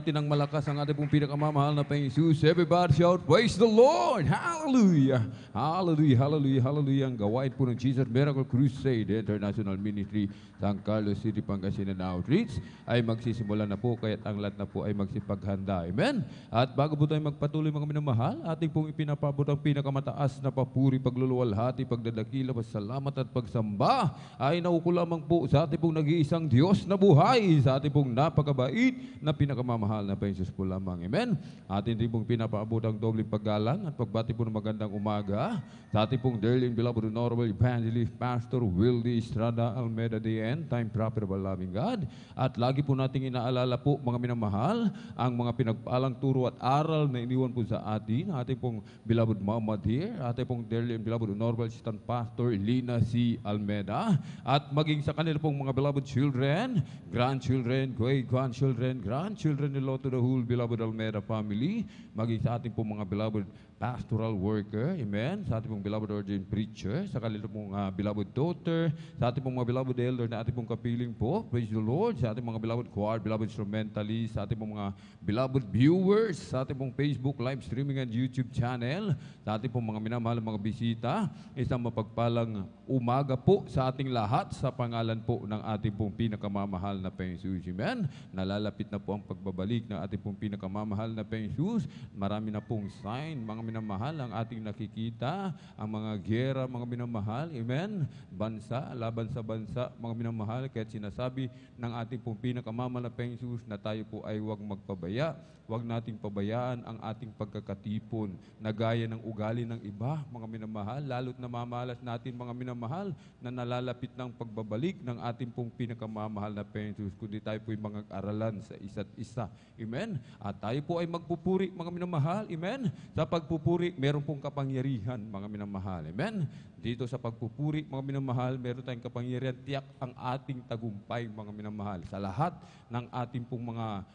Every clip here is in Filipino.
natin ng malakas ang ating pong pinakamamahal na Panginoon Jesus. Everybody shout, praise the Lord! Hallelujah! Hallelujah, hallelujah, hallelujah. Ang gawain po ng Jesus Miracle Crusade International Ministry San Carlos City, Pangasinan Outreach ay magsisimula na po, kaya't ang lahat na po ay magsipaghanda. Amen? At bago po tayo magpatuloy mga minamahal, ating pong ipinapabot ang pinakamataas na papuri, pagluluwalhati, pagdadakila, pasalamat at pagsamba ay nauko lamang po sa ating pong nag-iisang Diyos na buhay, sa ating pong napakabait na pinakamamahal na Panginoon Jesus po lamang. Amen? Atin din pong pinapaabot ang dobleng paggalang at pagbati po ng magandang umaga sa ating pong dearly beloved honorable evangelist Pastor Wildy Estrada Almeda DN, time prophet of our loving God. At lagi po nating inaalala po mga minamahal ang mga pinagpalang turo at aral na iniwan po sa atin, ating pong beloved Mama Dear, ating pong dearly and beloved honorable assistant pastor Lina C. Almeda, at maging sa kanila pong mga beloved children, grandchildren, great-grandchildren, grandchildren nilo to the whole beloved Almeda family, maging sa ating pong mga beloved pastoral worker, amen, sa ating pong beloved ordained preacher, sa kanila pong beloved daughter, sa ating pong mga beloved elder na ating pong kapiling po, praise the Lord, sa ating mga beloved choir, beloved instrumentalists, sa ating pong mga beloved viewers, sa ating pong Facebook live streaming and YouTube channel, sa ating pong mga minamahal mga bisita, isang mapagpalang umaga po sa ating lahat sa pangalan po ng ating pong pinakamamahal na Panginoon Jesus, amen. Nalalapit na po ang pagbabalik ng ating pong pinakamamahal na Panginoon Jesus. Marami na pong sign, mga minamahal, ang ating nakikita, ang mga giyera, mga minamahal, amen, bansa, laban sa bansa, mga minamahal, kaya't sinasabi ng ating pong pinakamamahal na Panginoon Jesus na tayo po ay huwag magpabaya, huwag nating pabayaan ang ating pagkakatipon na gaya ng ugali ng iba, mga minamahal, lalo't namamalas natin mga minamahal na nalalapit ng pagbabalik ng ating pong pinakamamahal na Panginoon Jesus, kundi tayo po ay mga aralan sa isa't isa, amen, at tayo po ay magpupuri mga minamahal, amen, sa pagpupuri, meron pong kapangyarihan, mga minamahal. Amen? Dito sa pagpupuri, mga minamahal, meron tayong kapangyarihan, tiyak ang ating tagumpay, mga minamahal. Sa lahat ng ating pong mga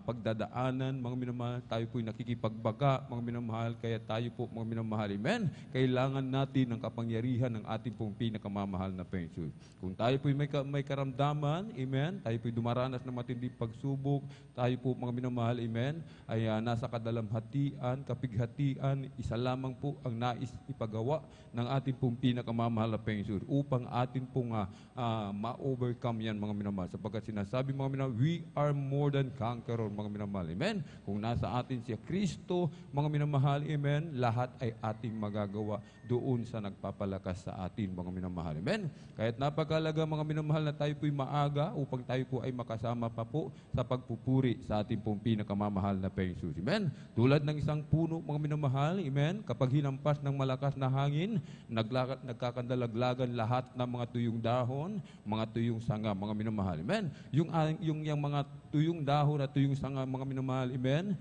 pagdadaanan, mga minamahal, tayo po'y nakikipagbaga, mga minamahal, kaya tayo po, mga minamahal. Amen? Kailangan natin ng kapangyarihan ng ating pong pinakamamahal na Panginoon. Kung tayo po'y may karamdaman, amen, tayo po'y dumaranas ng matinding pagsubok, tayo po, mga minamahal, amen, ay nasa kadalamhatian, kapighatian, isa lamang po ang nais ipagawa ng ating pong pinakamamahal na Panginoon upang atin pong ma-overcome yan, mga minamahal. Sapagkat sinasabi, mga minamahal, we are more than conqueror, mga minamahal. Amen? Kung nasa atin siya Kristo, mga minamahal, amen, lahat ay ating magagawa doon sa nagpapalakas sa atin, mga minamahal. Amen? Kaya't napakalaga, mga minamahal, na tayo po'y maaga upang tayo po ay makasama pa po sa pagpupuri sa ating pong pinakamamahal na Panginoon. Amen? Tulad ng isang puno, mga minamahal, amen, kapag hinampas ng malakas na hangin, nagkakandalaglagan lahat ng mga tuyong dahon, mga tuyong sanga, mga minamahal. Amen? Yung mga tuyong dahon at tuyong sanga, mga minamahal, amen,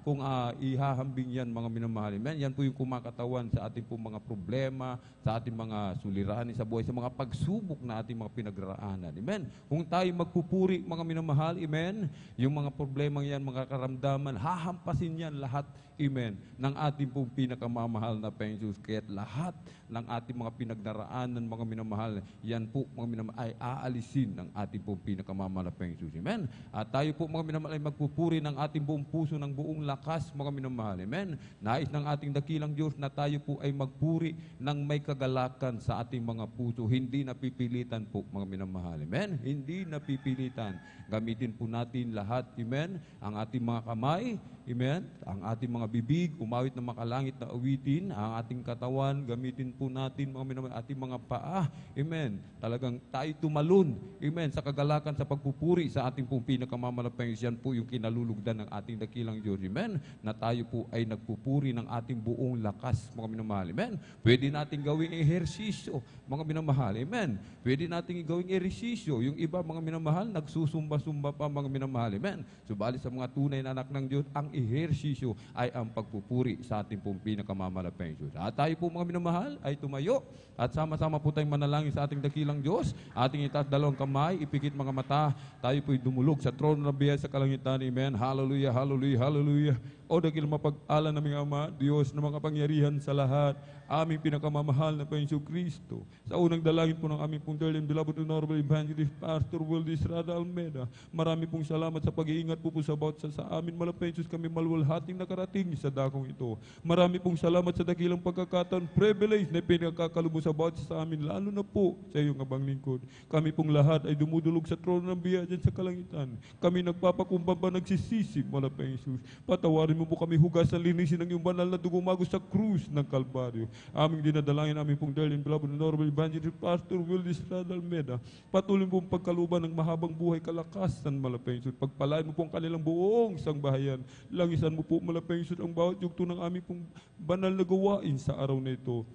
kung ihahambing yan, mga minamahal, amen, yan po yung kumakatawan sa ating pong mga problema, sa ating mga suliranin sa buhay, sa mga pagsubok na ating mga pinagraanan. Amen? Kung tayo magpupuri, mga minamahal, amen, yung mga problemang yan, mga karamdaman, hahampasin yan lahat, amen, ng ating pong pinakamamahal na Panginoon Jesus. Kaya't lahat ng ating mga pinagdaraanan, mga minamahal, yan po, mga minamahal, ay aalisin ng ating pong pinakamamahal na Panginoon Jesus. Amen? At tayo po, mga minamahal, ay magpupuri ng ating buong puso, ng buong lakas, mga minamahal. Amen? Nais ng ating dakilang Diyos na tayo po ay magpuri ng may kagalakan sa ating mga puso. Hindi napipilitan po, mga minamahal. Amen? Hindi napipilitan. Gamitin po natin lahat, amen, ang ating mga kamay, amen, ang ating mga bibig, umawit ng makalangit na awitin, ang ating katawan, gamitin po natin, mga minamahal, ating mga paa, amen, talagang tayo tumalon, amen, sa kagalakan, sa pagpupuri sa ating pong pinakamamahal. Yan po yung kinalulugdan ng ating dakilang Diyos, amen, na tayo po ay nagpupuri ng ating buong lakas, mga minamahal, amen. Pwede natin gawing ehersisyo, mga minamahal, amen. Pwede natin gawing ehersisyo, yung iba, mga minamahal, nagsusumba-sumba pa, mga minamahal, amen. Subalit sa mga tunay na anak ng Diyos, ang ehersisyo ay ang pagpupuri sa ating pong pinakamamahal na Panginoon. At tayo po, mga minamahal, ay tumayo at sama-sama po tayong manalangin sa ating dakilang Diyos. Ating itaas dalawang kamay, ipikit mga mata, tayo po'y dumulog sa trono ng biyaya sa kalangitan, amen. Hallelujah, hallelujah, hallelujah. O dakil mapag-ala naming Ama, Diyos na makapangyarihan sa lahat, aming pinakamamahal na Panginoon Kristo. Sa unang dalangin po ng aming pong dearly and beloved Honorable Evangelist Pastor Wildy Estrada Almeida, marami pong salamat sa pag-iingat po sa bawat sa amin. Malapensyon kami maluwalhating nakarating sa dakong ito. Marami pong salamat sa dakilang pagkakataon, privilege na pinagkakalubos sa bawat sa amin, lalo na po sa iyong abang lingkod. Kami pong lahat ay dumudulog sa trono ng biyaya dyan sa kalangitan. Kami nagpapakumbaba, nagsisisi, Malapensyon. Patawarin mo po kami, hugasan, linisin ng iyong banal na dugo magos sa krus ng Kalbaryo. Aming dinadalangin aming pong dearly and beloved Honorable Evangelist Pastor Wildy Estrada Almeida. Patuloy po ang pagkaluban ng mahabang buhay, kalakasan, Malapensyon. Pagpalain mo po ang kanilang buong sangbahayan. Langisan mo po, Malapensyon, ang bawat yugto ng aming pong banal na gawain sa araw na ito.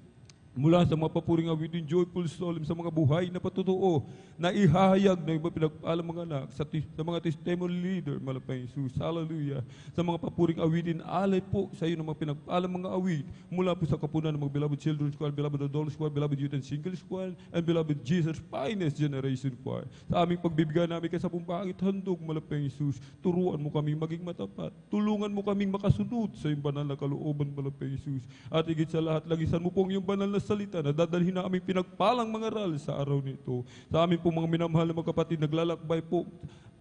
Mula sa mga papuring awitin, joyful solemn, sa mga buhay na patutuo, na ihahayag na iba pinagpaalam mga anak, sa mga testimony leader, Malapensyon, hallelujah. Sa mga papuring awitin, alay po sa iyo ng mga pinagpaalam mga awit, mula po sa kapunan ng mga beloved children's choir, beloved adult choir, beloved youth and singles choir, and beloved Jesus Finest Generation Choir. Sa aming pagbibigay namin kay sa pangit handog, Malapensyon, turuan mo kaming maging matapat, tulungan mo kaming makasunod sa iyong banal na kalooban, Malapensyon. At higit sa lahat, lagisan mo po ang iyong banal na salita na dadalhin na aming pinagpalang mga aral sa araw nito. Sa amin po mga minamahal na mga kapatid, naglalakbay po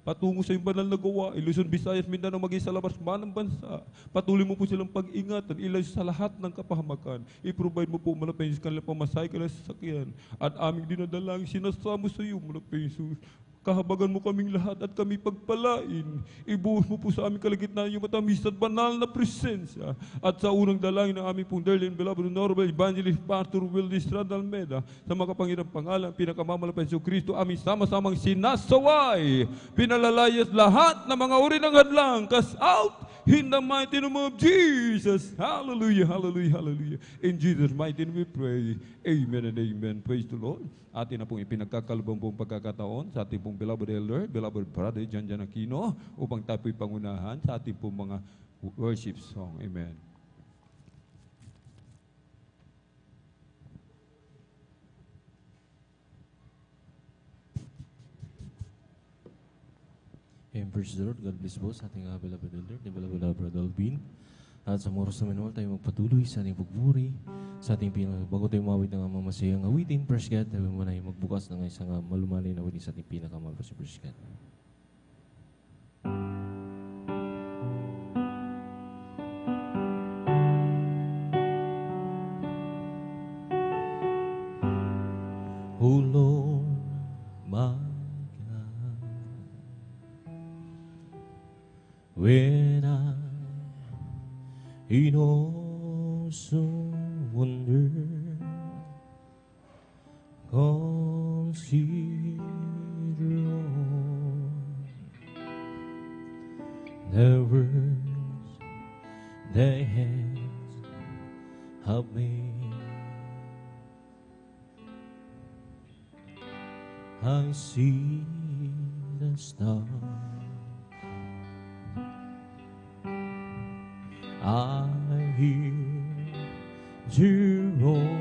patungo sa iyong banal na gawa, Luzon, Visayas, Mindanao, maging sa labas man ng bansa. Patuloy mo po silang pag-ingatan, ilayo sa lahat ng kapahamakan. I-provide mo po, Malapensyon, kanilang pamasahe, kanilang sasakyan. At aming dinadalangin, sinasamo sa iyo, Malapensyon. Kahabagan mo kaming lahat at kami pagpalain. Ibuhos mo po sa aming kalagitnaan yung matamis at banal na presensya. At sa unang dalangin ng aming pong dearly and beloved Honorable Evangelist Pastor Wildy Estrada Almeida, sa makapangyarang pangalan, pinakamamalapan sa Kristo, aming sama-samang sinasaway, pinalalayas lahat ng mga uri ng hadlang, cast out in the mighty name of Jesus. Hallelujah, hallelujah, hallelujah. In Jesus' mighty name we pray. Amen and amen. Praise the Lord. Atin na pong ipinagkakalubang pong pagkakataon sa ating pong beloved elder, beloved brother, Jan Aquino, upang tayo po'y pangunahan sa ating pong mga worship song. Amen. And praise the Lord, God bless po sa ating beloved elder, the beloved brother Alvin. At sa oras na minuwal tayo magpatuloy sa ating pagburi, sa ating bago tayo mawit ng masayang awitin, praise God, tayo muna ay magbukas ng isang malumanay na awitin sa ating pinakamahal, praise God. O Lord, my God, when I in awesome wonder consider all the words thy hands have made. I see the stars, I hear the roaring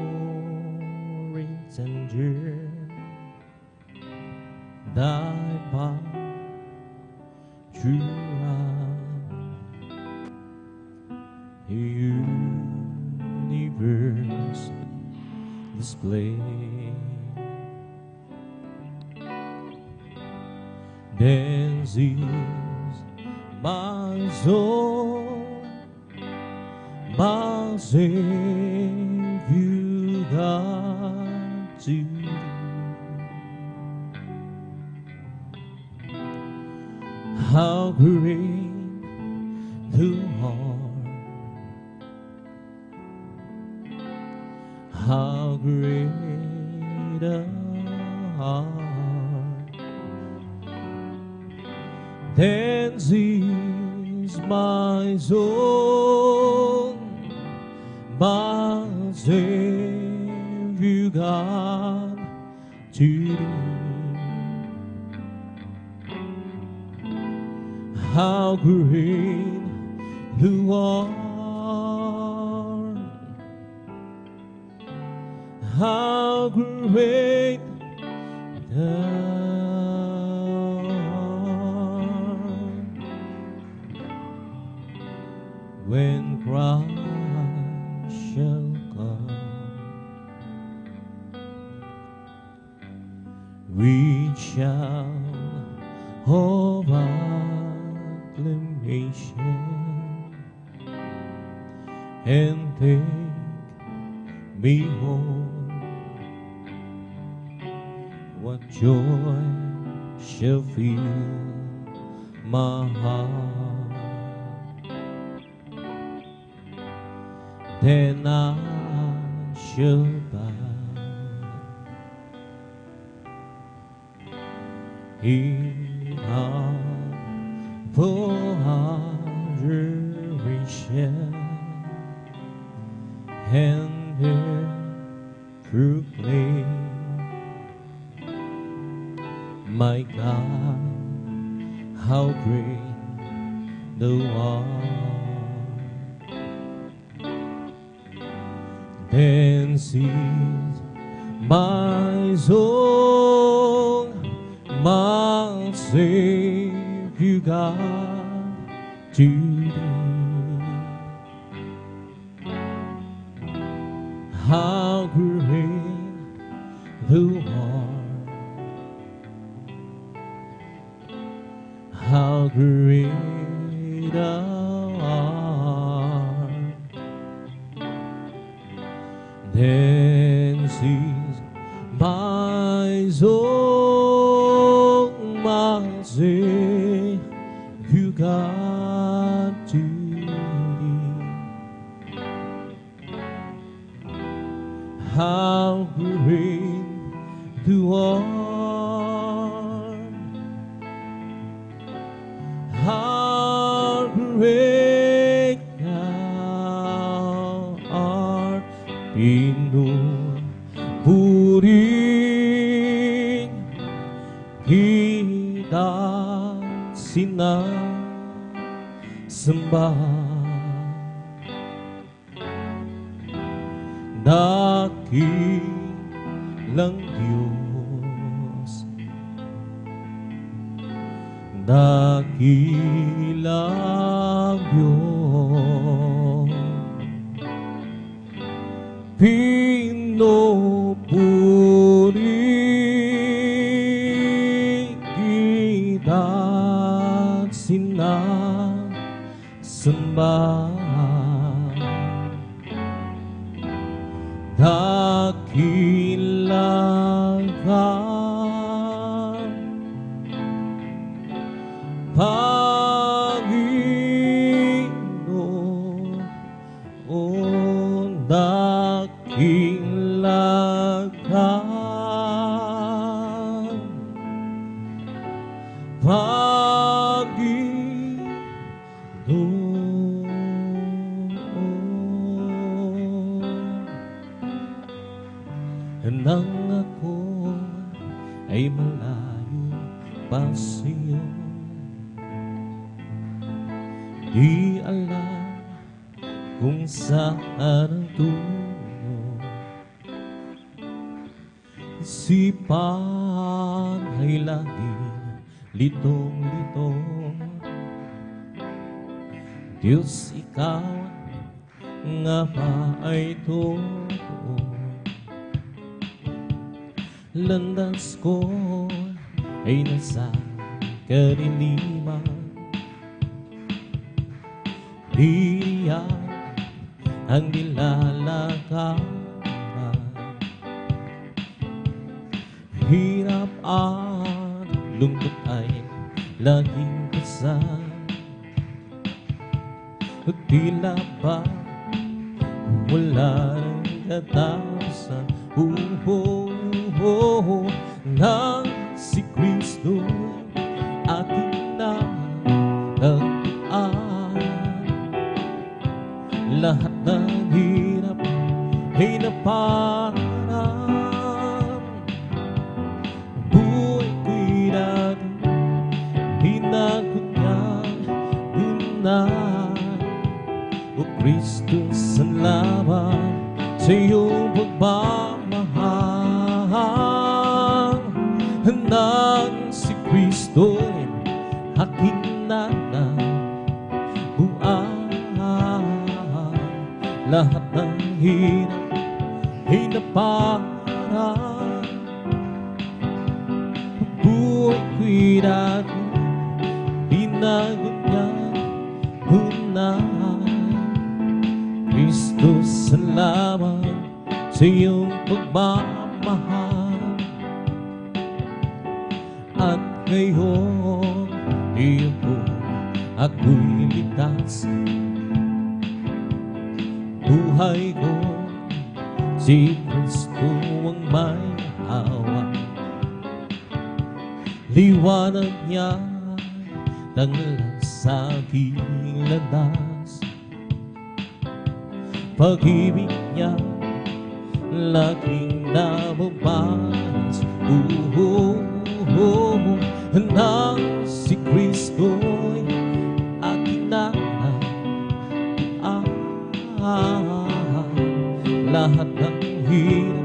thunder, thy power throughout the universe display. Then sings my soul, my Savior God to thee. How great thou art, how great thou art. Then sings my soul, my Savior God to thee. How great thou art, how great thou art. when Christ shall come, we shall of acclamation and take me home. What joy shall fill my heart, then I shall bow in humble adoration and there proclaim, my God, how great thou art. Then cease my soul, my Savior God, to thee. How great thou art, how great thou art. Then cease my soul, my Savior God, to thee. How great thou art, how great thou art, pinupuring kita sinasamba, dakilang Diyos, dakilang Diyos, pinupuri kita sinasamba, dakilang Panginoon, dakilang Panginoon. Nang ako ay malayo pa sa'yo, di alam kung saan ang tungo. Isipan ay laging litong-lito, Diyos, ikaw nga ba ay totoo? Landas ko ay nasa kariliman, diyan ang nilalakaran. Hirap at lungkot ay laging kasama, tila ba wala ng katapusan. Nang si Kristo ating natagpuan, lahat ng hirap ay naparang. Buhay ko'y natin hinagod niyang dunan. O Kristo, salamat sa iyong pagmamahal. Nang si Kristo'y aking natagpuan, lahat ng hirap ay naparaan. Buhay ko'y dati, binago niya unahan. Kristo, salamat sa iyong pagmamahal. At ngayon, iyo ko ako'y ligtas. Buhay ko, si Kristo ang may hawak. Liwanag niya tanglang sa aking landas. Pag-ibig niya laging nababalas. Nang si Kristo'y aking lahat ng hirap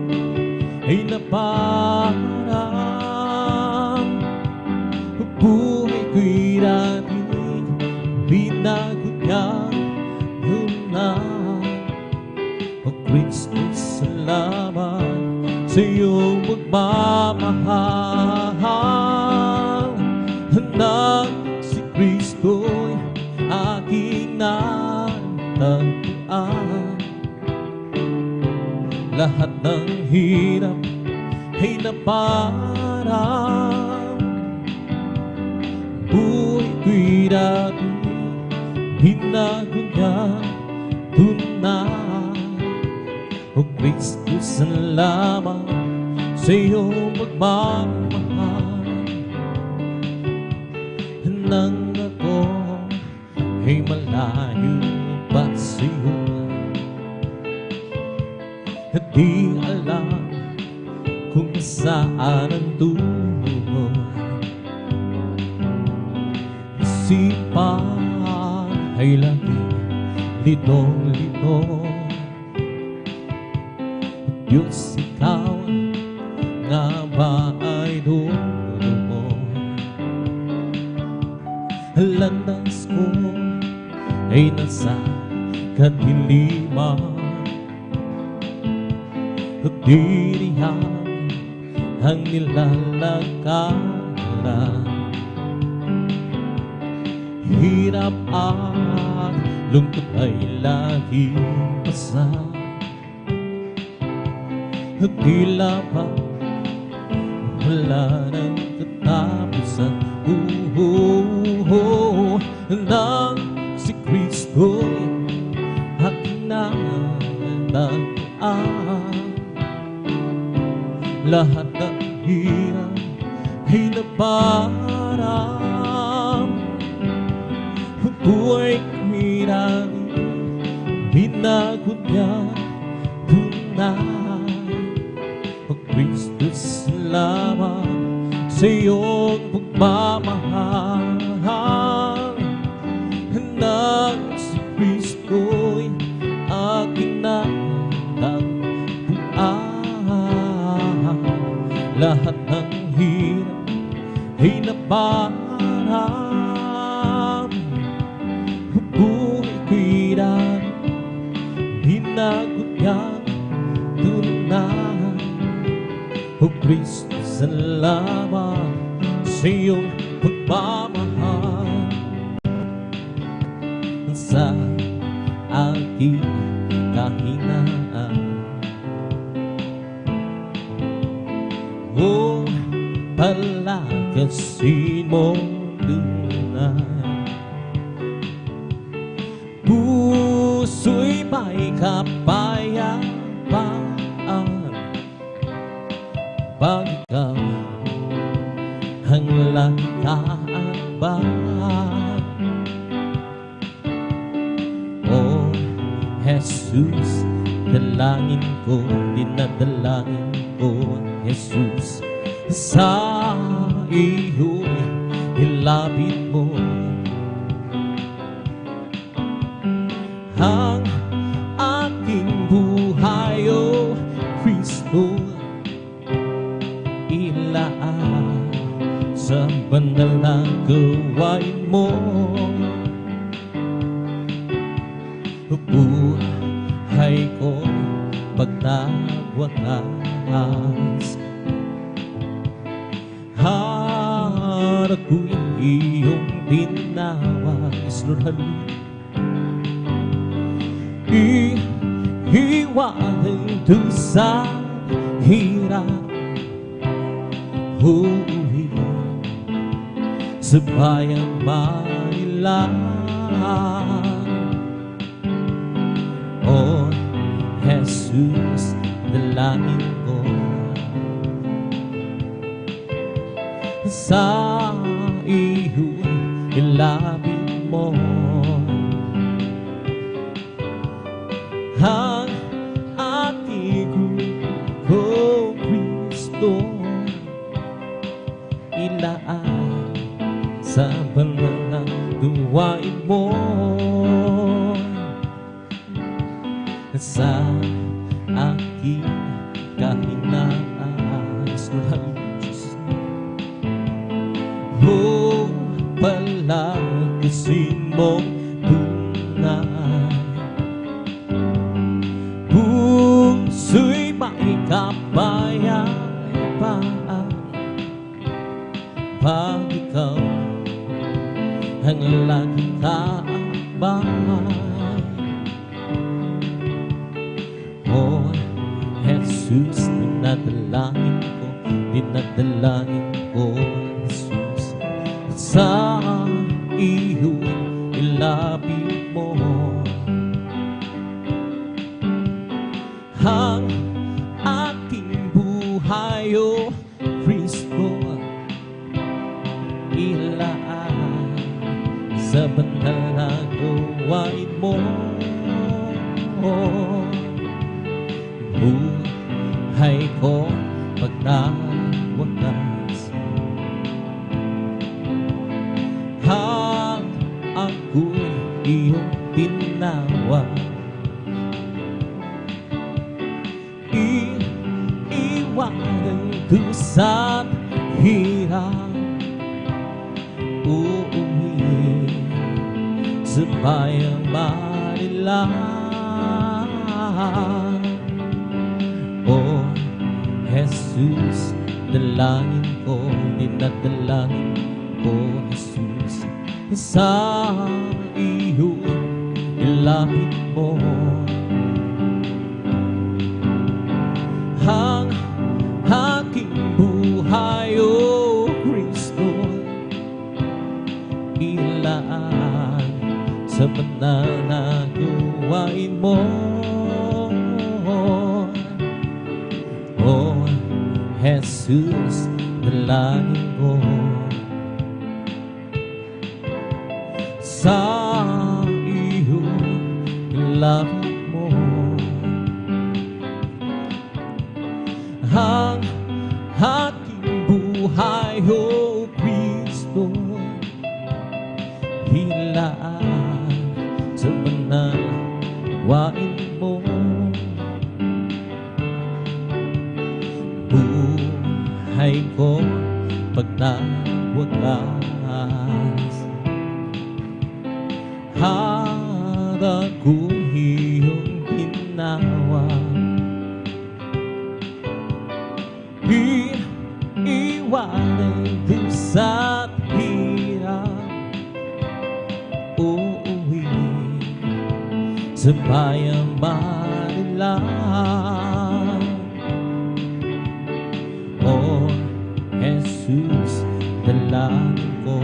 ay naparaan. Buhay ko'y dati, binago niya unahan. O Kristo, salamat sa iyong pagmamahal. Nang si Kristo'y aking natagpuan. Lahat ng hirap ay naparaan. Buhay ko'y dati, binago niya unahan. O Kristo, salamat sa iyong pagmamahal. Nang ako ay malayo pa sa iyo, at di alam kung saan ang tungo. Isipan ay laging litong-lito. Diyos, ikaw nga ba ay dulo mo? Landas ko ay nasa kadiliman. Dirihan ang nilalakaran. Hirap at lungkot ay laging pasan. Tila ba wala ng katapusan. Nang si Kristo'y aking natagpuan. Lahat ng hirap ay naparaan. Buhay ko'y dati, binago niya unahan. O Kristo, salamat sa iyong pagmamahal. Nang si Kristo'y aking natagpuan. Lahat ng hirap ay naparaan. Buhay ko'y dati, binago niya unahan. O Kristo, salamat sa iyong pagmamahal. Sa aking kahinaan, o palakasin mo tunay. Puso'y may kapayapaan pag ikaw ang lakaaban. O Jesus, dalangin ko, dinadalangin ko, Jesus, sa iyo'y ilapit mo ang aking buhay. O Kristo, ilaan sa banal na gawain mo. Buhay buhay ko pagtagwakas. Harap ko'y iyong tinawag. Yes, Lord, hallelujah. Ihiwalay doon sa hirap, uuwi sa bayang Manila. Oh, Jesus, dalangin ko sa iyo'y ilapit mo ang aking grupo, Kristo, ilaan sa banal na gawain mo. Sa aking kahinaan, oh, palakasin mong tunay. Puso'y makikapayapaan pag ikaw ang laging kaabay. Oh, Jesus, dinadalain ko, Jesus, sa iyo ilapit mo ang aking buhay, oh Kristo, ilaan sa banal na gawain mo. Buhay ko pagtagwakas, hang ako'y iyong tinawag. Iiwanan ko sa hirap, uuwi sa bayang Manila. Oh, Jesus, dalangin ko, dinadalangin ko, Jesus, sa iyo ilapit mo ang aking buhay, oh Kristo, ilaan sa banal na gawain mo. Oh, Jesus, dalangin ko sa iyo ilapit mo ang aking buhay, oh Kristo, ilaan sa banal gawain mo. Buhay ko pagtagwakas, harap ko iyong tinawag. Iiwanan ko sa hirap, uuwi sa bayang Manila. Oh, Jesus, dalangin ko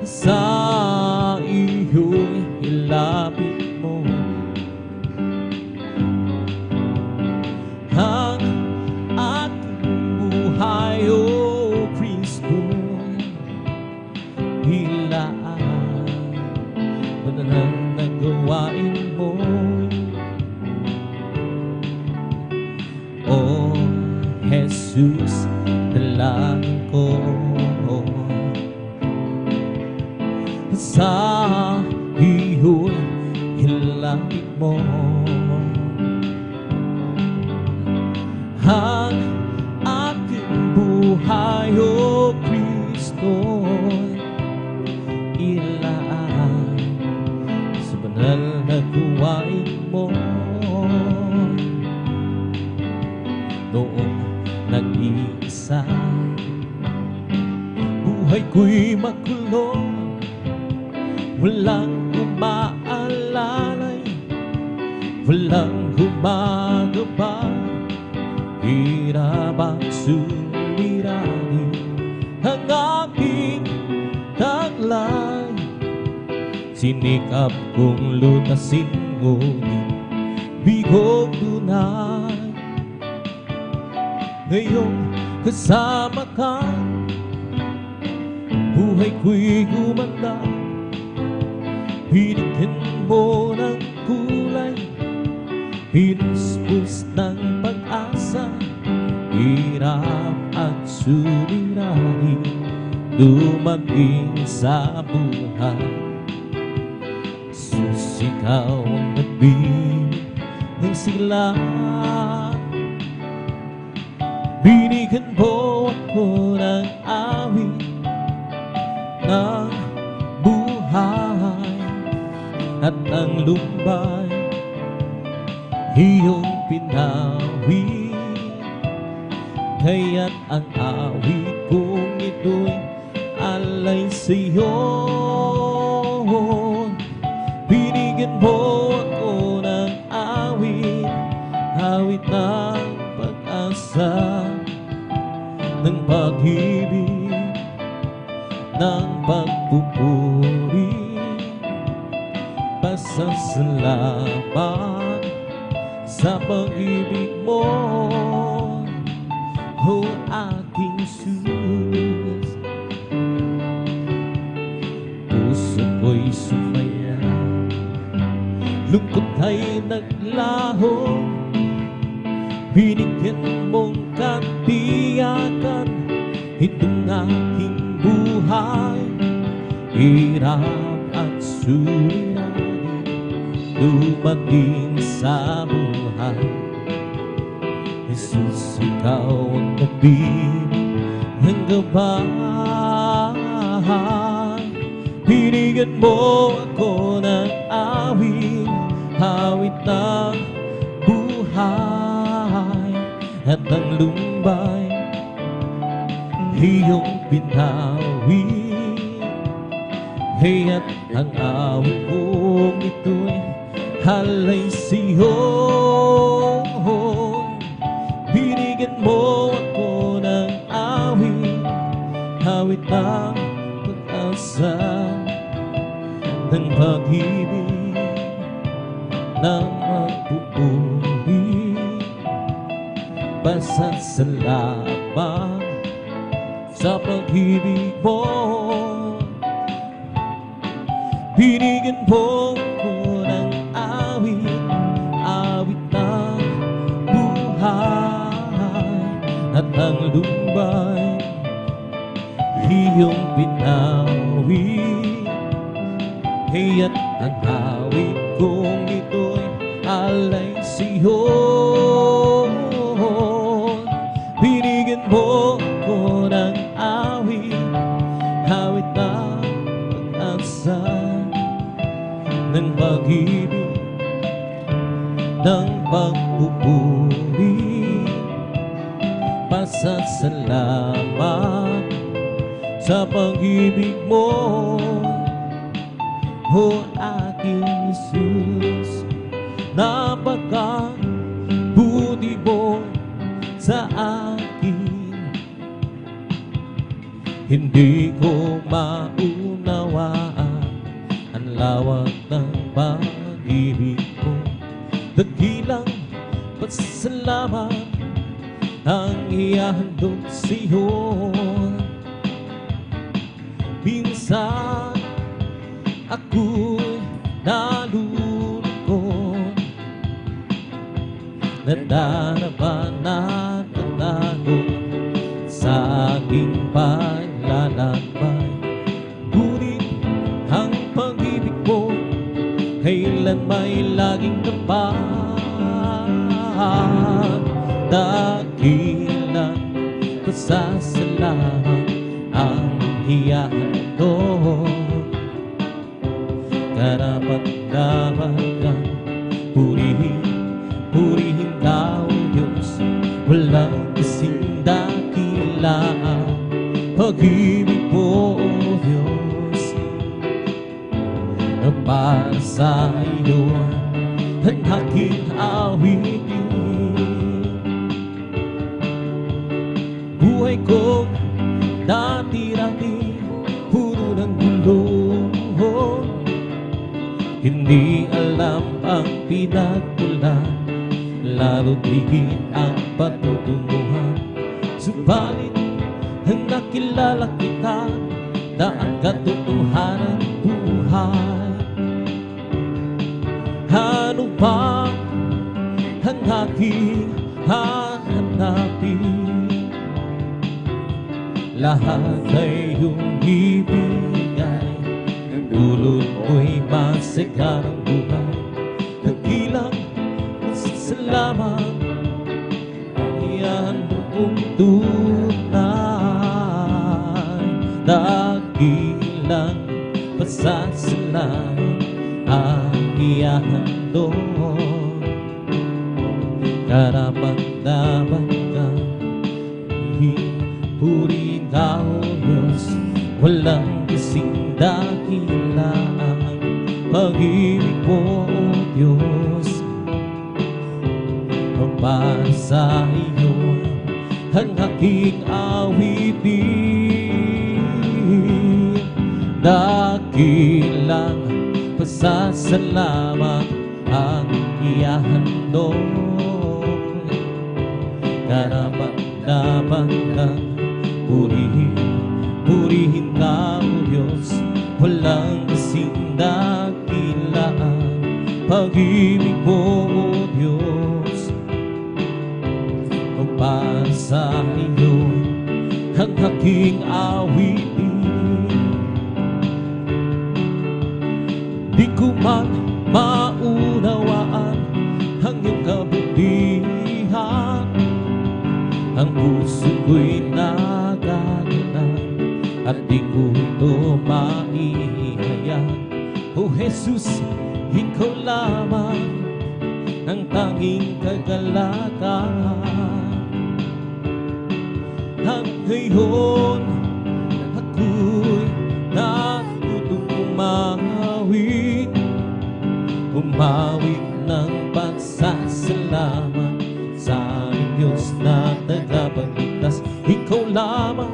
sa iyo'y ilapit mo ang aking buhay, oh Kristo, ilaan banal na gawain mo. Oh, Jesus, dalangin ko sa iyo'y ilapit mo ang aking buhay, oh Kristo, ilaan sa banal mo. Noong nag-iisa, buhay ko'y magulo, walang umaalalay, walang gumagabay, hirap at suliranin ang aking taglay. Sinikap kong lutasin, ngunit bigong tunay. Ngayong kasama ka, buhay ko'y gumanda. Binigyan mo ng kulay, pinuspos ng pag-asa, hirap at suliranin dumating sa buhay. Susikaw ang nabing ng sigla, binigyan mo ako ng awit ng buhay, at ang lumbay iyong pinawi. Kaya't ang awit kong ito'y alay sa'yo. Binigyan mo ako ng awit, awit ng pag-asa, ng pag-ibig, ng pagpupuri. Pasasalamat sa pag-ibig mo, o aking Jesus. Puso ko'y sumaya, lungkot ay naglaho, binigyan mong katiyakan itong aking buhay. Hirap at suliranin dumating sa buhay. Jesus, ikaw ang nabing ng gabay. Binigyan mo ako ng awit, awit ng buhay, at ang lumbay iyong pinawi. Kaya't ang awit kong ito'y halay sa'yo. Binigyan mo ako ng awit, awit ng pag-asa, ng pag-ibig, ng magpupuri. Pasasalamat sa pag-ibig mo. Binigyan mo ko ng awit, awit ng buhay, at ang lumbay iyong pinawi. Kaya't ang awit kong ito'y alay sa'yo. Binigyan mo ko ng awit, awit ng pag-asa, ng pag-ibig, ng pagpupuri. Pasasalamat sa pag-ibig mo, o aking Jesus. Napakabuti mo sa akin, hindi ko maunawaan ang lawak ng pag-ibig mo. Dakilang pasalamat ang ihahandog sa'yo. Minsan ako'y nalulungkot, nadarama na takot sa aking paglalakbay. Ngunit ang pag-ibig mo kailan may laging tapat. Dakilang pasasalamat ang ihahandog, karapat-dapat kang Purihin Ka, O Diyos, walang kasing dakila. Pag-ibig po, O Diyos, na para sa iyo ang aking awitin. Buhay ko dati-dati puro ng gulo, hindi alam ang pinagmulan, lalo't higit ang patutunguhan. Subalit ang nakilala kita na ang katotohanan buhay. Ano ba ang aking hahanapin? Lahat ay iyong ibigay, ang dulot mo'y masaya ng buhay. Nagilang salamat, iyan mo kong tunay. Nagilang pasasalamat ang iyahandog. Karapat-dapat ka, purihin Ka, O Diyos, walang kasing dakilaan. Pag-ibig mo, O Diyos, para sa iyo ang aking awitin. Dakilang pasasalamat ang iyahandog. Karapat-dapat kang purihin Ka, O Diyos, walang kasing dakilaan. Pag-ibig mo, O Diyos, para sa iyo ang aking awitin. Di ko man maunawaan ang iyong kabutihan, ang puso ko'y nagagana at di ko ito maihayag. O Jesus, ikaw lamang ang tanging kagalakan. At ngayon ako'y natutong umawit ng pagsasalamat sa Diyos na tagapagligtas. Ikaw lamang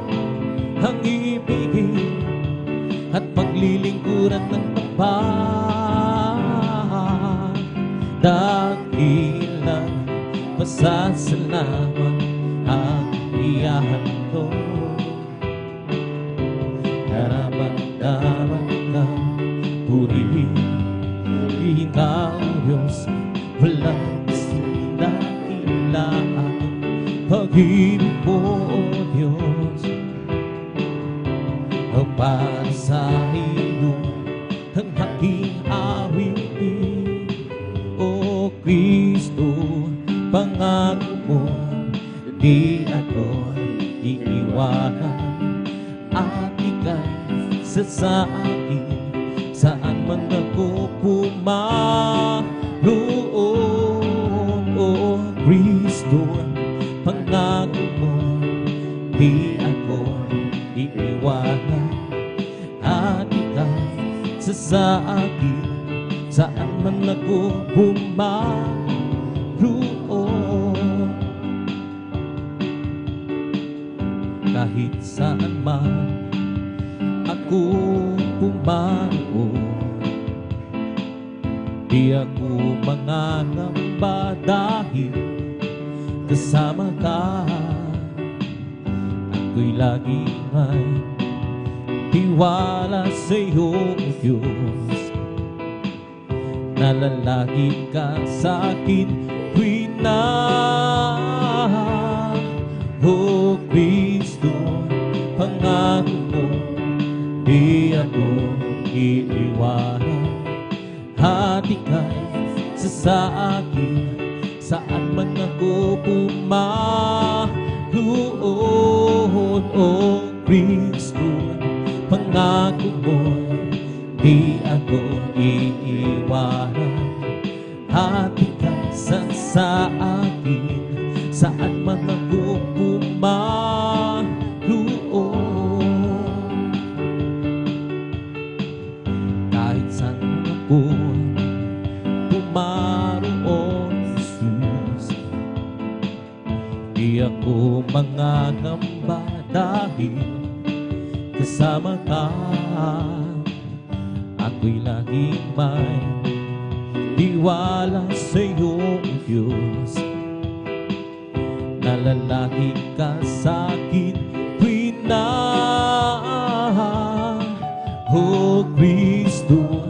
ang ibigin at paglilingkuran ng tapat. Dakilang pasasalamat ang iyahandog. Karapat-dapat kang purihin Ka, O Diyos, walang kasing dakilaan. Pag-ibig mo, O Diyos, para sa iyo ang aking awitin. O Kristo, pangako mo, di ako iiwanan. At ika'y sasakin saan man ako pumaroon. O Kristo, pangako mo, di ako iiwanan. At ika'y sasakin saan man ako pumaroon. Kahit saan man ako pumaroon, di ako mangangamba dahil kasama ka. Ako'y laging may tiwala sa iyo, Diyos. Nalalagi ka sa akin tuwing na, O Kristo, pangako mo, di ako iiwanan. At ika'y sasakin saan man ako pumaroon. O Kristo, pangako mo, di ako iiwanan. Hatikasan sa akin, saan man ako pumaroon. Kahit saan ako pumaroon, Jesus, di ako mangangamba dahil kasama ka. Ako'y laging may tiwala sa iyong Diyos. Nalalagi ka sa'kin, Pina. O Kristo,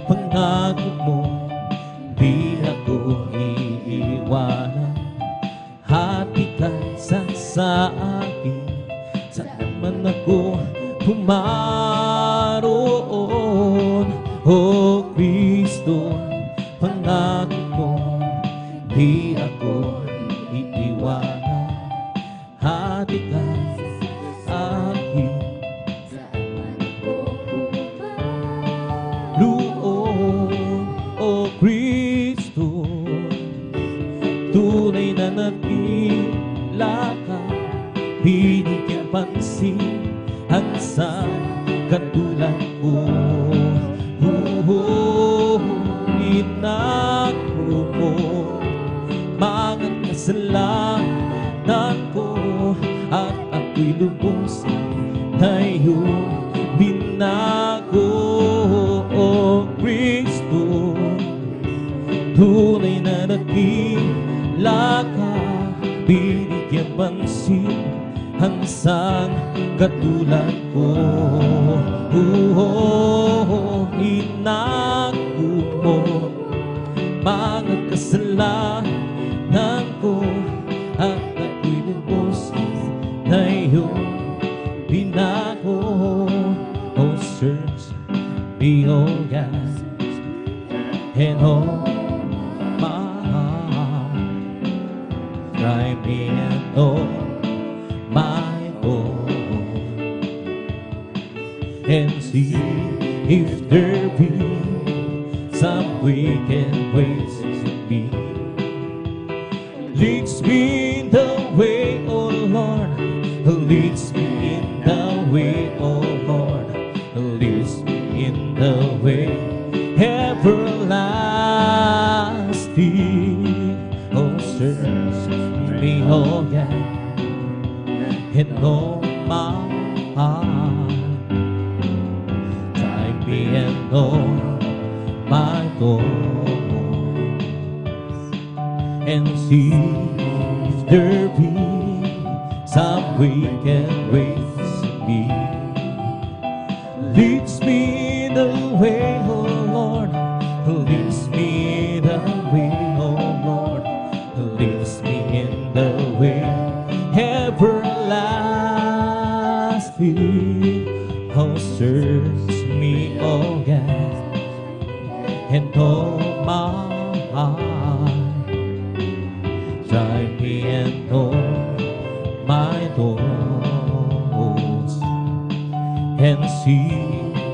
pangako mo, di ako iiwanan. Hatikasan sa akin, saan man ako pumaroon. O Kristo, pangako mo, di ako iiwanan. Hatikasan sa akin, Lord, O Kristo, tunay na nagpila ka, binigyan pansin ang sa katulad ko. Inako mo mga kasalanan ko, at ako'y lubos na iyong binago. O Kristo, tunay na nagkila ka, binigyan pansin ang isang katulad ko. Inako mo mga kasalanan ko, at ako'y lubos na iyong binago. Oh, search me, oh God, and oh my heart. Try me and know my own, and see if there be some wicked ways in me. Leads me in the way, oh Lord, leads me in the way, oh Lord, leads me in the way everlasting. Oh, search me, oh God, and know my heart. Try me and know my thoughts, and see if there be some wicked ways in me. Leads me in the way, oh Lord, leads me in the way, oh Lord, leads me in the way everlasting. Oh, search me, oh God, and know my heart. Try me and know my thoughts, and see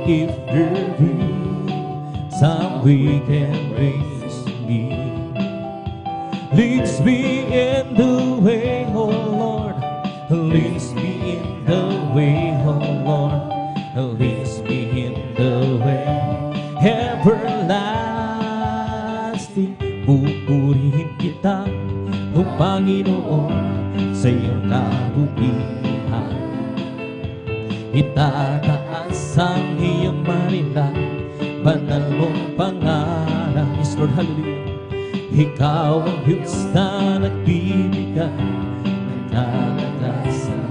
if there be some wicked ways in me. Leads me in the way, oh Lord, leads me in the way, oh Lord, leads me in the way everlasting. Pupurihin kita, O Panginoon, sa iyong kabutihan. Itataas ang iyong marinda, banal mong pangalan. Yes, Lord, hallelujah. Ikaw ang Diyos na nagbibigay ng kalakasan.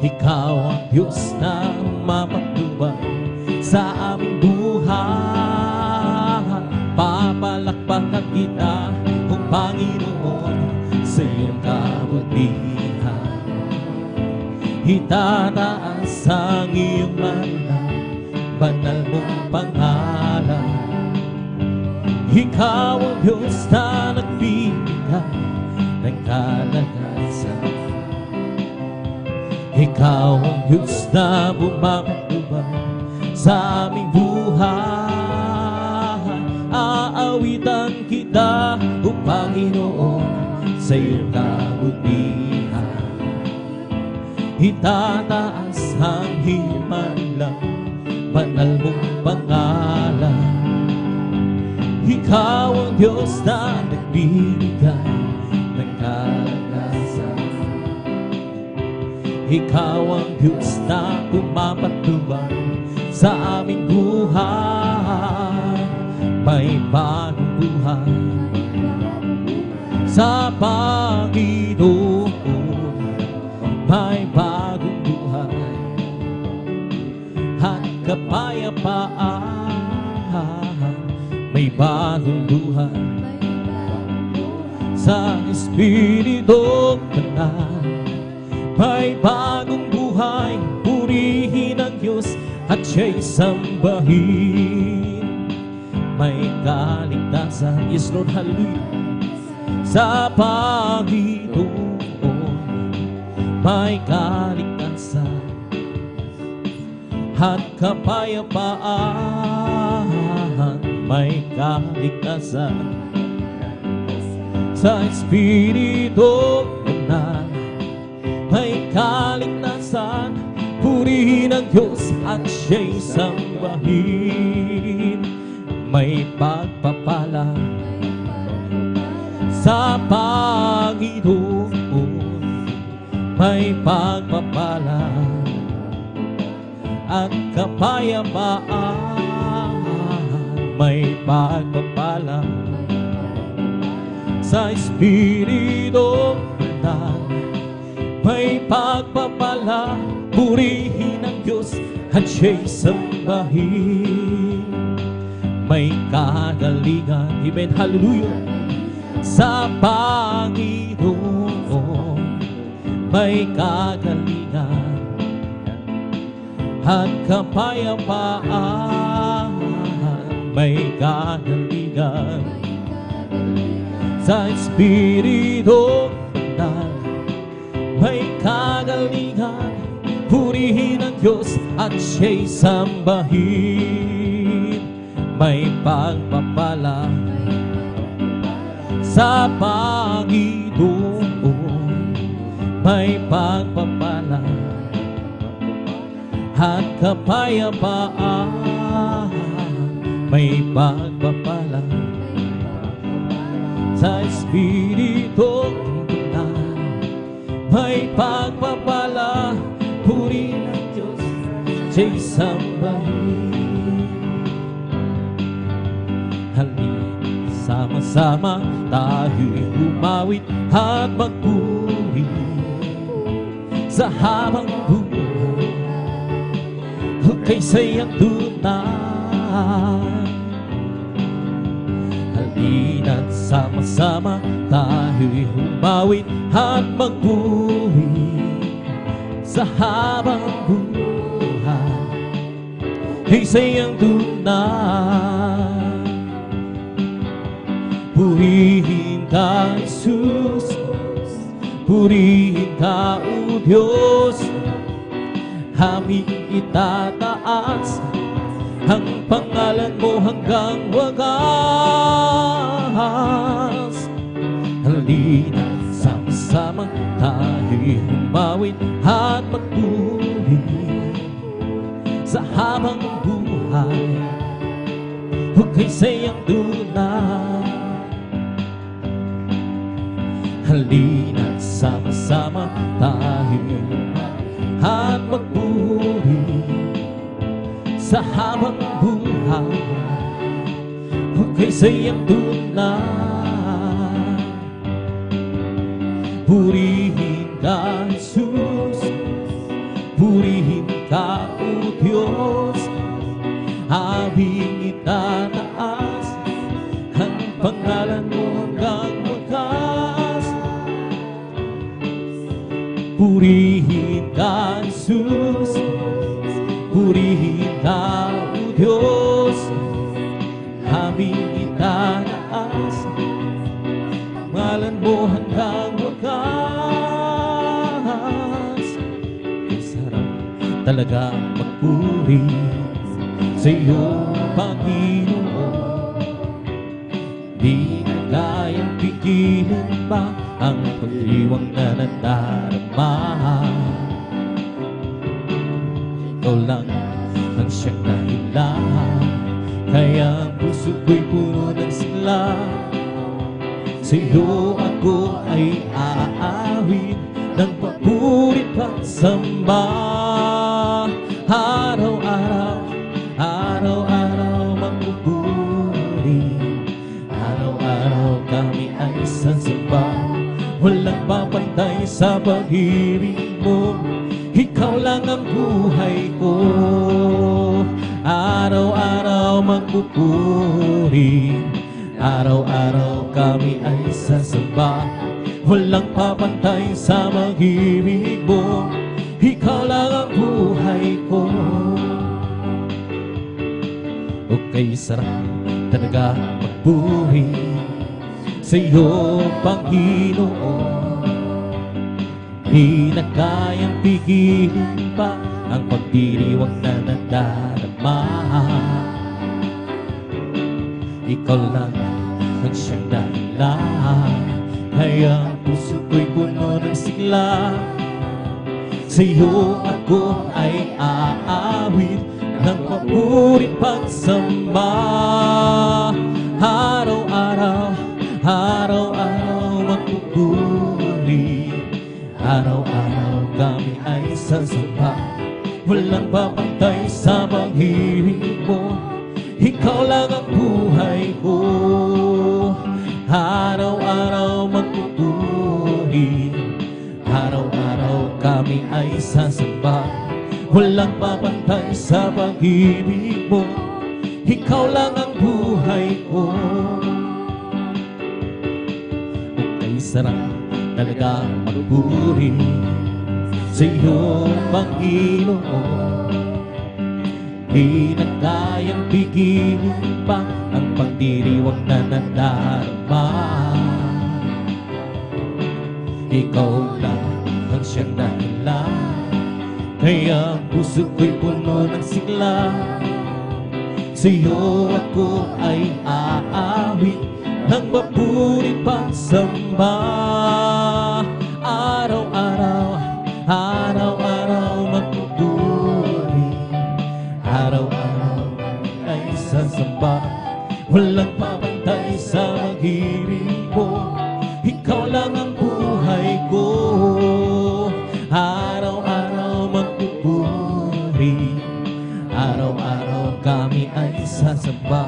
Ikaw ang Diyos na mapagtubay sa aming buhay. Papalakpakan kita, O Panginoon, sa iyong kabutihan. Itataas ang iyong marinda, banal mong pangalan. Ikaw ang Diyos na nagbibigay ng kalakasan. Ikaw ang Diyos na bumabagubay sa aming buhay. maganda, O Panginoon, sa iyong kabutihan. Itataas ang himala, banal mong pangalan. Ikaw ang Diyos na nagbibigay ng kalakasan. Ikaw ang Diyos na pumapatubay sa aming buhay. May bagong buhay sa Panginoon. May bagong buhay at kapayapaan. May bagong buhay sa Espiritu Banal. May bagong buhay, purihin ang Diyos at siya'y sambahin. May kaligtasan, yes Lord, hallelujah, sa Panginoon. May kaligtasan at kapayapaan. May kaligtasan sa Espiritu Banal. May kaligtasan, purihin ang Diyos at siya'y sambahin. May pagpapala sa Panginoon. May pagpapala at kapayapaan. May pagpapala sa Espiritu Banal. May pagpapala, purihin ang Diyos at siya'y sambahin. May kagalingan, amen, hallelujah, sa Panginoon. May kagalingan at kapayapaan. May kagalingan sa Espiritu Banal. May kagalingan, purihin ang Diyos at siya'y sambahin. May pagpapala sa Panginoon. May pagpapala at kapayapaan. May pagpapala sa Espiritu Banal. May pagpapala, purihin ang Diyos, siya'y sambahin. Halina, sama-sama tayo'y umawit at magpuri sa habang buhay. Hukay sa'yang tunay. Halina't sama-sama tayo'y humawit at magpuri sa habang buhay. Isa'y ang tunay. Purihin ka, Jesus, purihin ka, O Diyos. Aming itataas ang pangalan mo hanggang wagas. Halina, sama-sama tayo'y humawit at magpuri sa habang buhay. Hukay sa'yang tunay. Halina, sama-sama tayo'y at magpuri sa habang buhay. Hukay sa'yang tunay. Purihin ka, Jesus, purihin ka, O Diyos. Aming itataas ang pangalan mo hanggang wagas. Purihin ka, Jesus, purihin ka, O Diyos. Aming itataas pangalan mo hanggang wagas. Sarap talaga magpuri sa iyong Panginoon. Di pigilin pa ang pag-iwang na nadarama. Ikaw lang ang siyang dahilan, kaya ang puso ko'y puno ng sigla. Sa'yo ako ay aawit ng papuri pagsamba. Araw-araw, araw-araw magpupuri, araw-araw kami ay sasamba. Walang papantay sa pag-ibig mo, ikaw lang ang buhay ko. Araw-araw magpupuri, araw-araw kami ay sasamba. Walang papantay sa pag-ibig mo, ikaw lang ang buhay ko. Okay, sarap talaga magbuhay sa'yo, Panginoon. Di na kayang pigilin pa ang pagdiriwang na nadarama. Ikaw lang ang siyang dahilan, kaya ang puso ko'y puno ng sigla. Sa'yo ako ay aawit ng papuri pagsamba. Araw-araw, araw-araw magpupuri, araw-araw kami ay sasamba. Walang papantay sa pag-ibig mo, ikaw lang ang buhay ko. Araw-araw magpupuri, araw-araw kami ay sasamba. Walang papantay sa pag-ibig mo, ikaw lang ang buhay ko. Okay, sarap talaga magpuri sa'yo, Panginoon. Di na kayang pigilin pa ang pagdiriwang na nadarama. Ikaw lang ang siyang dahilan, kaya ang puso ko'y puno ng sigla. Sa'yo ako ay aawit ng papuri pagsamba. Araw-araw, araw-araw magpupuri, araw-araw ay sasamba. Walang papantay sa pag-ibig mo, ikaw lang ang buhay ko. Araw-araw magpupuri, araw-araw kami ay sasamba.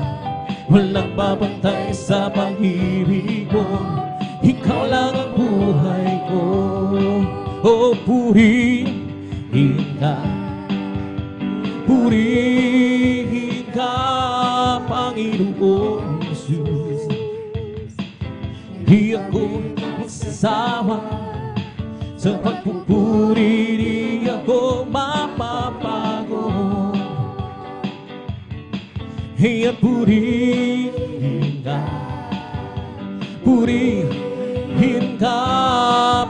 Walang papantay sa pag-ibig mo, ikaw lang ang buhay ko. O purihin ka, purihin ka, Panginoon Jesus. Di ako magsasawa sa pagpupuri, di ako mapapago. Hiya purihin ka, purihin ka,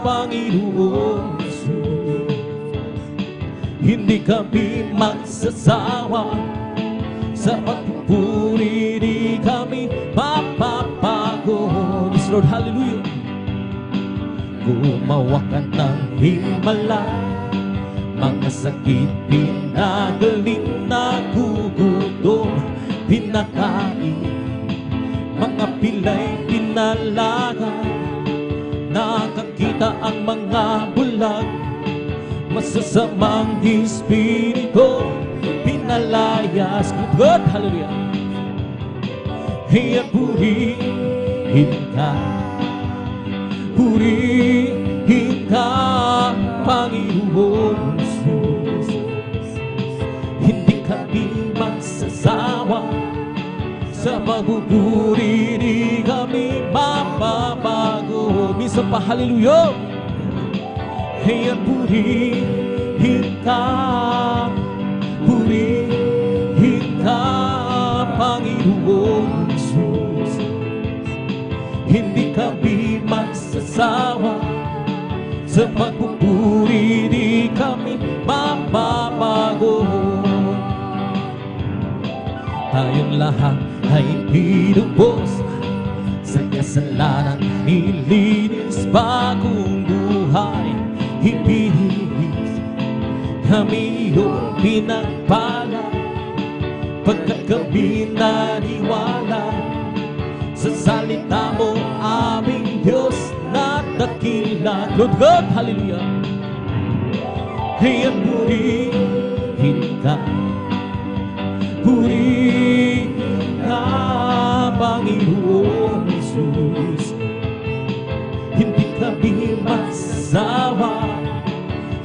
Panginoon Jesus. Hindi kami magsasawa sa pagpupuri, di kami mapapago. Yes, Lord, hallelujah. Gumawa ka ng himala, mga sakit pinagaling, nagugutom pinakain, mga pilay pinalaga, nakakita ang mga bulag, masasamang espiritu pinalayas. God, hallelujah. Hiya purihin ka, purihin ka, Panginoon Jesus. Hindi kami magsasawa sa pagpupuri, di kami mapapago. Minsan pa, hallelujah. Hiya purihin ka, purihin ka, Panginoon Jesus. Hindi kami magsasawa sa pagpupuri, di kami mapapago. Tayong lahat ay pinubos sa kasalanan, nilinis bagong buhay, ibigis kami iyong pinagpala, pagkat kami naniwala sa salita mo, aming Diyos na dakila. Lord God, hallelujah. Kaya purihin ka, purihin ka, Panginoon Jesus. Hindi kami masasawa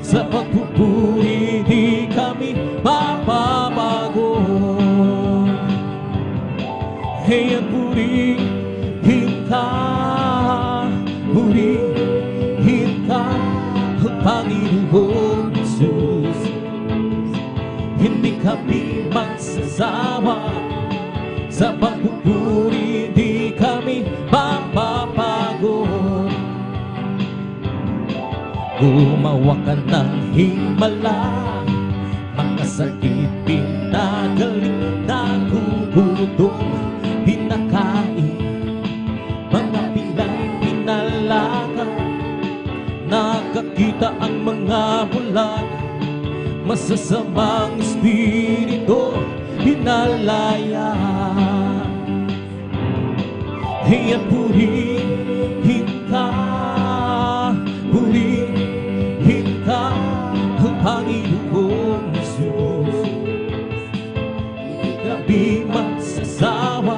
sa pagpupuri, di kami mapapago. Kaya purihin ka, purihin ka, Panginoon Jesus. Hindi kami magsasawa sa pagpupuri, di kami mapapago. Gumawa ka ng himala, mga sakit pinagaling, nagugutom, pinakain, mga pilay pinalaga, nakakita ang mga bulag, masasamang espiritu pinalaya. Kaya purihin ka, purihin ka, Panginoon Jesus. Hindi kami magsasawa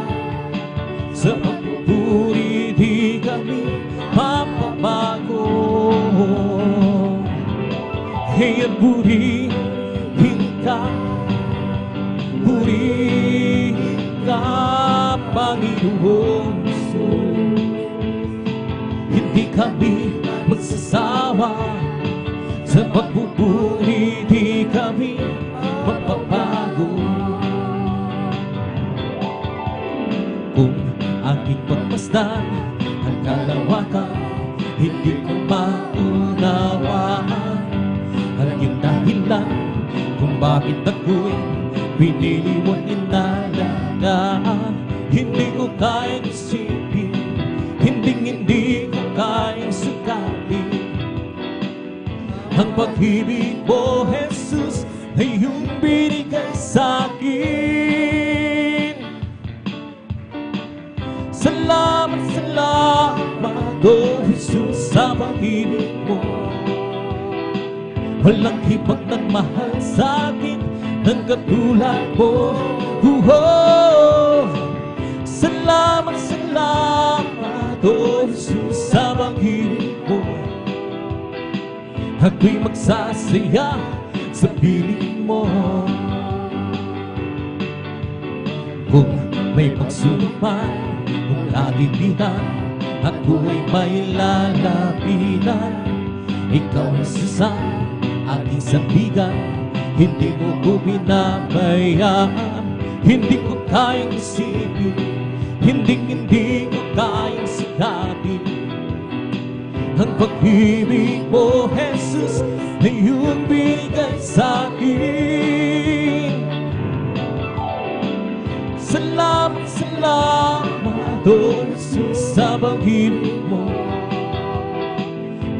sa pagpupuri, di kami mapapago. Kaya purihin ka, purihin ka, Panginoon Jesus. Hindi kami magsasawa sa pagpupuri, di kami mapapago. Kung aking pagmasdan ang kalawakan, hindi ko maunawaan ang iyong dahilan kung bakit ako'y pinili mo't inalagaan. Hindi ko kayang isipin, hindi ko kayang sukatin ang pag-ibig mo, Jesus, na iyong binigay sa'kin. Salamat, salamat, oh Jesus, sa pag-ibig mo. Walang hibang nagmahal sa'kin ng katulad mo. Salamat, salamat, oh Jesus, sa pag-ibig mo. Ako'y magsasaya sa piling mo. Kung may pagsubok man, kung lalibitan, ako'y may lalapitan. Ikaw ang susang aking sandigan, hindi mo ko binabayaan. Hindi ko kayang isipin, hindi ko kayang sikapin ang pag-ibig mo, Jesus, na iyong binigay sa'kin. Salamat, salamat, oh Jesus, sa pag-ibig mo.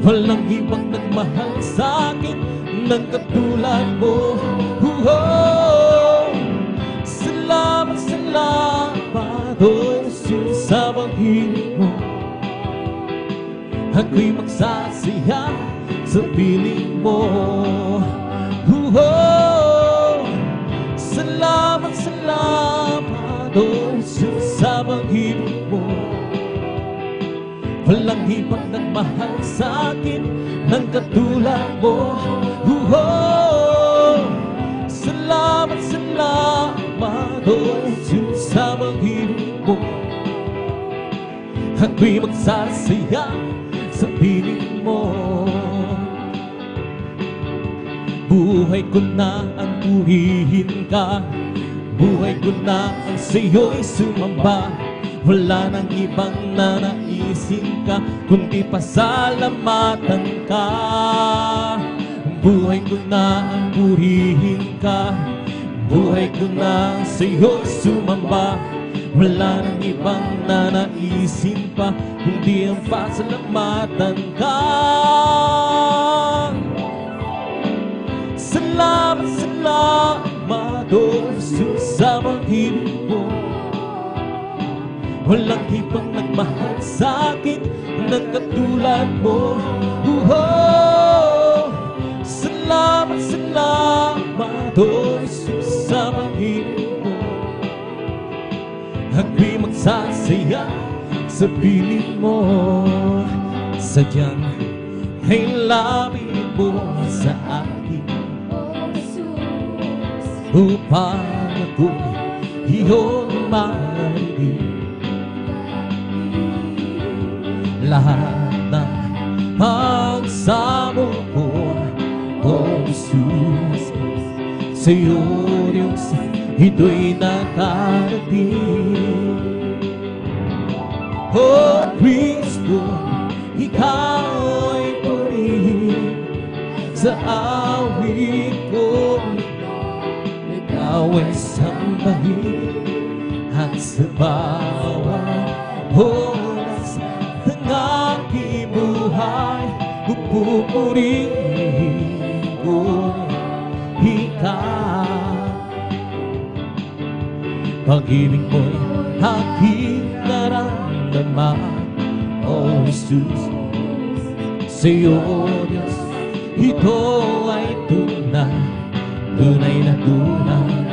Walang ibang nagmahal sa'kin ng katulad mo. Salamat, salamat, oh Jesus, sa pag-ibig mo. Ako'y magsasaya sa piling mo. Salamat, salamat, oh Jesus, sa pag-ibig mo. Walang ibang nagmahal sa'kin ng katulad mo. Salamat, salamat, oh Jesus, sa pag-ibig mo. Ako'y magsasaya sa piling mo. Buhay ko na ang purihin ka, buhay ko na ang sa'yo'y sumamba. Wala nang ibang nanaisin ka, kundi pasalamatan ka. Buhay ko na ang purihin ka, buhay ko na ang sa'yo'y sumamba. Wala nang ibang nanaisin pa kundi ang pasalamatan ka. Salamat, salamat, O Jesus, sa pag-ibig mo. Walang ibang nagmahal sa'kin ng katulad mo. Salamat, salamat, O Jesus, sa pag-ibig mo. Ako'y magsasaya sa piling mo. Sadyang ay lapit mo sa akin upang ako'y iyong marinig. Lahat ng pagsamo ko, O Jesus, sa'yo, Diyos, ito'y nakarating. O Kristo, Ikaw ay purihin sa awit ko. Ikaw ay sambahin at sa bawat oras ng aking buhay, pupurihin ko Ikaw. Pag-ibig mo'y aking naramdaman, O Jesus, sa'yo, Diyos, ito ay tunay, tunay na tunay.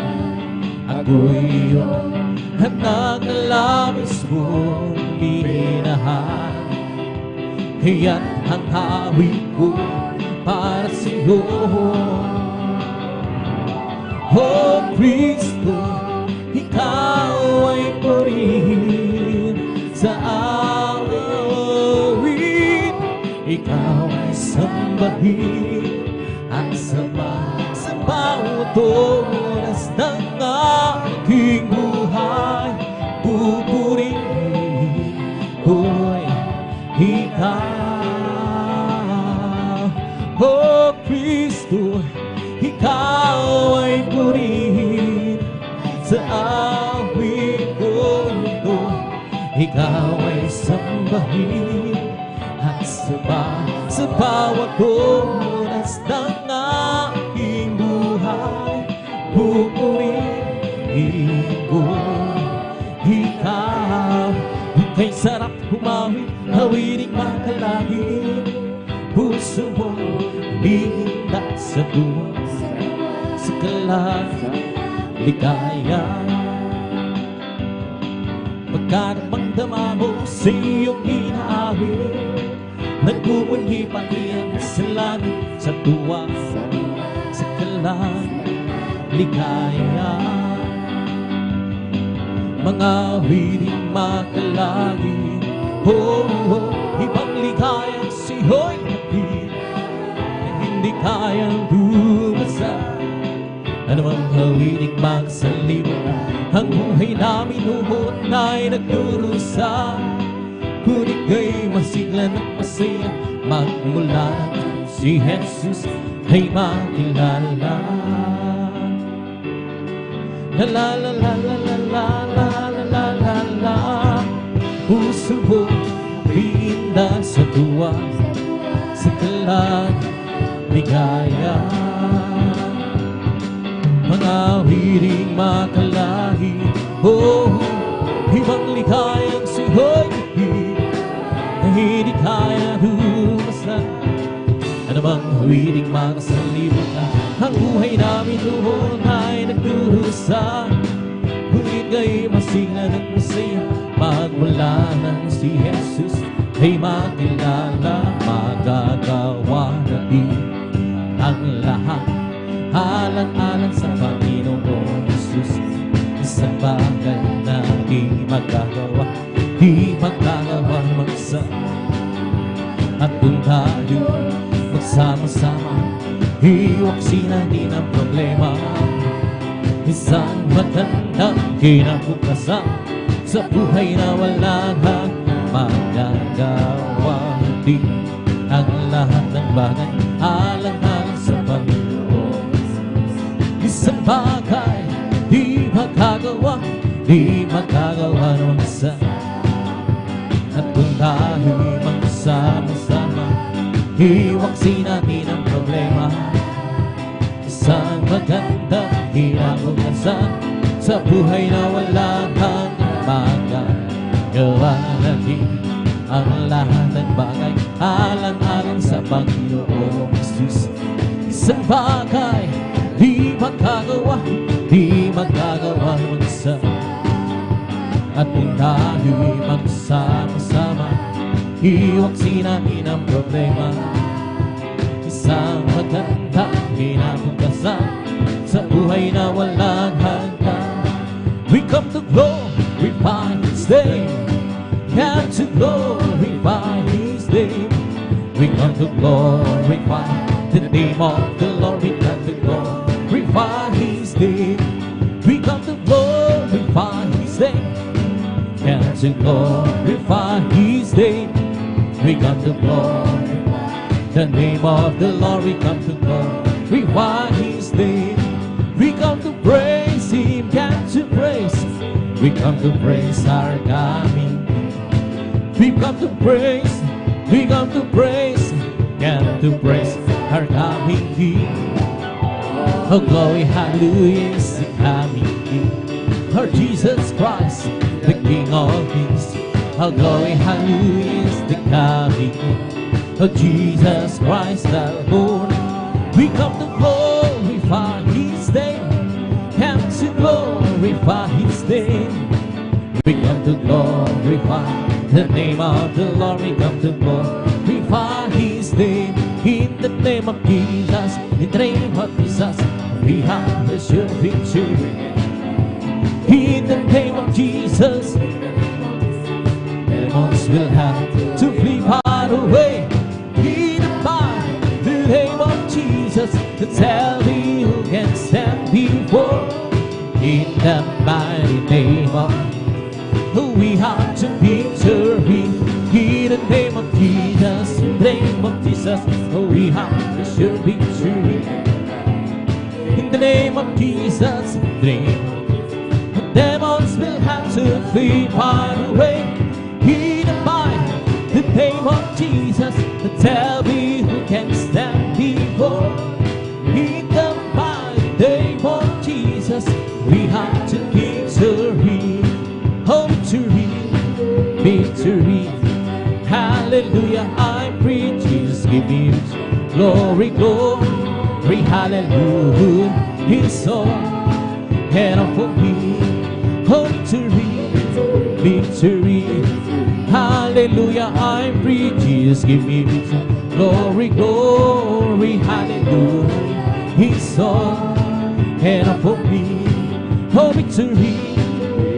Ako'y iyong at naglabis mong minahal. Kaya't ang hawig ko para sa'yo, O Kristo, Ikaw ay purihin sa awit. Ikaw ay sambahin at sa bawat oras ng aking buhay, pupurihin ko'y Ikaw. O Kristo, Ikaw ay purihin sa awit ko ito. Ikaw ay sambahin at sa bawat oras ng aking buhay, pupurihin ko Ikaw. Kay sarap humawit, hawiring makalahit, puso mo bihinda sa tuwa, sa ligaya. Pagkaramdama mo sa iyong inaawit, nagbubuhi pati ang kasalanan sa tuwa, sa ligaya. Mga wiring makalagi, ibang ligayang siho'y hatid na hindi kayang dumasa. Ano mang hawiring magsalib, ang buhay namin noon ay nagdurusa. Ngunit kay masigla at masaya, magmula si Jesus ay makilala. La la la la la la la la la la la. Puso mo pinda sa tuwa, sa ligaya. Mga wiring makalahi, ibang ligayang siho'y na hindi kaya humasan. Ano bang wiring makasalibot na ang buhay namin noon ay nagdurusa. Ngunit kay masigla at masaya, magmula nang si Jesus ay makilala. Magagawa natin ang lahat alang-alang sa Panginoong Jesus. Isang bagay na di magagawa magsa. At kung tayo magsama-sama, iwaksin natin ang problema. Isang magandang kinabukasan sa buhay na wala nang magagawa. Di ang lahat ng bagay alang-alang sa Panginoon. Isang bagay di magagawa di magagawa ng isa. At kung tayo'y magsama-sama, hiwaksin natin ang problema. Isang magandang kinabukasan sa buhay na walang hanggang magagawa natin ang lahat ng bagay alang-alang sa Panginoong Jesus. Isang bagay di magagawa ng isa. At kung tayo'y magsama-sama, hiwaksin natin ang problema. Isang magandang kinabukasan sa buhay na walang hanggan. We come to glorify His name, and to glorify His name. We come to glorify the name of the Lord. We come to glorify His name. We come to glorify His name, and to glorify His name. We come to glorify the name of the Lord. We come to glorify His name. We come to praise Him, and to praise. We come to praise our God. We come to praise. We come to praise, and to praise our coming King. Oh glory, hallelujah is the coming King. Our Jesus Christ, the King of Kings. Oh glory, hallelujah is the coming King. Oh Jesus Christ the Lord. We come to glorify His name, and to glorify His name. We come to glorify the name of the Lord. We come to glorify His name. In the name of Jesus, in the name of Jesus, we have the sure victory. In the name of Jesus, demons will have to flee far away. In the name of Jesus, to tell me who can stand before. In the mighty name of we have to victory. In the name of Jesus, in the name of Jesus, we have the sure victory. In the name of Jesus, in the name of demons will have to flee far away. In the name of Jesus, tell me who can stand before. In the mighty name of Jesus, we have to victory. Oh, victory, victory, hallelujah, I'm free, Jesus, give me glory, glory, hallelujah, His all, and for me, oh, victory, victory, hallelujah, I'm free, Jesus, give me glory, glory, hallelujah, His all, and for me, oh, victory,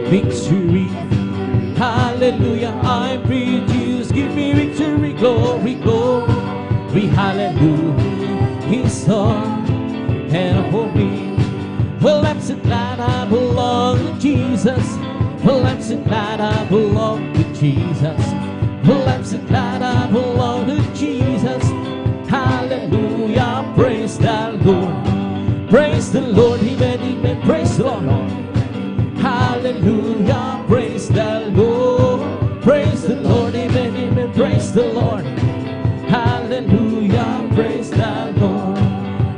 victory, hallelujah, I'm free, Jesus, give me victory, glory, glory, hallelujah, His all, and for me. Well, I'm so glad I belong to Jesus. Well, I'm so glad I belong to Jesus. Well, I'm so glad I belong to Jesus. Hallelujah, praise the Lord. Praise the Lord, amen, praise the Lord. Hallelujah, praise the Lord. Praise the Lord, amen, praise the Lord. Hallelujah, praise the Lord.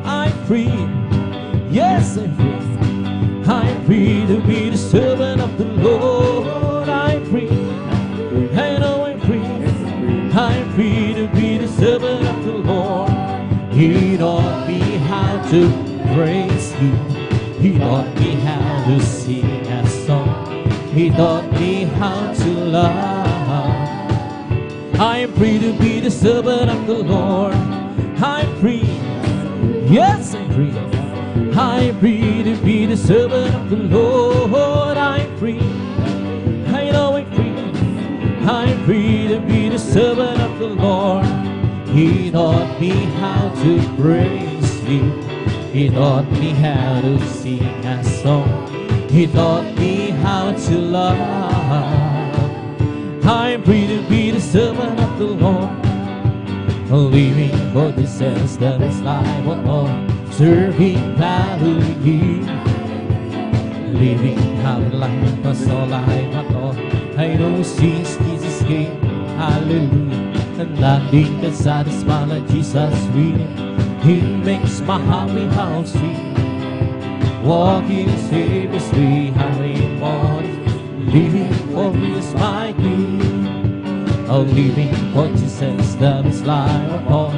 I'm free, yes I'm free. I'm free to be the servant of the Lord. I'm free, I know I'm free. I'm free to be the servant of the Lord. He taught me how to praise Him. He taught me how to sing a song. He taught me how to love. I am free to be the servant of the Lord. I'm free, yes I'm free. I'm free to be the servant of the Lord. I'm free, I know I'm free. I'm free to be the servant of the Lord. He taught me how to praise Him. He taught me how to sing a song. He taught me how to love. I'm free to be the servant of the Lord. Living for this sense that is life on all. Serving value. living how life was all I thought. I know since Jesus came, hallelujah, and nothing can satisfy like Jesus really. He makes my happy house sweet. Walking in Savior's way, having morning, living for me is my dream. Oh, living for Jesus, that is life upon,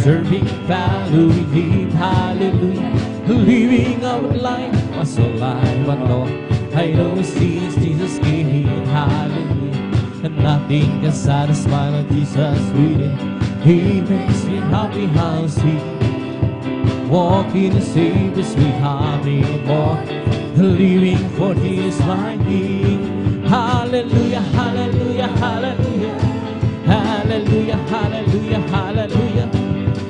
serving value in Him, hallelujah. Living our life was all I want. I know since Jesus came in, hallelujah, and nothing can satisfy like Jesus really. He makes me happy house sweet. Walking in Savior's way, having more, living for His my King. Hallelujah, hallelujah, hallelujah, hallelujah, hallelujah, hallelujah,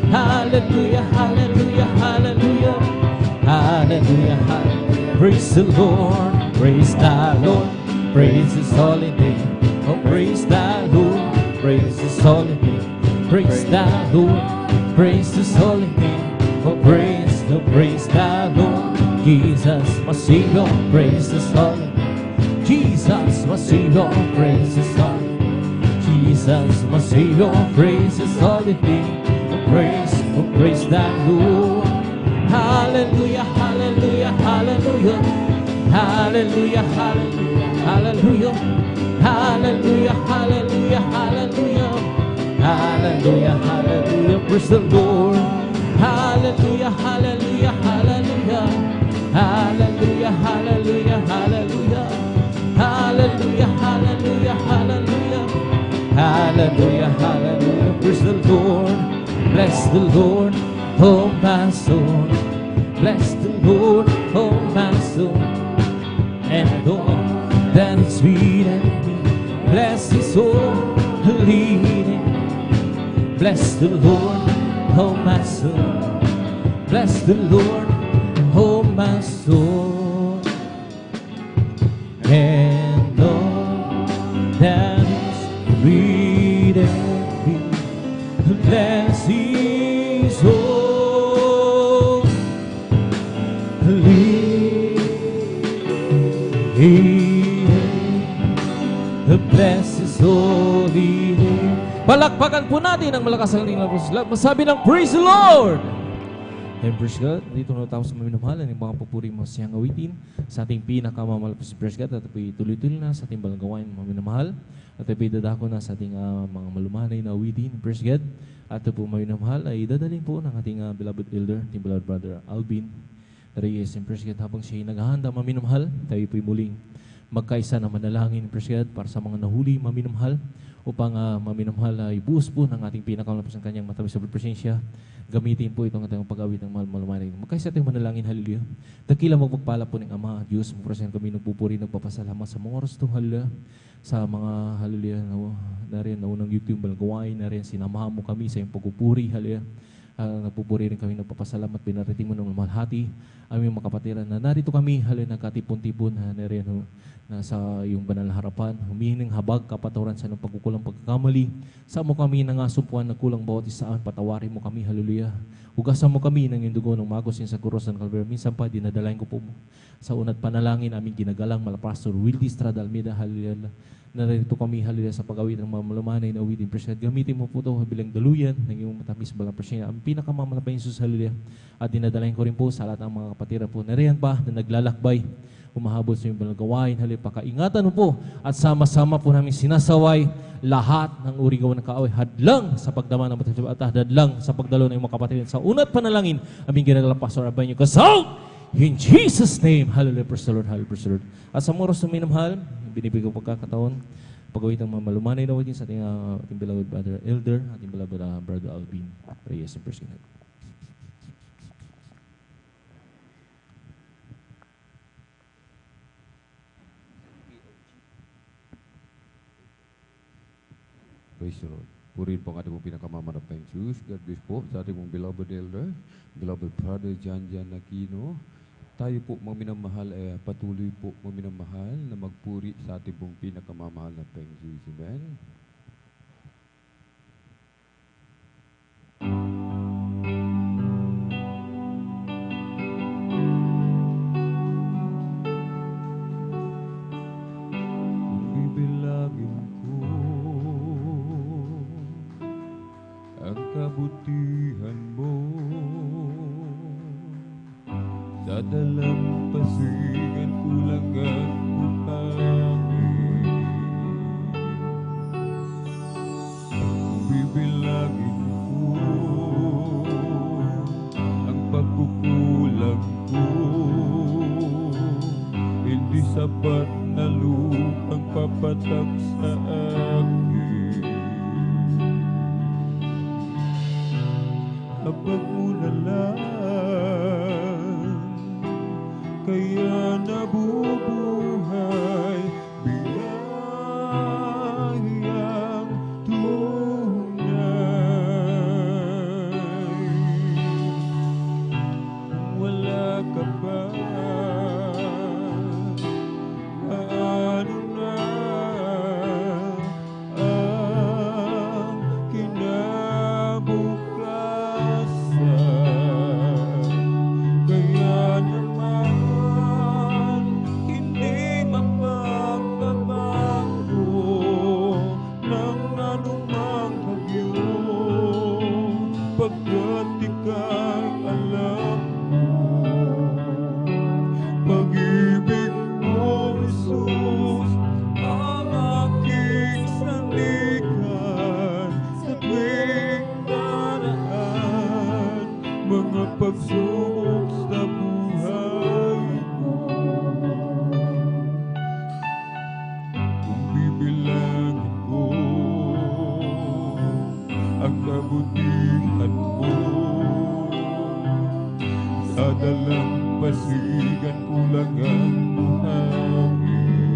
hallelujah, hallelujah, hallelujah, hallelujah, hallelujah. Praise the Lord, praise the Lord, praise His holy name. Oh, praise the Lord, praise His holy name. Praise the Lord, praise His holy name. Oh, praise the Lord, Jesus, my Savior, praise His holy name. Jesus, my Savior, praise His holy name. Jesus, my Savior, praise His holy name. Oh, praise the Lord. Hallelujah, hallelujah, hallelujah, hallelujah, hallelujah, hallelujah, hallelujah, hallelujah, hallelujah, hallelujah, hallelujah, praise the Lord. Hallelujah, hallelujah, hallelujah, hallelujah, hallelujah, hallelujah, hallelujah, hallelujah, hallelujah, hallelujah, hallelujah, praise the Lord. Bless the Lord, oh my soul. Bless the Lord, oh my soul. And all that is within me, bless His holy name. Bless the Lord, oh my soul, bless the Lord, oh my soul, and all that is within me, bless His holy name, bless His holy name. Palakpakan po natin ang malakas ang ating labos. Masabi ng praise the Lord! And praise God, dito na tayo sa minamahal ng mga pupuring masayang awitin sa ating pinakamamalapos praise God at tuloy-tuloy na sa ating balagawain mga minamahal at dadako na sa ating mga malumanay na awitin praise God at po mga minamahal ay dadalhin po ng ating beloved elder, ating beloved brother Alvin Reyes and praise God habang siya ay naghahanda mga minamahal, tayo po'y muling magkaisa na manalangin praise God para sa mga nahuli mga minamahal upang maminamahal ay buhos po ng ating pinakamalapos ng kanyang matamis sa presensya. Gamitin po itong ating pag-awit ng malumanay. Magkaisa tayong manalangin, hallelujah. Dakila magpagpala po ng Ama, Diyos, magpapasalamat kami nagpupuri, nagpapasalamat sa mga oras ito, hallelujah. Sa mga, hallelujah, na rin na unang YouTube balagawain, na rin sinamahan mo kami sa iyong pagpupuri, hallelujah. Nagpupuri rin kami, nagpapasalamat, pinarating mo ng malhati, aming mga kapatiran na narito kami, hallelujah, nagkatipon-tipon, na rin nasa iyong banal na harapan, humihinang habag, kapatawaran sa ng pagkukulang pagkakamali. Sa mo kami nangasumpuan na kulang bawat isaan, patawarin mo kami, hallelujah. Hugasan mo kami ng iyong dugo ng magosin sa kuros ng Calvary. Minsan pa, dinadalain ko po sa unat panalangin, aming ginagalang Malapastor Wildy Estrada Almeida, hallelujah. Narito kami, hallelujah, sa pag-awit ng mga malumanay na awitin presensya. Gamitin mo po ito bilang daluyan ng iyong matamis balang presensya. Ang pinakamamalapay Jesus, hallelujah. At dinadalain ko rin po sa lahat ng mga kapatira po. Nariyan pa na naglalakbay, humahabol sa iyong balagawain, hallelujah. Pakaingatan mo po at sama-sama po namin sinasaway lahat ng uri gawa ng kaaway. Hadlang sa pagdama ng matamis at hadlang sa pagdalo ng mga kapatid. Sa unat panalangin, aming ginagalang Pastor Abanyo Kasal. In Jesus' name, hallelujah, praise the Lord, hallelujah, praise the Lord. At sa moros na minamahal, binibigay ko pagkakataon, pag-awit ng mga malumanay na awitin sa ating beloved brother Elder, ating beloved brother Alvin Reyes and praise God. Praise the Lord. Purihin po ang ating pinakamamanapang Diyos. God bless po sa ating mong beloved elder, beloved brother Jan Aquino. Tayo po mga minamahal ay patuloy po mga minamahal na magpuri sa ating pong pinakamamahal na Peng Jesus. Amen. sa dalampasigan ko lang ang buhangin. Bibilangin ko ang pagkukulang ko, hindi sapat na lupang papatak sa akin. Kapag mo na lang, kaya nabubuhay biyayang tunay. Kung wala ka pa, paano na ang kinabukasan? Kaya naman hindi mapagbabago ng anumang bagyo, pagkat ika'y alam mo. Pag-ibig mo, Jesus, ang aking sandigan sa tuwing daraan mga pagsubok sa buhay ko. Kung bibilangin ko ang kabutihan mo, sa dalampasigan ko lang ang buhangin.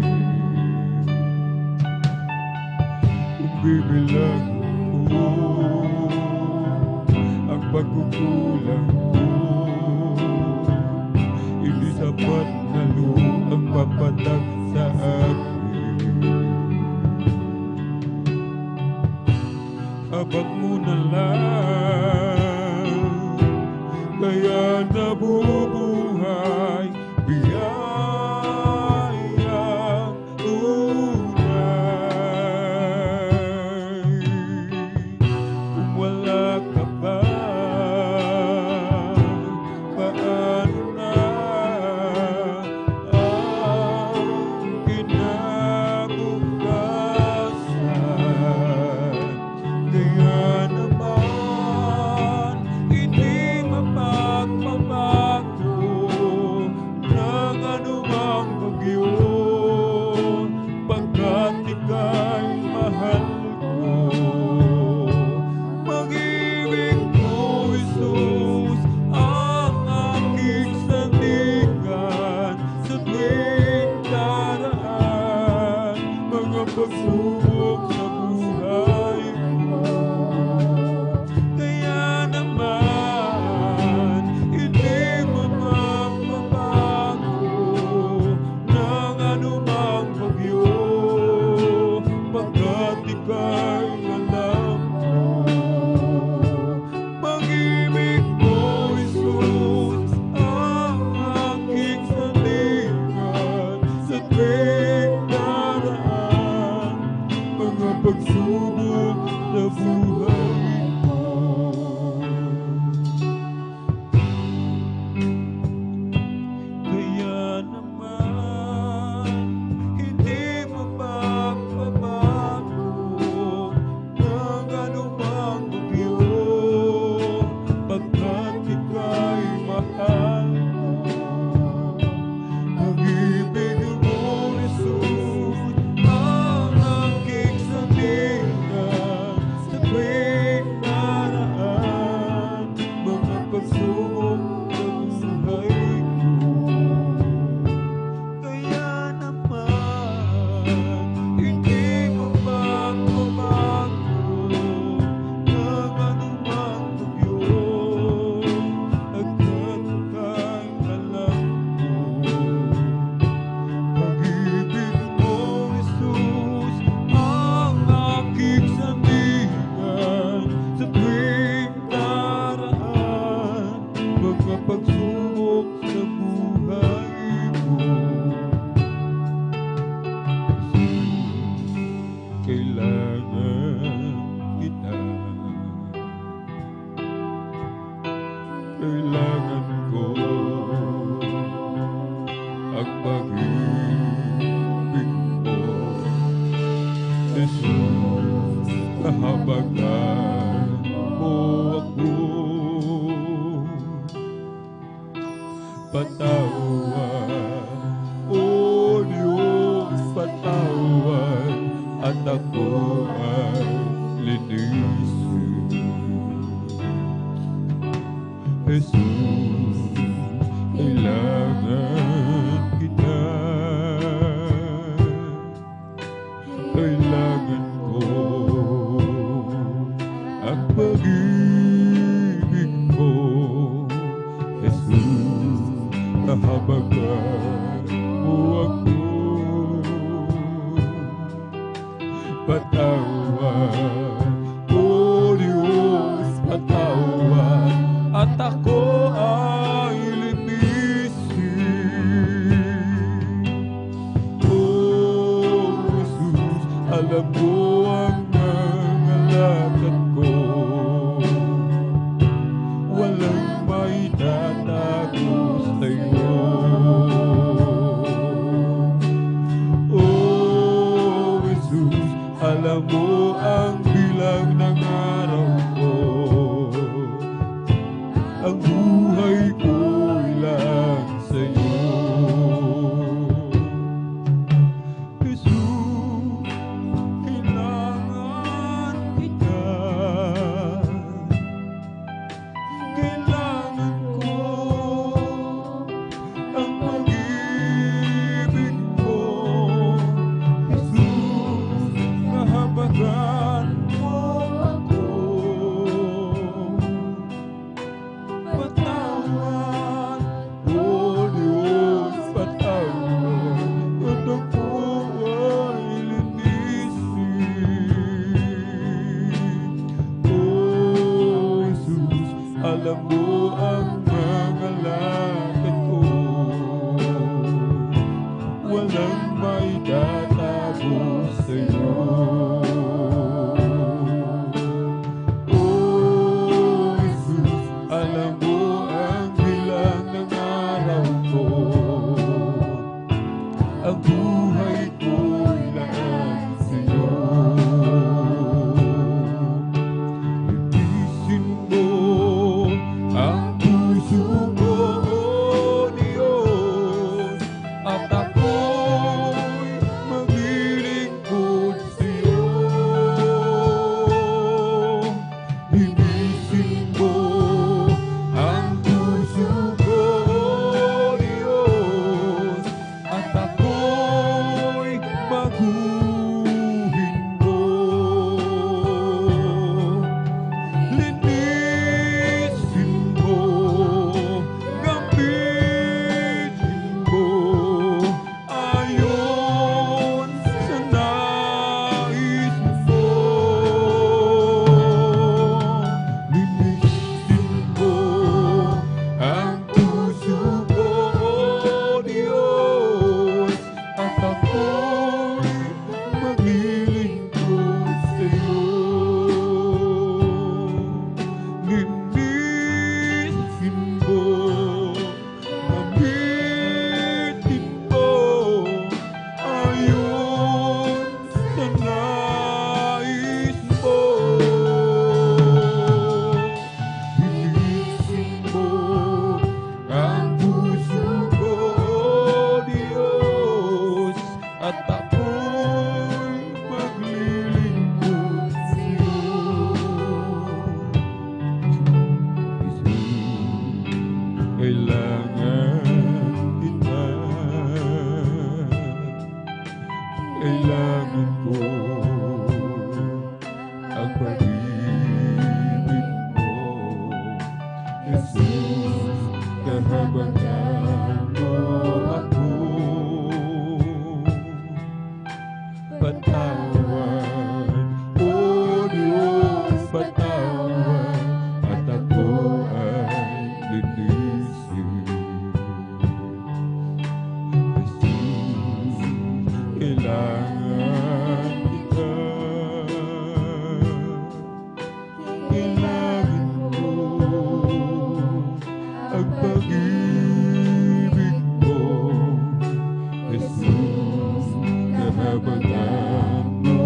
Kung bibilangin ko ang pagkukulang ko, hindi sapat na ang papatak sa akin. Habag mo na lang, kaya nabubuhay biyayang tunay. Kung wala ka pa, paano na ang kinabukasan? Kaya naman hindi mapagbabago ng anumang bagyo, pagkat ika'y mahal ko. Pag-ibig mo, Jesus, ang aking sandigan sa tuwing daraan mga pagsubok sa buhay ko. Kaya naman hindi mapagbabago ng anumang bagyo, pagkat ika'y alam mo. Pag-ibig mo, Jesus, ang aking sandigan sa tuwing daraan mga Jesus, kahabagan mo ako. Patawan, O Diyos, patawan, at ako ay linisin. Jesus, kailangan kita. Kailangan ko ang pag-ibig mo, Jesus, kahabagan mo ako. Patawan, O Diyos, patawan, at ako ay linisin. Oh, Jesus, alam mo ang mga lakad ko, walang maitatago sa'yo. Oh, Jesus, alam mo ang bilang ng araw ko, ang buhay ko'y lang sa'yo. Jesus, kailangan kita. Kailangan ko ang pag-ibig mo, Jesus, kahabagan mo ako. Patawan, O Diyos, patawan, at ako ay linisin. Oh, Jesus, alam mo ang mga lakad ko, walang maitatago sa'yo. Oh, Jesus, alam mo ang bilang ng araw ko, ang buhay ko'y lang sa'yo. Linisin mo ang puso ko, O Diyos, at ako'y maglilingkod sa'yo. Linisin mo ang puso ko, O Diyos, at ako'y baguhin mo. Linisin mo, gamitin mo, ayon sa nais mo. Linisin mo ang puso ko, O Diyos, at ako'y maglilingkod sa'yo. Linisin mo, gamitin mo, ayon sa nais mo. Linisin mo ang puso ko, O Diyos, at ako'y maglilingkod sa'yo. Kailangan kita. Kailangan ko ang pag-ibig mo, Jesus, kahabagan mo ako. Patawan, O Diyos, patawan, at ako ay linisin. Jesus, kailangan kita. Kailangan ko ang pag-ibig mo, Jesus, kahabagan mo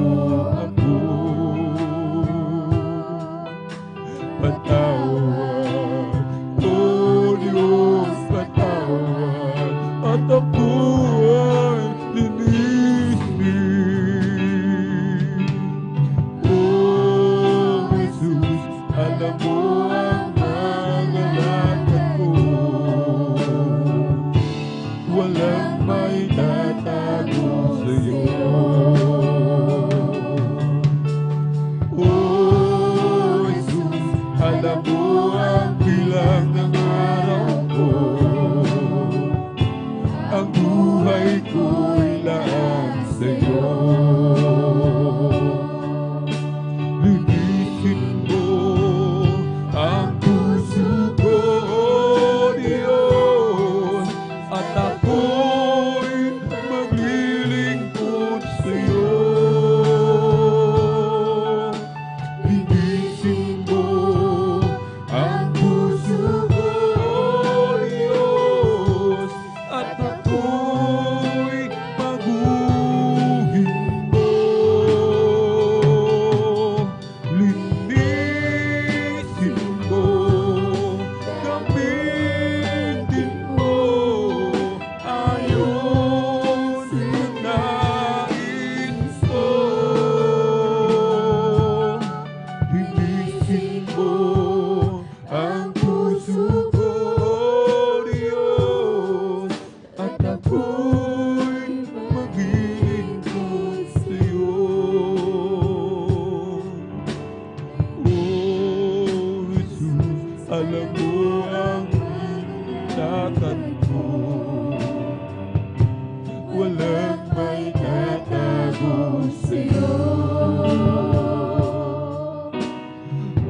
sa'yo.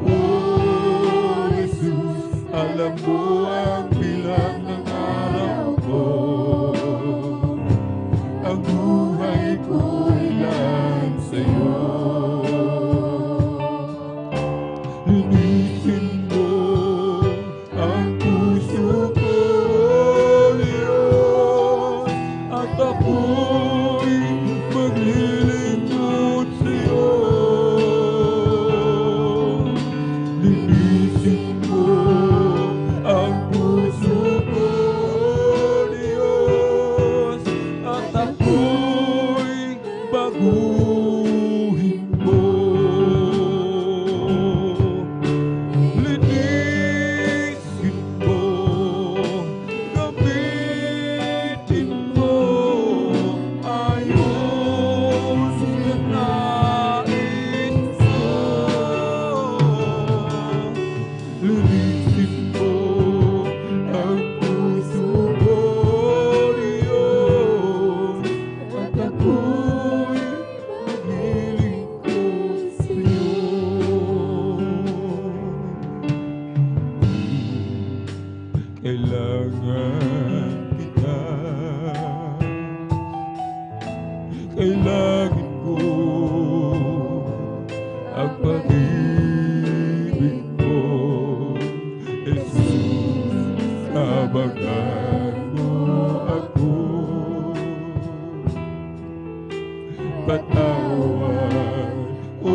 Oh, Jesus, alam mo ang bilang ng araw ko. Ang buhay ko'y lang sa'yo. Linisin mo ang puso ko, Diyos, at ako'y maglilingkod sa'yo. Linisin mo ang puso ko, Diyos, at ako'y baguhin mo. Linisin mo, gamitin mo, ayos na nais ko. Linisin mo ang puso ko, Diyos, at ako'y maglilingkod sa'yo. Kailangan kita, kailangan ko ang pag-ibig mo, Jesus, kabagan mo ako. Patawad, O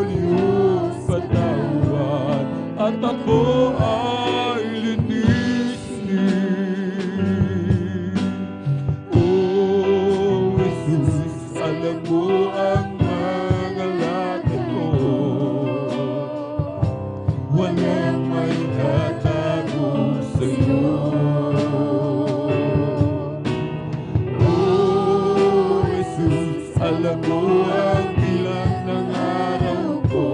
Diyos, patawad, at ako ay linisin. Oh, Jesus, alam mo ang mga lakad ko. Walang may tatago sa'yo. Oh, Jesus, alam mo ang bilang ng araw ko.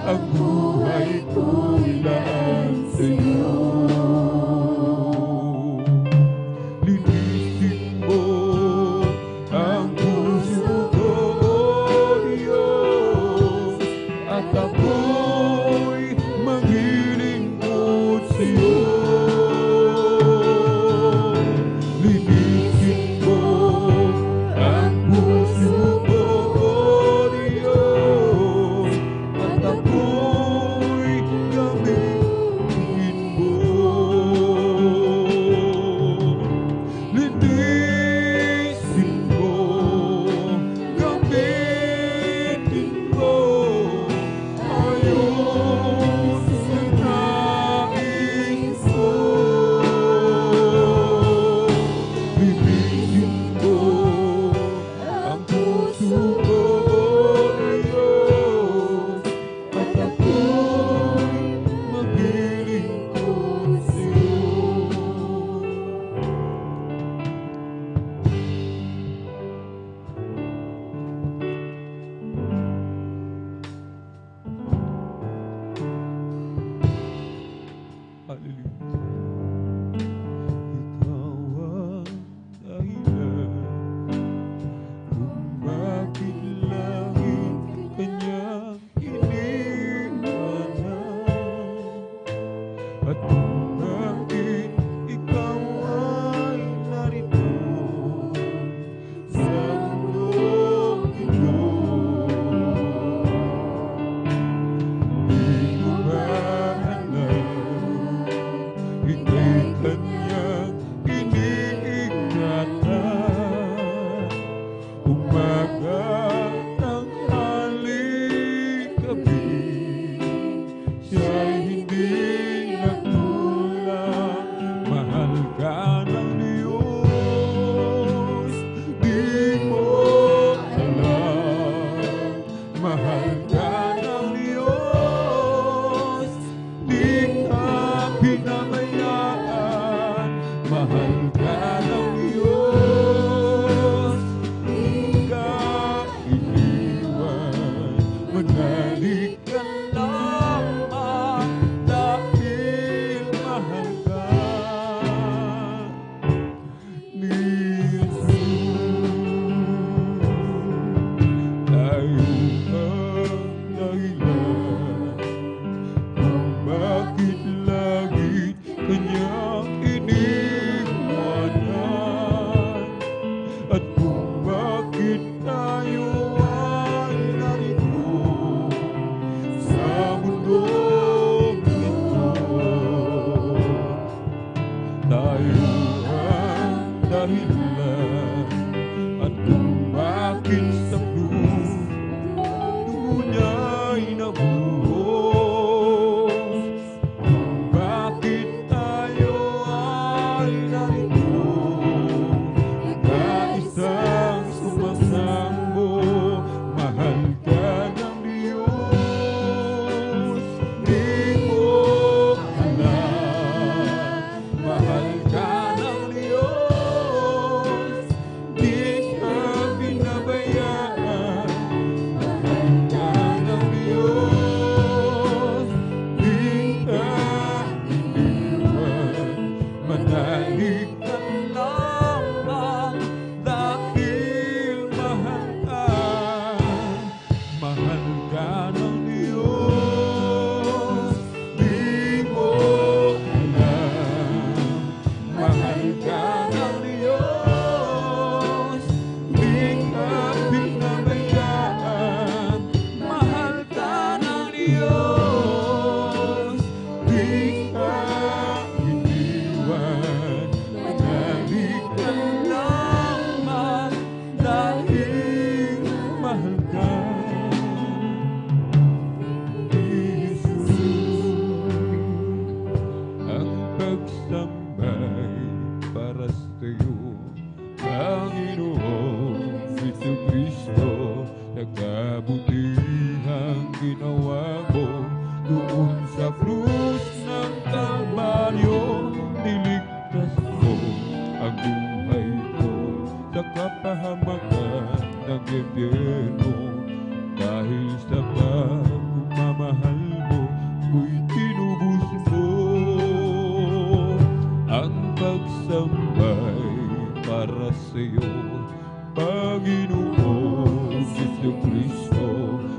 Ang buhay ko'y laan sa'yo. Linisin mo ang puso ko, Diyos, at ako'y maglilingkod sa'yo. Linisin mo ang puso kabutihang ginawa mo doon sa krus ng Kalbaryo. Niligtas mo ang buhay ko sa kapahamakan ng impyerno. Dahil sa pagmamahal mo, ko'y tinubos mo ang pagsambay para sa'yo, Panginoon Jesucristo.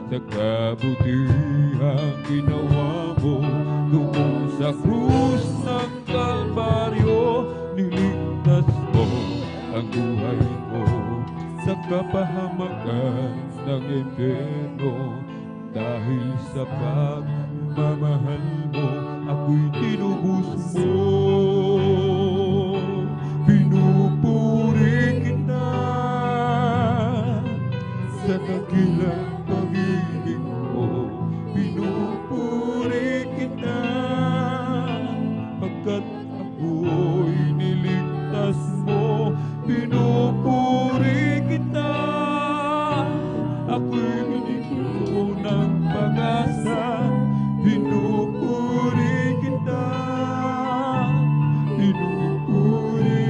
Sa kabutihang ginawa mo doon sa krus ng Kalbaryo, niligtas mo ang buhay ko sa kapahamakan ng impyerno. Dahil sa pagmamahal mo, ako'y tinubos mo. Pinupuri kita sa dakilang pag-ibig mo. Pinupuri kita pagkat ako'y niligtas mo. Pinupuri kita, ako'y binigyan mo ng pag-asa. Pinupuri kita, pinupuri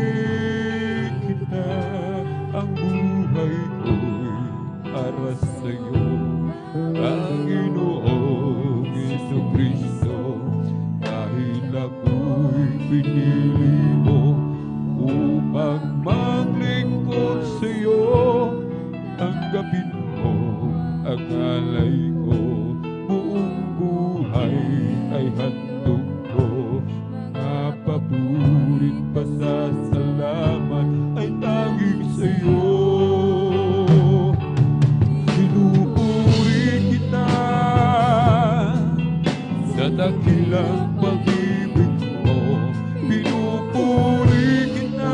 kita. Ang buhay ko'y para sa'yo, Panginoong Jesucristo. Dahil ako'y pinili mo upang maglingkod sa'yo, tanggapin mo ang alay ko. Buong buhay ay handog ko, napapurit pasasalamat ay tanging sa'yo. Pinupuri kita sa dakilang pag-ibig mo. Pinupuri kita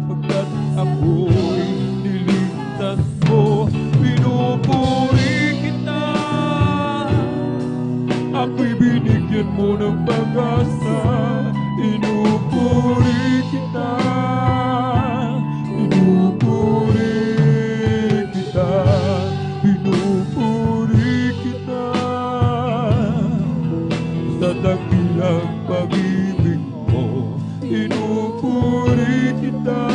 pagkat ako'y niligtas mo. Pinupuri kita, ako'y binigyan mo ng pag-asa. Pinupuri kita, pinupuri kita, pinupuri kita sa dakilang pag-ibig mo. Pinupuri kita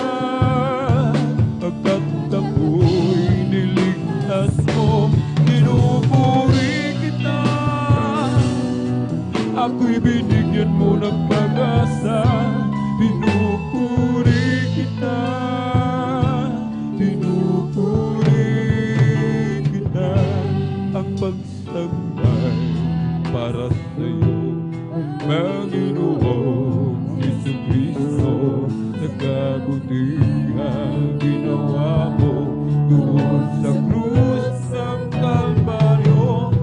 pagkat ako'y niligtas mo. Pinupuri kita, ako'y binigyan mo ng pag-asa. Pinupuri kita, pinupuri kita. Ang pagsambay para sa'yo, Panginoong Jesucristo. Sa kabutihang ginawa mo doon sa krus ng Kalbaryo,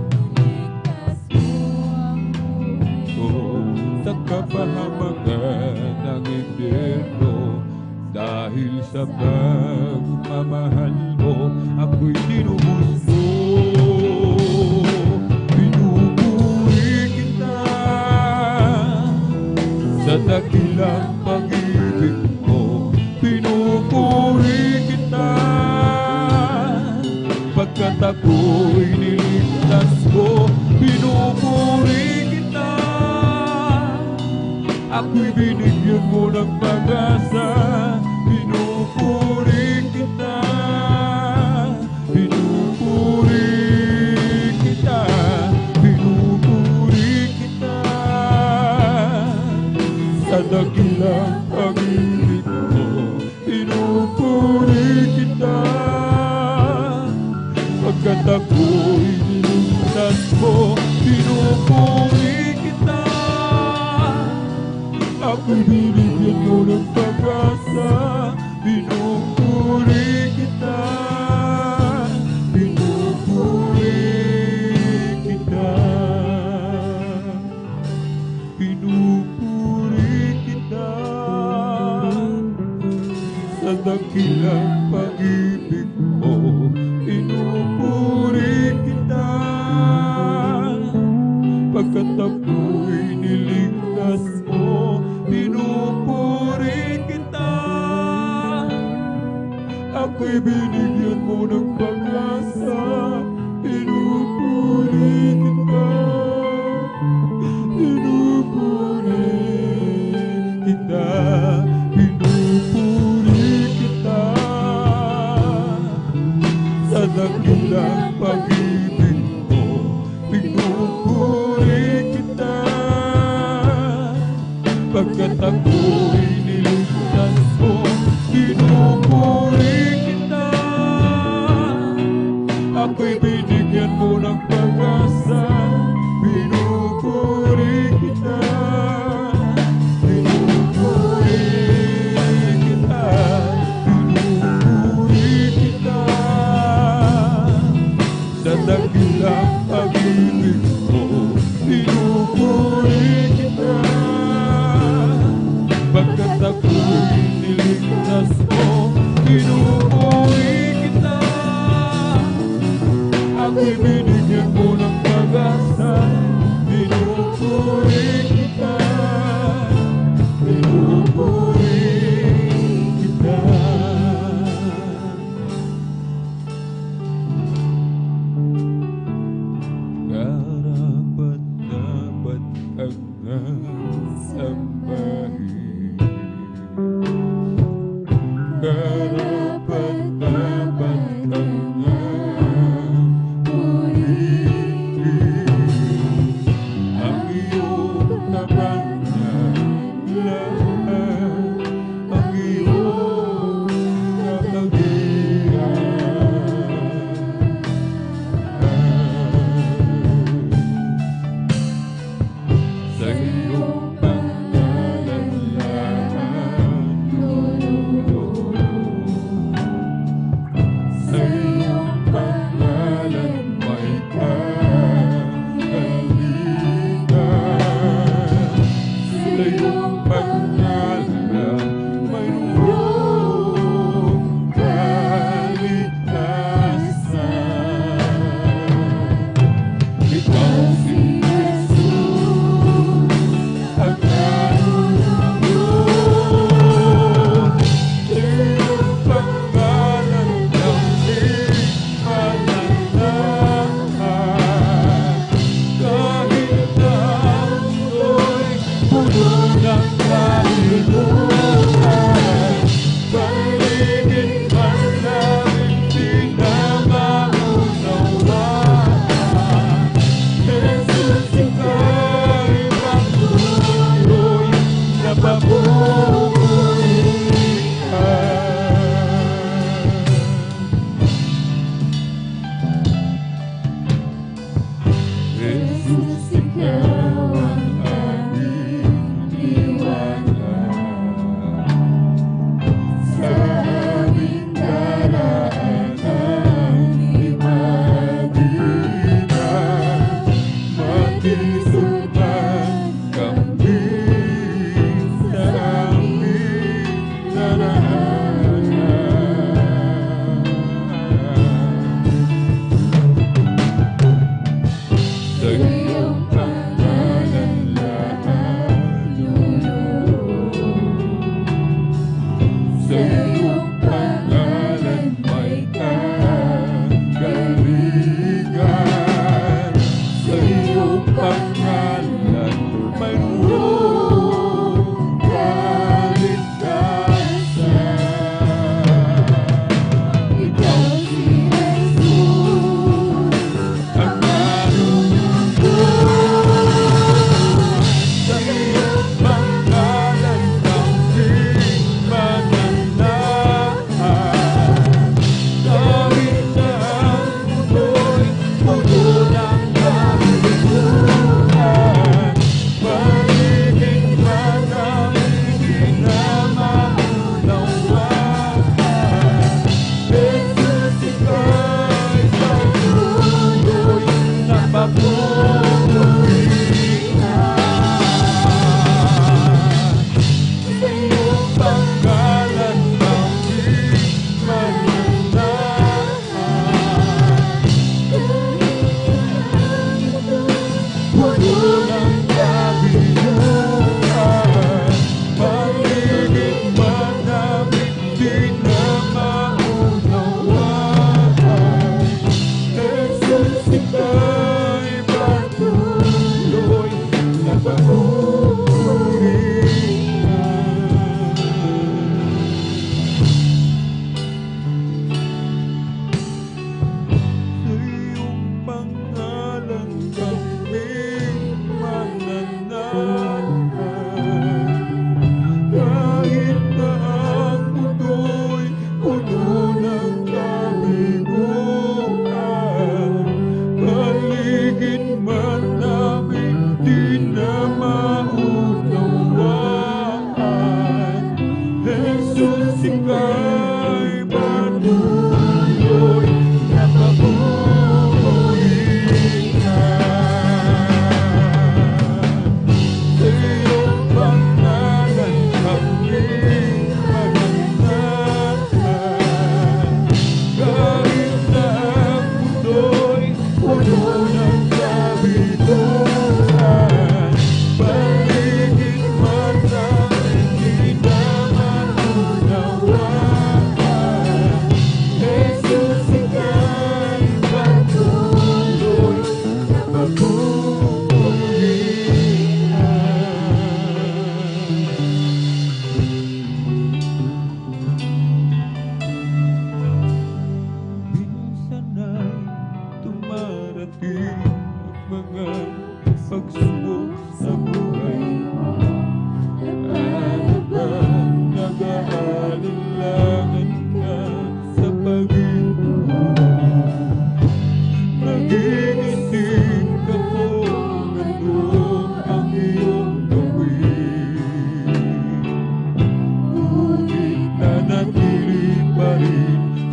sa kapahamakan ng impyerno. Dahil sa pagmamahal mo, ako'y tinubos mo. Pinupuri kita sa dakilang pag-ibig mo. Pinupuri kita pagkat ako'y niligtas mo. Pinupuri kita, ako'y binigyan mo ng pag-asa. Pinupuri kita, pinupuri kita, pinupuri kita sa dakilang pag-ibig mo. Pinupuri kita pagkat ako'y niligtas mo. Pinupuri kita, ako'y binigyan mo ng pag-asa. Pinupuri kita, pinupuri kita, pinupuri kita sa dakilang pag-ibig mo. Pinupuri kita pagkat ako'y niligtas mo. Pinupuri kita, Ako'y binigyan mo ng pag-asa, pinupuri kita, pinupuri kita, pinupuri kita, sa dakilang pag-ibig mo, pinupuri kita, pagkat ako'y niligtas mo, pinupuri kita. Ako'y binigyan mo ng pag-asa, pinupuri kita, pinupuri kita, pinupuri kita, sa dakilang pag-ibig mo, pinupuri kita, pagkat ako'y niligtas mo, pinupuri kita.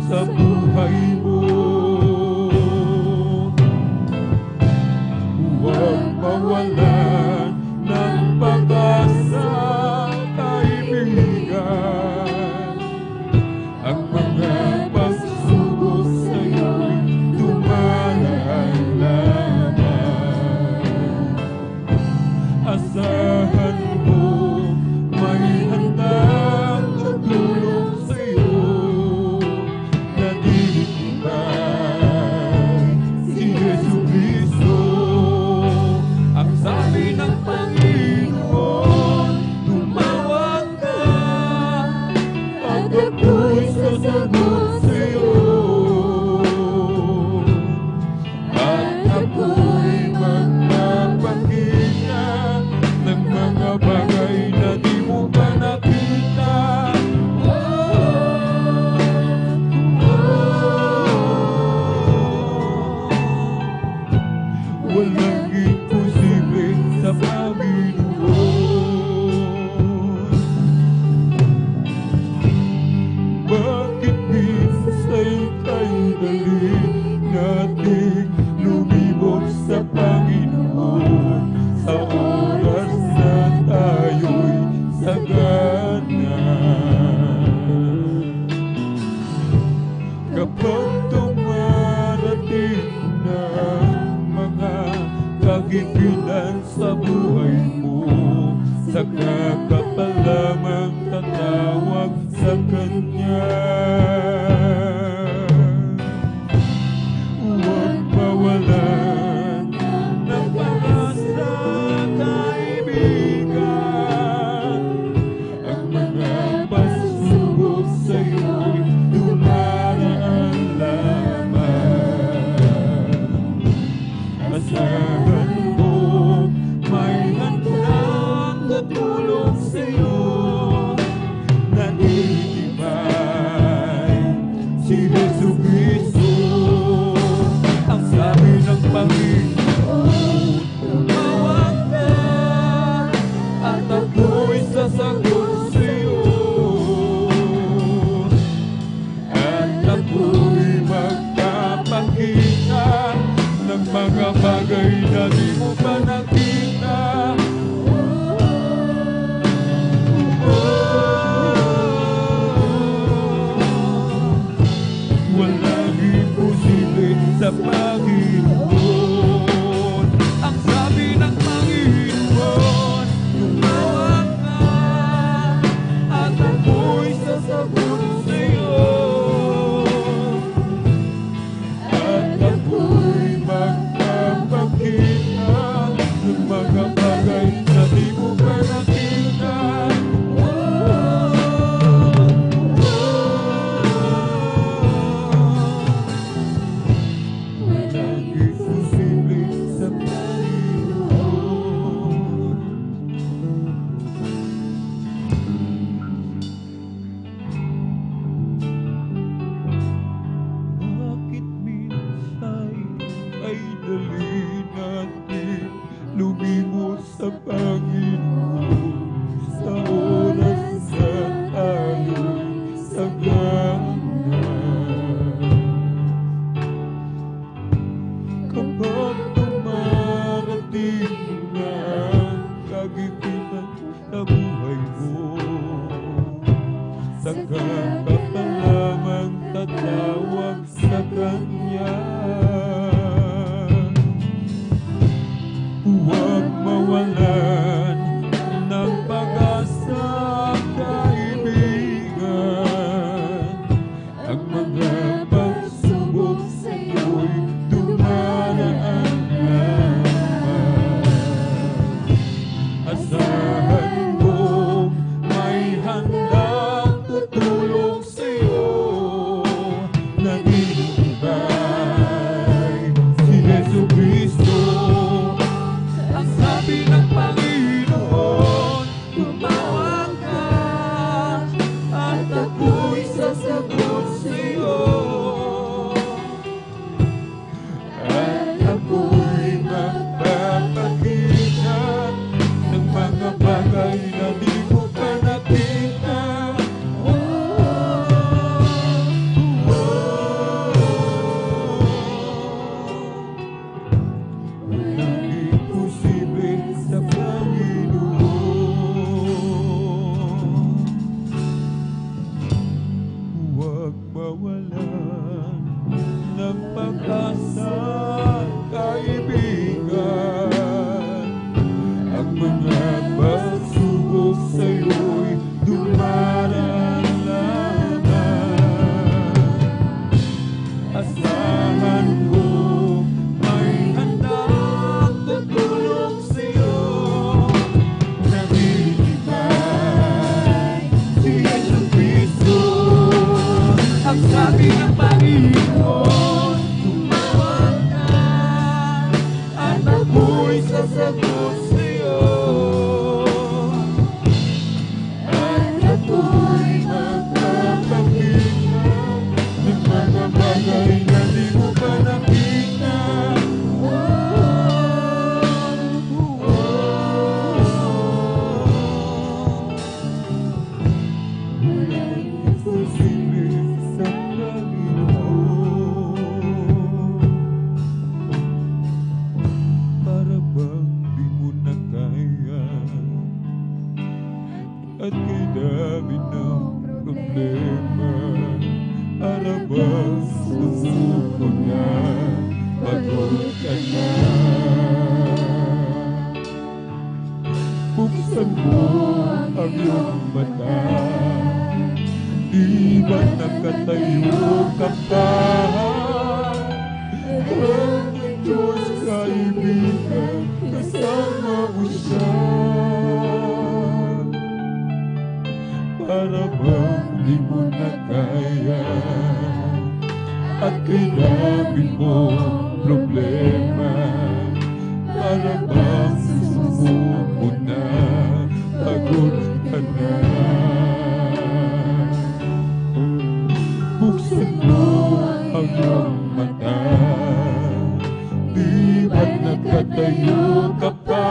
sa buhay mo. Huwag mawalan ng pag-asa, kaibigan. Ang mga pagsubok sa'yo'y dumaraan lamang. Asahan mo, may handang tutulong sa'yo. Natitibay si Jesucristo. Ang sabi ng Panginoon, tumawag ka at ako'y sasagot sa'yo. At ako'y magpapakita ng mga bagay na di mo pa nakita. Walang imposible sa Panginoon. Bakit minsan kay dali nating lumibot sa Panginoon sa oras na tayo'y sagana? Kapag dumarating na mga kagipilan sa buhay mo, saka ka pa lamang tatawag sa Kanya. Huwag mawalan ng pag-asa, kaibigan. Ang mga pagsubok sa'yo'y dumaraan lamang. Asahan mo, may handang tutulong sa'yo. Natitibay si Jesucristo. Ang sabi ng Panginoon, tumawag ka at ako'y sasagot sa'yo. At ako'y magpapakita ng mga bagay na di mo pa nakita. Walang imposible sa Panginoon. Ang sabi ng Panginoon, tumawag ka at ako'y sasagot sa'yo. At ako'y magpapakita ng mga bagay na di mo pa nakita. Walang imposible sa Panginoon. Bakit minsan ay dali natin lumimos sa Panginoon sa oras na tayo'y sagana? Kapag dumarating na ang kagipitan sa buhay mo, saka ka pa lamang tatawag sa Kanya. Huwag mawalan ng pag-asa, kaibigan. Ang mga pagsubok sa'yo'y dumaraan lamang. Asahan mo, may handang tutulong sa'yo. Natitibay si Jesucristo. Ang sabi ng Panginoon, tumawag ka at ako'y sasagot sa'yo. ng pag-asa, kaibigan. Ang mga pagsubok sa'yo'y dumaraan. Asahan mo may handang tutulong sa'yo. Nagbibigay si Yesu Cristo. Ang sabi ng Panginoon, tumawag ka at ako'y sasagot sa'yo. At ako'y magpapakita ng mga bagay na di mo pa nakita. Walang imposible sa Panginoon. Para bang di mo na kaya at kay dami ng problema. Para bang susuko na, pagod ka na. Buksan mo ang iyong mata. Di ba nakatayo ka pa? Ang Diyos kaibigan, kasama mo siya. Para bang di mo na kaya at kay dami mong problema. Para bang susuko na, pagod ka na. Buksan mo ang iyong mata. Di ba nakatayo ka pa?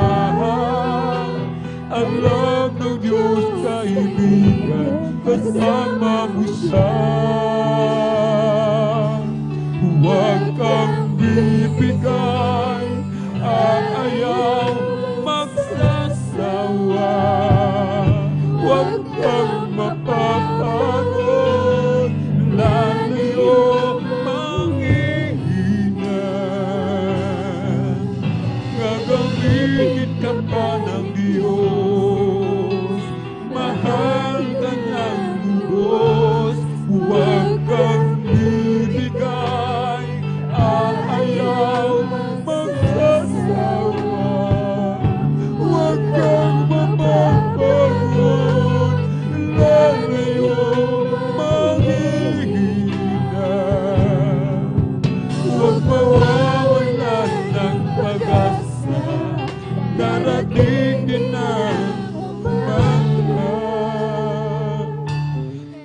Alam ng Diyos kaibigan, kasama mo siya. Huwag kang bibigay, aayaw, magsasawa. Huwag kang mapapagod, lalayo, manghihina. Gagamitin ka pa ng Diyos, mahal ka ng lubos. Huwag kang bibigay, aayaw, magsasawa. Huwag kang mapapagod, lalayo, manghihina. Huwag mawawalan ng pag-asa, darating din ang umaga.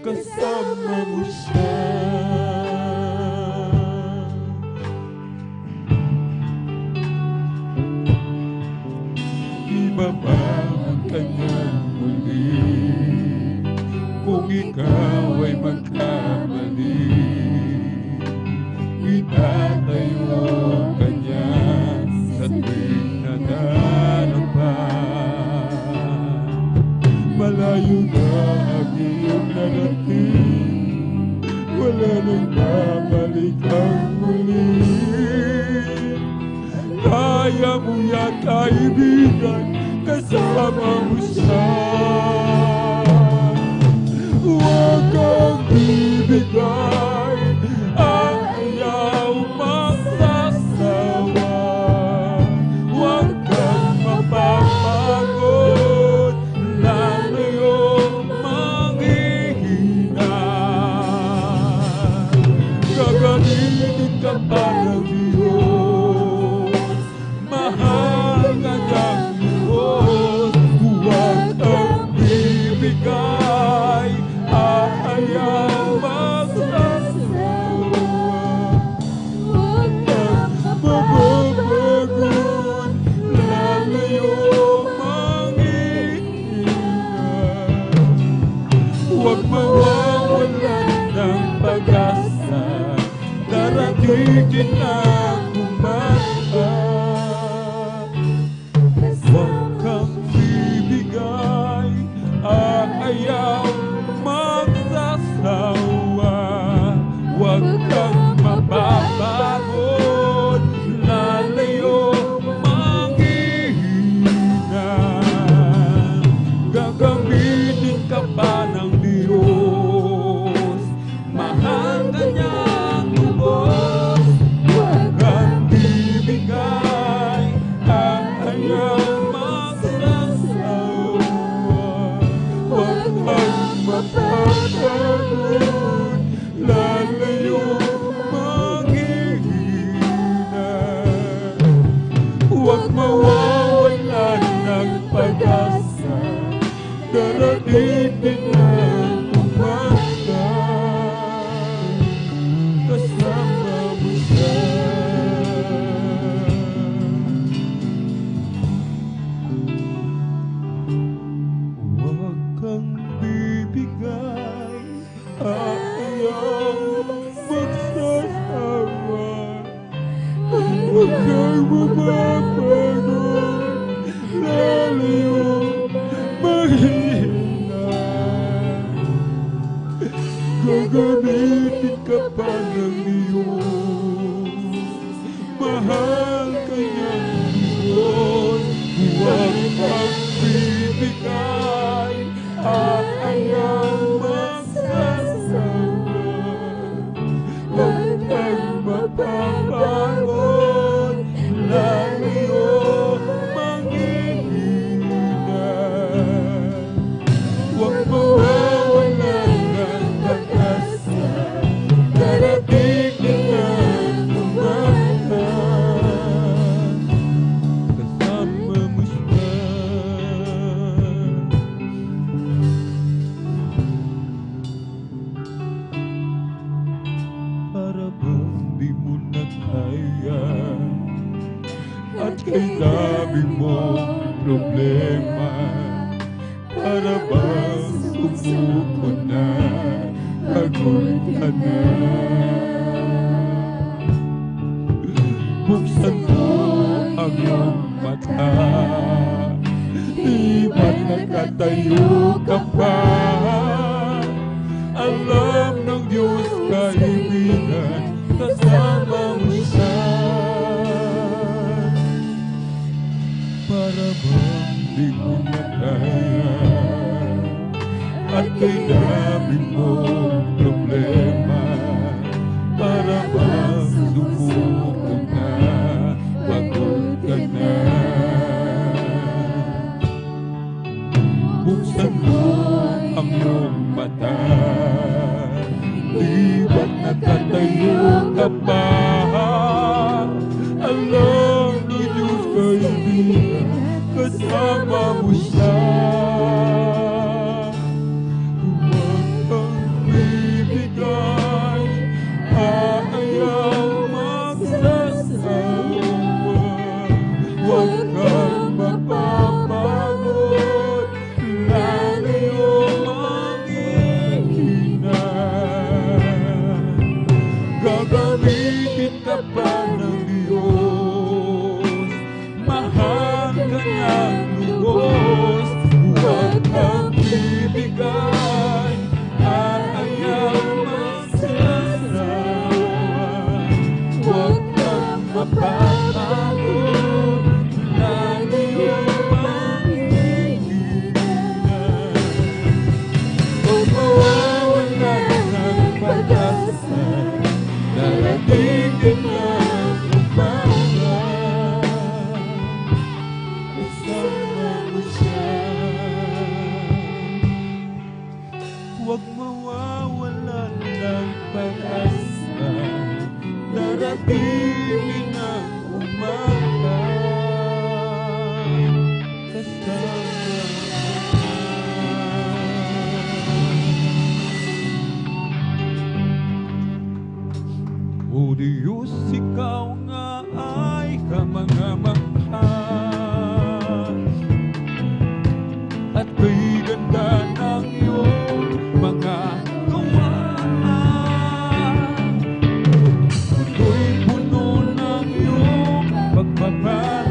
Kasama mo siya. Ibaba ang kanyang muli kung ikaw ay magkamali. Itatayo ka niya sa tuwing nadarapa. Malayo na ang iyong narating, wala nang babalik ang muli. Kaya mo yan, kaibigan, kasama mo siya. Huwag kang bibigay, ayaw, magsasawa. Huwag kang mapapagod, lalayo, manghihina. Gagamitin ka pa ng Diyos, mahal ka ng Diyos. Huwag kang bibigay, ayaw, magsasawa. Huwag kang mapapagod, lalayo, manghihina. Huwag mawawalan ng pag-asa, darating ang umaga. Huwag kang bibigay, ayaw, magsasawa. Huwag huwag kang mapapagod, lalayo manghihina. Gagamitin ka pa ng Diyos, mahal ka niyang lubos. Huwag kang bibigay at kanyang magsasawa. Huwag kang mapapagod, lalayo manghihina. Huwag mawawalan ng pag-asa, darating din ang umaga, kasama mo siya. Huwag kang bibigay, ayang magsasawa. Huwag kang mapapagod, lalayo mahina. Gagamitin ka pa ng Diyos, mahal ka niyang Diyos. Huwag kang bibigay, ayang magsasawa. Huwag kang mapapagod, lalayo manghihina. Huwag mawawalan ng pag-asa, darating din ang umaga, kasama mo siya. Para bang di mo na kaya, at kay dami mong problema, para bang sumuko na, pagod ka na. Buksan mo ang iyong mata, di ba't nakatayo ka pa? Alam ng Diyos, kaibigan, kasama mo siya. Para bang di mo na kaya, at kay dami mong problema, para bang sumuko na, pagod ka na. Buksan mo ang iyong mata, di ba't nakatayo ka pa? Alam ng Diyos, kaibigan, kasama mo siya. Huwag kang bibigay, ayaw magsasawa. Huwag kang mapapagod, lalayo manghihina. Gagamitin ka pa ng Diyos, mahal ka niyang lubos. Huwag kang bibigay, ayaw magsasawa. Huwag kang mapapagod, lalayo manghihina. Huwag mawawalan ng pag-asa, darating din ang umaga, kasama mo siya. Huwag mawawalan ng pag-asa, darating din ang umaga, kasama mo siya. O Diyos, ikaw nga ay kamangha-mangha, at kay ganda ng iyong mga gawa. Mundo'y puno ng iyong pagpapala,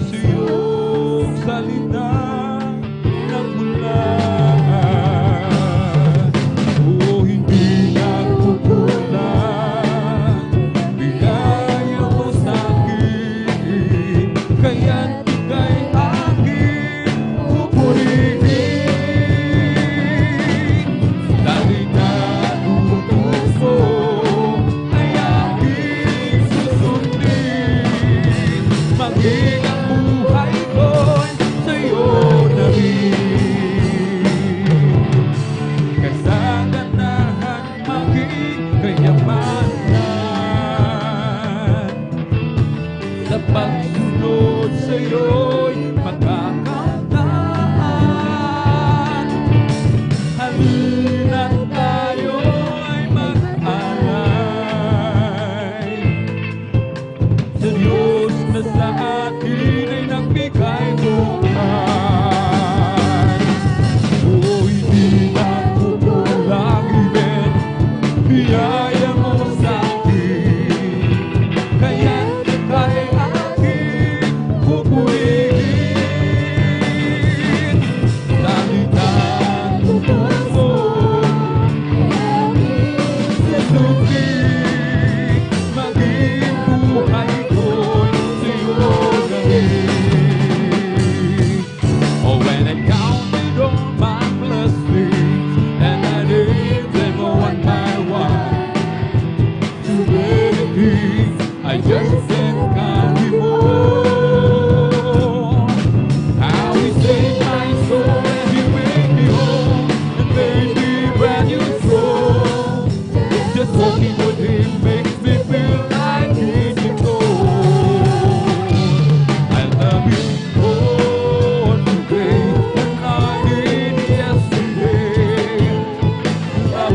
sa iyong salita nagmula.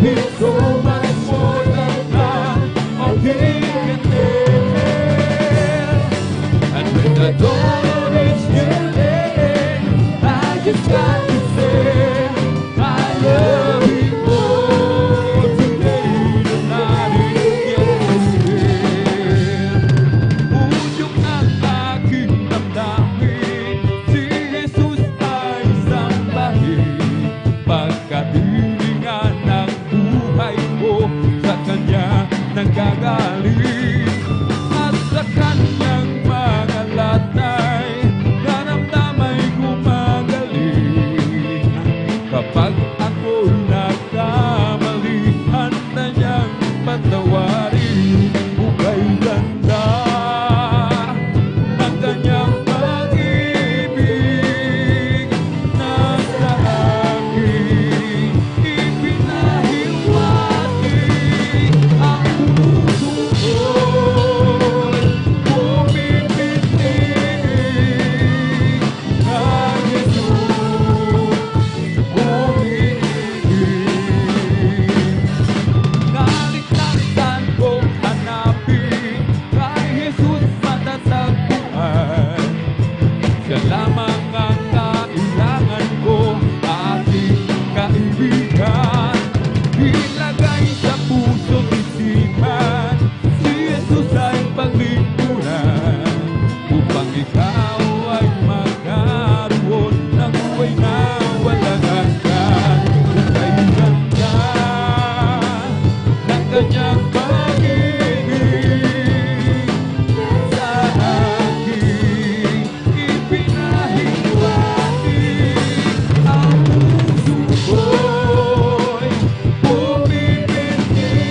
He's so much more than that, all He can tell. And when the door is yelling, I just got to say, I love you more today than I did yesterday. Punyong ang aking damdamin, si Jesus ay sambahin. Pagkatilingan ng buhay ko, sa Kanya nanggagaling. At sa Kanyang mga latay, karamdamay gumagaling. Kapag ako'y nagkamali, handa niyang patawarin. Bukay ganda ng Kanyang pag-ibig, nasa akin ipinahiwati. Ang puso ko'y pumipitig kay Jesus, pumipitig. Kaligtasan kong hanapin, kay Jesus matatagpuan. Siya lamang ang kailangan ko, aking kaibigan. Ilagay sa puso't isipan, si Jesus ay paglingkuran. Upang ikaw ay magkaroon ng buhay na walang hanggan. Kay ganda ng Kanyang pag-ibig, sa akin ipinahiwati. Ang puso ko'y pumipitig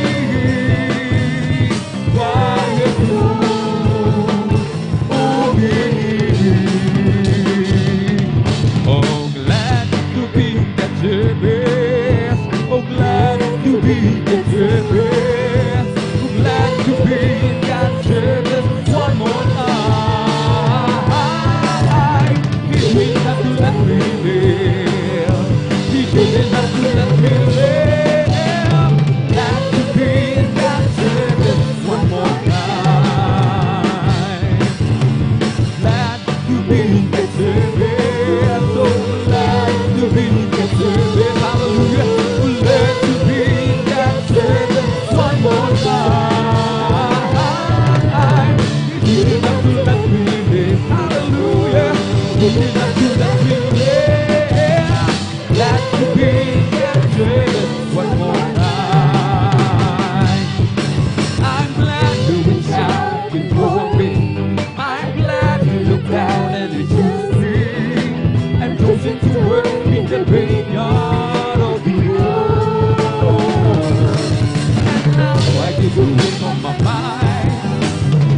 kay Jesus, pumipitig. Oh, glad to be the service. Oh, glad to be the service. Oh, glad to be in God's service one more time. He didn't have to let me live. He didn't have to let me live. Glad to be in God's service one more time. Glad to be in the service, so glad to be in the service, hallelujah. Glad to be in that service one more time. He didn't have to let me live, hallelujah. He didn't have to let me live. Glad to be in that service one more time. I'm glad to reach out before me. I'm glad to look down and it's free. And chosen to work in the vineyard of the Lord. And now I give you what's on my mind.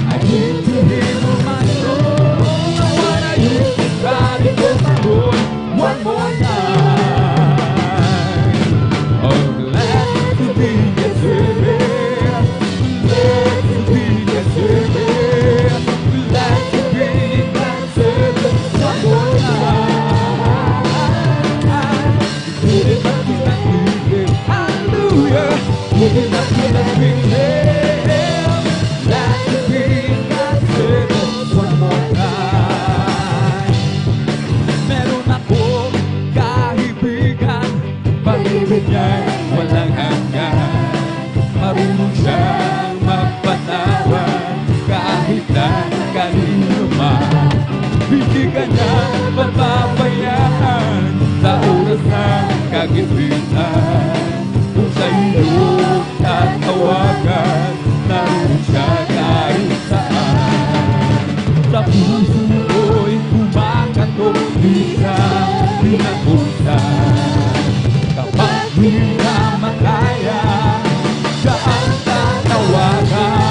I give to Him my soul. And what I used to try to go through one more time. Oh, glad to be the service. Glad to be the service. Glad to be that service one more time. He didn't have to let me live, hallelujah. He didn't have to let me live. Glad to be that service one more time. Meron akong kaibigan, pag-ibig niya'y walang hanggan. Marunong siyang magpatawad kahit na kanino man. Hindi ka niya papabayaan sa oras ng kagipitan. Kung sa iyo tatawagan, naroon siya kahit saan. Sa puso ko'y kumakatong isang pinapuntan. Kapag di na makaya, siya ang tatawagan.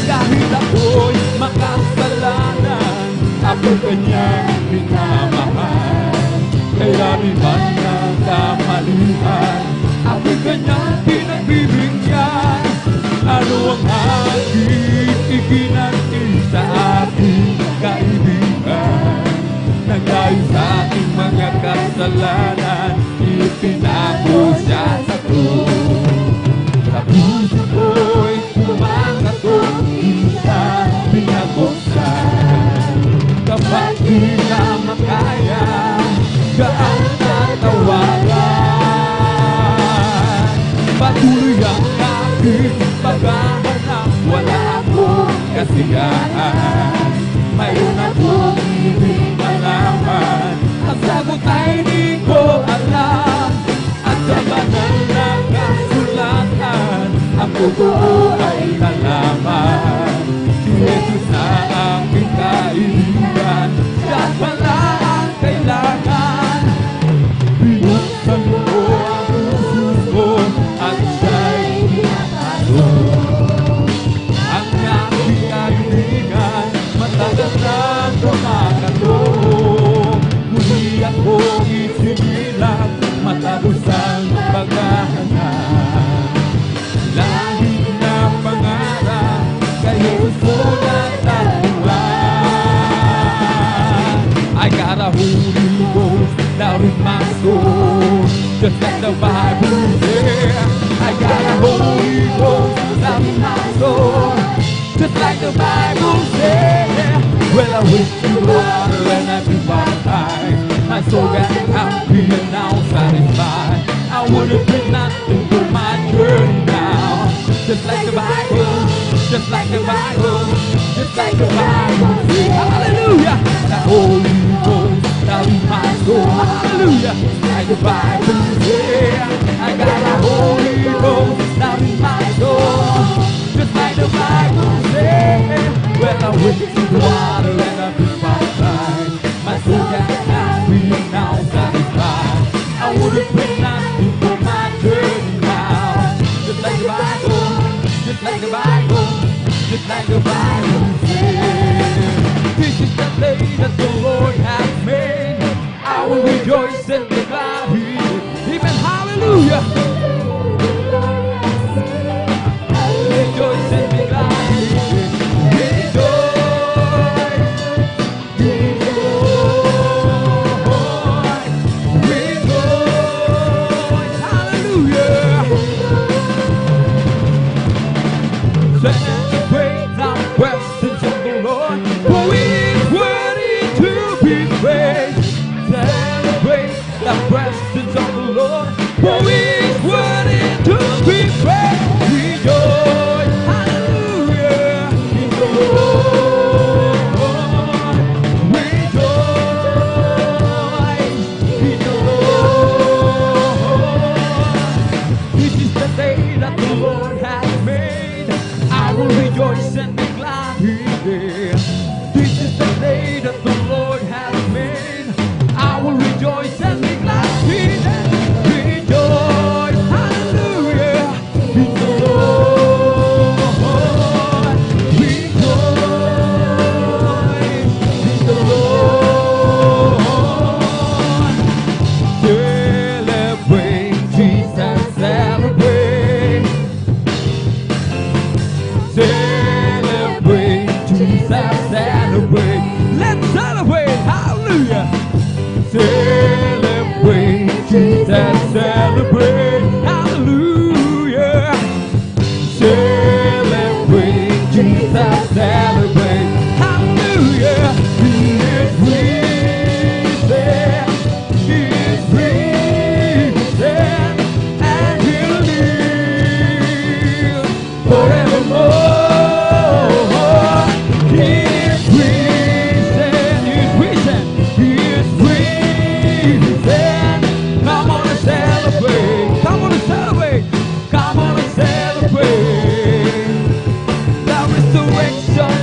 Dahil ako'y makasalanan, ako'y kanyang minamahal. Kaya di man ng kamalian, ako'y kanyang pinagbibigyan. Ano ang aking iginanti sa aking kaibigan? Nang dahil sa aking mga kasalanan, ipinako kahit na wala akong kasiyahan. Mayroon akong ibig malaman, ang sagot ay di ko alam. At sa banal na kasulatan, ang totoo ay nalaman. Si Jesus na aking kaibigan, siya pala ang kailangan. Binuksan mo ang puso ko at siya'y tinatalo. Ang aking kaibigan, matagal na kumakatong. Muli akong isinilang matapos ang paghahanap. Lahit na pangarap, kayo gusto na taluan. I got a Holy Ghost down in my soul, just like the Bible says. I got a Holy Ghost down in my soul, just like the Bible says. Well, I went to the water and I feel baptized. My soul got happy and now satisfied. I would have been nothing but my journey now. Just like the Bible, just like the Bible, just like the Bible says. Hallelujah! The Holy Ghost down in my soul. Hallelujah! Like the Bible says. I got a Holy Ghost down in my soul, just like the Bible says. Well, I went to the water and I feel baptized. My soul got happy and now satisfied. I would have been nothing for my journey now. Just like the Bible, just like the Bible, just like the Bible says. This is the day that the Lord has made. I will rejoice and be glad in it. Amen, hallelujah. Rejoice and be glad in it. Rejoice, rejoice, rejoice, hallelujah. Celebrate the presence of the Lord, for He is worthy to be praised. Celebrate the presence of the Lord, for He is worthy to be praised. Rejoice, hallelujah, in the Lord. Rejoice in the Lord. This is the day that the Lord has made. I will rejoice and be glad in it. This is the day that the Lord has made. I will rejoice and be glad in it. Rejoice, hallelujah, in the Lord. Rejoice in the Lord. Celebrate Jesus, celebrate. Celebrate Jesus, celebrate. Let's celebrate, hallelujah. Celebrate Jesus, celebrate, hallelujah. Celebrate Jesus, celebrate, hallelujah. He is risen, He is risen, and He'll live forevermore. He is risen, He is risen, He is risen. Come on and celebrate, come on and celebrate, come on and celebrate. The resurrection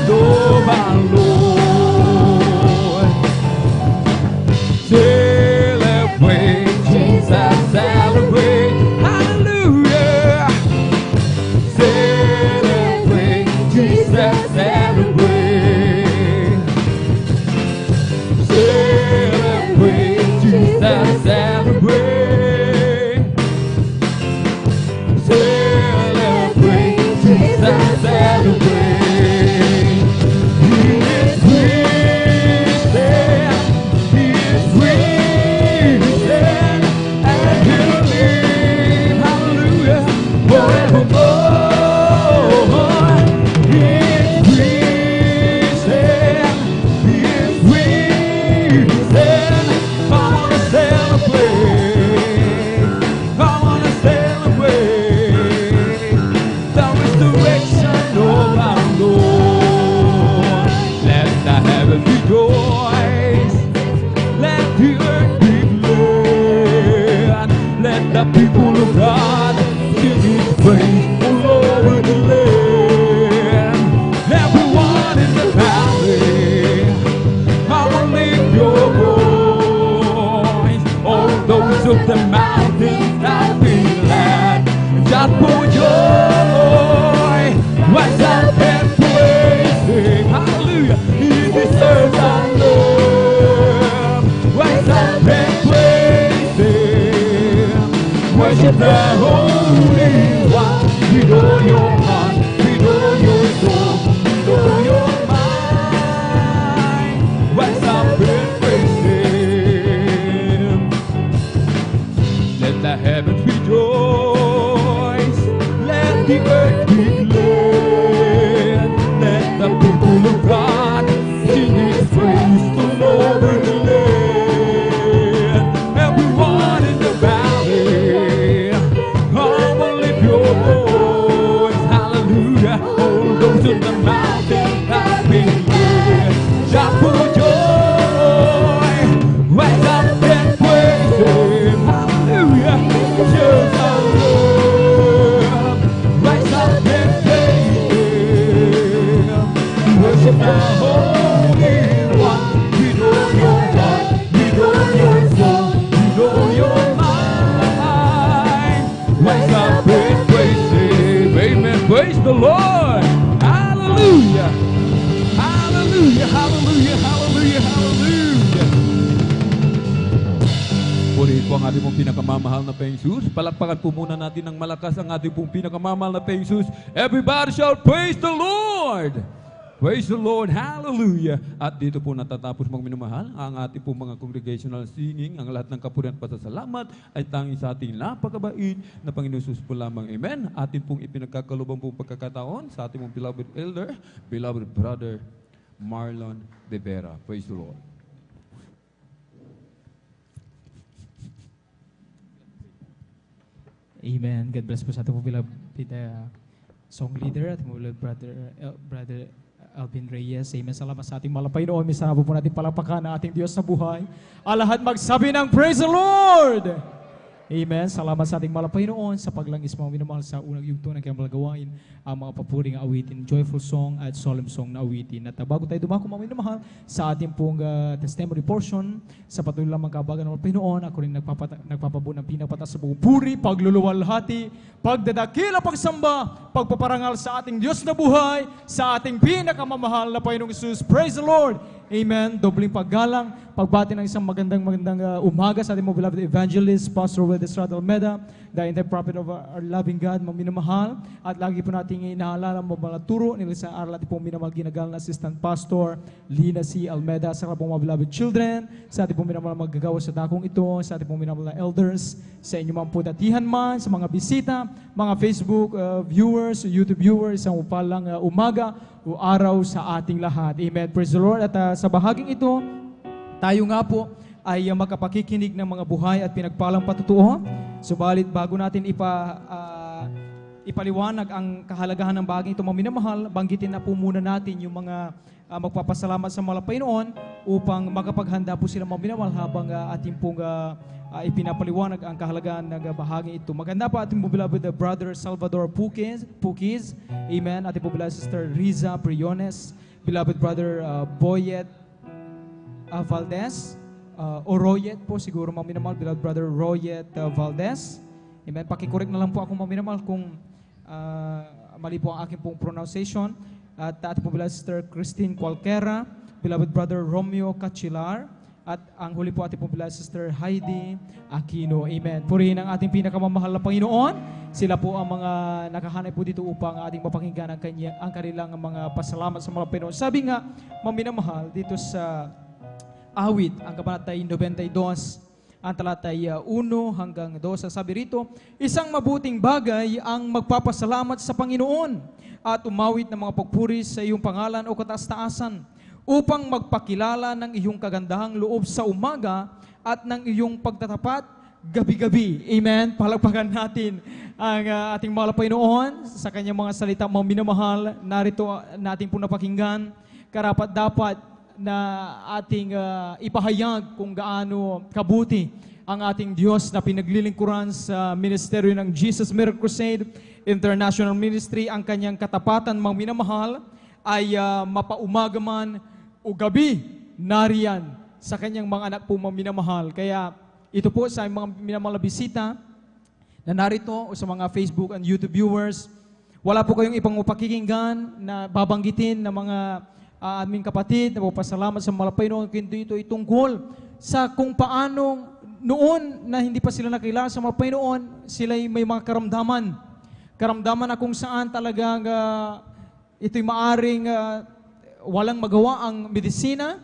people of God sing His praise all over the land. Everyone in the valley, I will lift your voice. All those of the mountains that be glad, just for joy, rise up and praise Him. Hallelujah, He deserves our love. Rise up and praise Him. Worship the Holy One with all your heart, with all your soul, with all your mind. Rise up and praise Him. Let the heavens rejoice, let the earth be glad, let the people of God sing His praise all over the land. Everyone in the valley, come on, lift your voice, hallelujah. All those in the mountains have been glad, shout for joy, rise up and praise Him, hallelujah. Shout our love, rise up and praise Him. Worship the Holy One with all your heart, with all your soul, with all your mind. Rise up and praise Him. Amen. Praise the Lord. Hallelujah. Hallelujah. Hallelujah. Hallelujah. Hallelujah. Purihin po ang ating pong pinakamamahal na Panginoong Jesus. Palakpakan po muna natin ng malakas ang ating pong pinakamamahal na Panginoong Jesus. Everybody shout, praise the Lord! Praise the Lord! Hallelujah! At dito po natatapos mga minamahal ang ating pong mga congregational singing. Ang lahat ng kapurihan at pasasalamat ay tanging sa ating napakabait na Panginoon Jesus po lamang. Amen! Atin pong ipinagkakalubang pong pagkakataon sa ating pong beloved elder, beloved brother, Marlon De Vera. Praise the Lord! Amen. God bless po sa ating beloved song leader at beloved brother Alvin Reyes. Amen. Salamat sa ating malapay noon. Minsan po natin palakpakan ang ating Diyos sa buhay. Lahat magsabi ng Praise the Lord! Amen. Salamat sa ating malapay noon sa paglangis mga minamahal sa unang yugto ng kanyang gawain ang mga papuring awitin, joyful song at solemn song na awitin. At bago tayo dumako mga minamahal sa ating pong testimony portion, sa patuloy lang magkabagan ng Panginoon, ako rin nagpapabuo ng pinapatas sa buong puri, pagluluwalhati, pagdadakila, pagsamba, pagpaparangal sa ating Diyos na buhay, sa ating pinakamamahal na Panginoong Jesus. Praise the Lord! Amen. Dobling paggalang, pagbati ng isang magandang umaga sa ating mga beloved evangelist, Pastor Will Estrada Almeda, the entire prophet of our loving God, mga minamahal. At lagi po nating inaalala mga turo nila sa aral at pong minamahal ginagalang na Assistant Pastor Lina C. Almeda, sa mga beloved children, sa ating pong minamahal maggagawa sa dakong ito, sa ating pong minamahal na elders, sa inyo mga pudatihan man, sa mga bisita, mga Facebook viewers, YouTube viewers, sa upalang umaga o araw sa ating lahat. Amen. Praise the Lord. At sa bahaging ito, tayo nga po ay makapakikinig ng mga buhay at pinagpalang patutuo. Subalit bago natin ipaliwanag ang kahalagahan ng bagay ito, mga minamahal, banggitin na po muna natin yung mga magpapasalamat sa mga Panginoon upang makapaghanda po sila mga minamahal habang ating pong ipinapaliwanag ang kahalagahan ng bahagi ito. Maganda pa ating beloved brother Salvador Pukiz. Amen. Ating beloved sister Riza Priones. Beloved brother Boyet Valdez. O Royet po siguro mga minamahal. Beloved brother Royet Valdez. Amen. Pakikorek na lang po ako mga minamahal kung mali po ang aking pong pronunciation. At ating beloved sister Christine Cualquera. Beloved brother Romeo Cachilar. At ang huli po ating pong beloved sister Heidi Aquino. Amen. Purihin ang ating pinakamamahal na Panginoon. Sila po ang mga nakahanay po dito upang ating mapakinggan ang kanilang mga pasalamat sa mga Panginoon. Sabi nga, maminamahal, dito sa awit, ang kabanatay 92, ang talatay 1 hanggang 2, sabi rito, isang mabuting bagay ang magpapasalamat sa Panginoon at umawit ng mga pagpuri sa iyong pangalan o kataas-taasan, upang magpakilala ng iyong kagandahang loob sa umaga at ng iyong pagtatapat gabi-gabi. Amen. Palagpagan natin ang ating mahal na Panginoon sa kanyang mga salita, mga minamahal. Narito natin po napakinggan, karapat-dapat na ating ipahayag kung gaano kabuti ang ating Diyos na pinaglilingkuran sa ministeryo ng Jesus Miracle Crusade International Ministry, ang kanyang katapatan, mga minamahal, ay mapaumaga man o gabi nariyan sa kanyang mga anak po mga minamahal. Kaya ito po sa mga minamahal na bisita na narito o sa mga Facebook and YouTube viewers, wala po kayong ibang pakikinggan na babanggitin ng mga aming kapatid na magpasalamat sa malapay noon, kundi ito ay tungkol sa kung paano noon na hindi pa sila nakilala sa malapay noon, sila may mga karamdaman. Karamdaman na kung saan talagang ito'y maaring walang magawa ang medisina.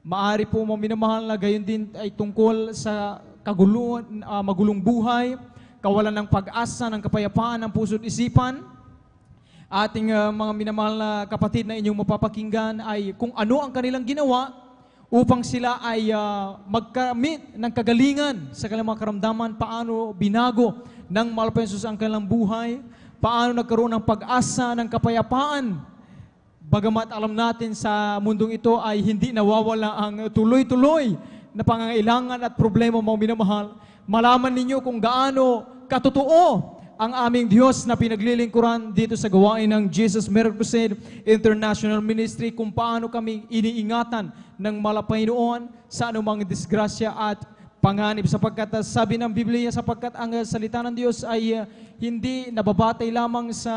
Maari po mga minamahal na gayon din ay tungkol sa kaguluhan, magulong buhay, kawalan ng pag-asa, ng kapayapaan ng puso't isipan. Ating mga minamahal na kapatid na inyong mapapakinggan ay kung ano ang kanilang ginawa upang sila ay magkamit ng kagalingan sa kanilang mga karamdaman, paano binago ng mahal na Jesus ang kanilang buhay, paano nagkaroon ng pag-asa, ng kapayapaan. Bagamat alam natin sa mundong ito ay hindi nawawala ang tuloy-tuloy na pangangailangan at problema mga minamahal, malaman ninyo kung gaano katotoo ang aming Diyos na pinaglilingkuran dito sa gawain ng Jesus Miracle Crusade International Ministry, kung paano kami iniingatan ng malapay noon sa anumang disgrasya at panganib, sapagkat sabi ng Biblia, sapagkat ang salita ng Diyos ay hindi nababatay lamang sa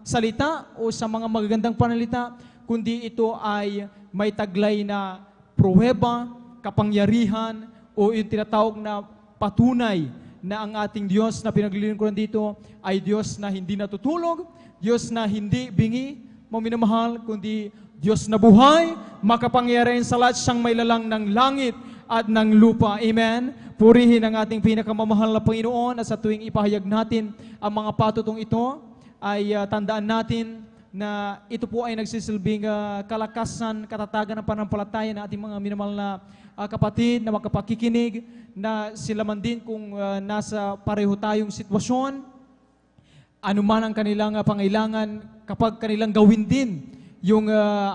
salita o sa mga magagandang panalita, kundi ito ay may taglay na pruweba, kapangyarihan o yung tinatawag na patunay na ang ating Diyos na pinaglilingkuran dito ay Diyos na hindi natutulog, Diyos na hindi bingi, mga minamahal, kundi Diyos na buhay, makapangyarihan sa lahat, siyang may lalang ng langit at ng lupa. Amen. Purihin ang ating pinakamamahal na Panginoon, at sa tuwing ipahayag natin ang mga patutong ito, ay tandaan natin na ito po ay nagsisilbing kalakasan, katatagan ng pananampalataya ng ating mga minamahal na kapatid na makapakikinig, na sila man din kung nasa pareho tayong sitwasyon, anuman ang kanilang pangailangan, kapag kanilang gawin din yung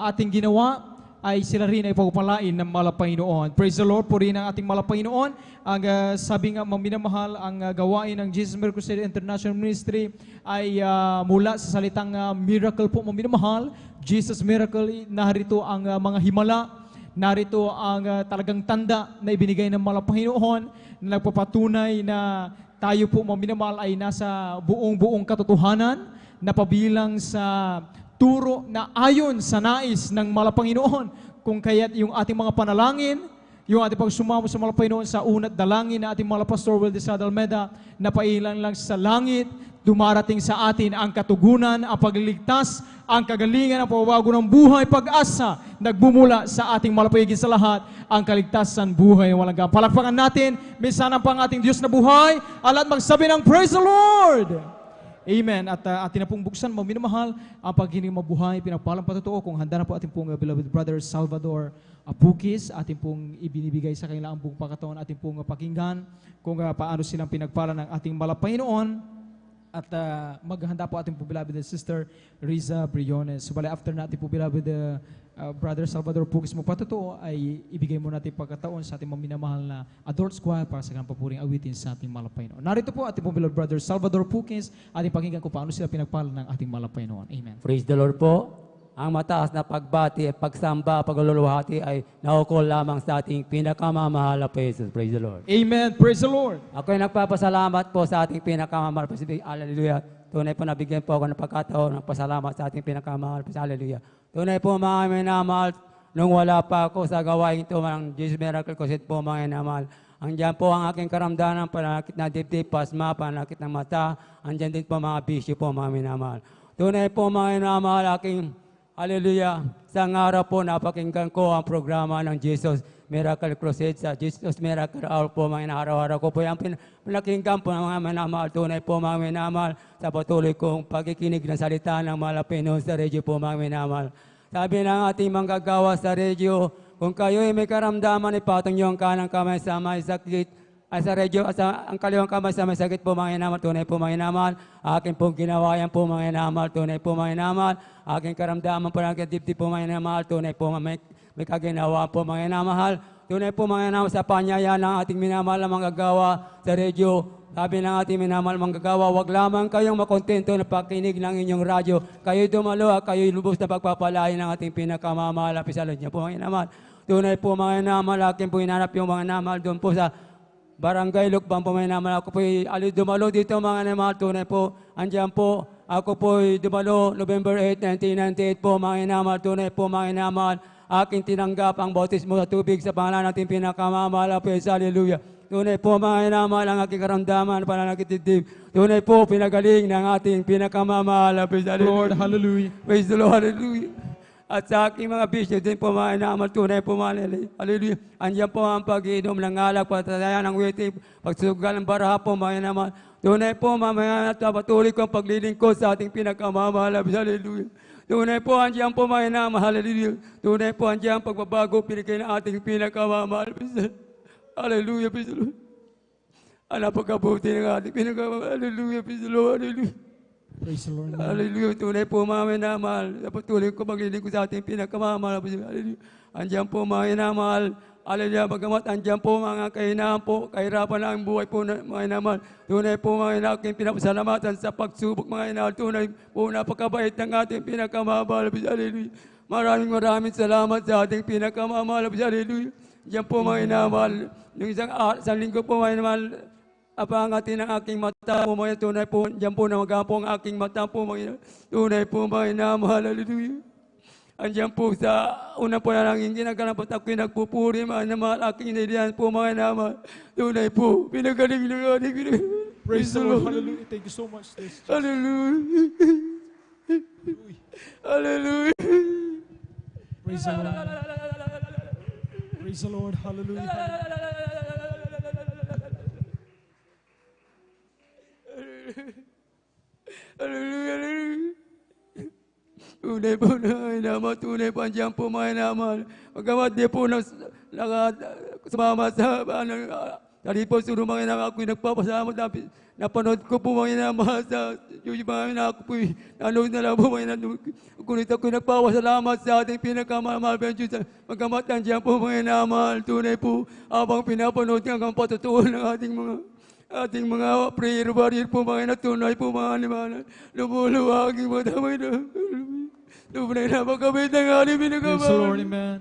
ating ginawa, ay sila rin ay pagpalain ng malapay noon. Praise the Lord, purihin ang ating malapay noon. Ang sabi nga, minamahal, ang gawain ng Jesus Miracle Crusade International Ministry ay mula sa salitang miracle po, minamahal. Jesus Miracle, narito ang mga himala, narito ang talagang tanda na ibinigay ng malapay noon, na nagpapatunay na tayo po, minamahal, ay nasa buong katotohanan, na pabilang sa turo na ayon sa nais ng Malapanginoon. Kung kaya't yung ating mga panalangin, yung ating pagsumamo sa Malapanginoon sa unat dalangin na ating mga Pastor Will Desada Almeda, na pailan lang sa langit, dumarating sa atin ang katugunan, ang pagliligtas, ang kagalingan, ang pagbabago ng buhay, pag-asa, nagbumula sa ating malapayigin sa lahat, ang kaligtasan, buhay, walang hanggan. Palakpakan natin, minsan ang ating Diyos na buhay, alat magsabi ng Praise the Lord! Amen. At atin na pong buksan, mga minamahal, ang paghiling mabuhay, pinagpalang patotoo. Kung handa na po ating pong beloved brother Salvador Apukis, ating pong ibinibigay sa kanila ang buong pagkataon, ating pong pakinggan kung paano silang pinagpala ng ating malapay noon. At maghanda po ating po beloved sister Riza Briones. Subali after natin po beloved brother Salvador Pukis magpatotoo, ay ibigay mo natin pagkataon sa ating maminamahal na adult squad para sa kanang papuring awitin sa ating malapay noon. Narito po ating po beloved brother Salvador Pukis, ating pakinggan kung paano sila pinagpala ng ating malapay noon. Amen. Praise the Lord po. Ang mataas na pagbati at pagsamba, pagluluwalhati ay naukol lamang sa ating pinakamamahal na Jesus. Praise the Lord. Amen. Praise the Lord. Ako ay nagpapasalamat po sa ating pinakamamahal na Jesus. Hallelujah. Tunay po nabigyan po ako ng pagkataon ng pasalamat sa ating pinakamamahal na Jesus. Hallelujah. Tunay po mga minamahal, nung wala pa ako sa gawain ito ng Jesus Miracle Crusade po mga minamahal, andyan po ang aking karamdaman, panakit na dibdib, pasma, panakit ng mata, andyan din po mga bisyo po mga minamahal. Tunay po mga minamahal, aking hallelujah. Sa araw po, napakinggan ko ang programa ng Jesus Miracle Crusade sa Jesus Miracle Hour po, mga araw-araw ko po yung pinakinggan po ng mga minamahal. Tunay po mga minamahal sa patuloy kong pagkikinig ng salita ng Malapino sa radyo po mga minamahal. Sabi ng ating manggagawa sa radyo, kung kayo'y may karamdaman, ipatong niyo ang kanang kamay sa may sakit, ay sa radyo, ang kaliwang kamay sa may sakit po mga inamal, tunay po mga inamal, akin pong ginawa yan po mga inamal, tunay po mga inamal, aking karamdaman po ng dibdib po mga inamal, tunay po may kaginawa po mga inamahal, Tunay po mga naman sa panyaya ng ating minamahal na manggagawa sa radyo. Sabi ng ating minamahal manggagawa, wag lamang kayong makontento na pakinig ng inyong radyo. Kayo'y dumalo at kayo'y lubos na pagpapalain ng ating pinakamamahal. Pisalad niya po mga inamahal. Tunay po mga inamahal, akin po hinanap yung mga inamahal doon po sa Barangay Lukbang po mga inamahal. Ako po dumalo dito mga inamahal. Tunay po, andyan po. Ako po dumalo November 8, 1998 po mga inamahal. Tunay po mga inamahal. Aking tinanggap ang bautismo sa tubig sa pangalan natin pinakamamahal. Hallelujah. Tunay po mga inamahal ang aking karamdaman para nakititib. Tunay po pinagaling ng ating pinakamamahal. Lord, hallelujah. Praise the Lord, hallelujah. At sa aking mga bisyo din po mga inamahal, tunay po mga hallelujah. Andiyan po ang pag-inom ng alak, patatayan ng waiting, pagsugal ng baraha po mga inamahal. Tunay po mamaya at patuloy ko ang paglilingkod sa ating pinakamamahal. Hallelujah. Tunay po andiyan po mga inamahal. Hallelujah. Tunay po andiyan ang pagbabago pinigay ng ating pinakamamahal. Hallelujah. Praise the Lord. Ang napagkabuti ng ating pinakamamahal. Hallelujah. Praise the Lord. Hallelujah. Praise the Lord. Hallelujah. Tunay po mga minamahal. Patuloy ko maglilingkod sa ating pinakamamahal. Hallelujah. Andiyan po mga minamahal. Hallelujah. Bagamat andiyan po mga kahinaan po, kahirapan na ang buhay po mga minamahal. Tunay po mga inaking pinapasalamatan sa pagsubok mga inahal. Tunay po napakabait ng ating pinakamamahal. Hallelujah. Maraming salamat sa ating pinakamamahal. Hallelujah. Diyan po mga inamahal. Yung isang linggo po mga inamahal, apangati ng aking mata po mga tunay po. Diyan po namaga po ang aking mata po mga inamahal. Tunay po mga inamahal. Hallelujah. Andiyan po sa una po na lang yung ginaganapat ako'y nagpupuri mga inamahal. Aking inilihan po mga inamahal. Tunay po. Pinagaling ng ating pinagaling. Praise the Lord. Hallelujah. Thank you so much. Hallelujah. Hallelujah. Praise the Lord. Praise the Lord. Hallelujah. Hallelujah. Tunay po na inamahal, tunay po andiyan po mga inamahal. Magamat di po sumama sa dali po suro mga inamahal. Ako'y nagpapasalamat napanood ko po mga inamahal sa YouTube mga inamahal. Ako po'y nanood na lang po mga inamahal. Kunit ako'y nagpapasalamat sa ating pinakamamahal. Magamat andiyan po mga inamahal. Tunay po habang pinapanood hanggang patutuon ng ating mga prayer warrior po mga inatunay po mga animal. Lumuluwagin mo damay na. Tunay na magkabit ng ating pinakamamahal. Praise the Lord. Amen.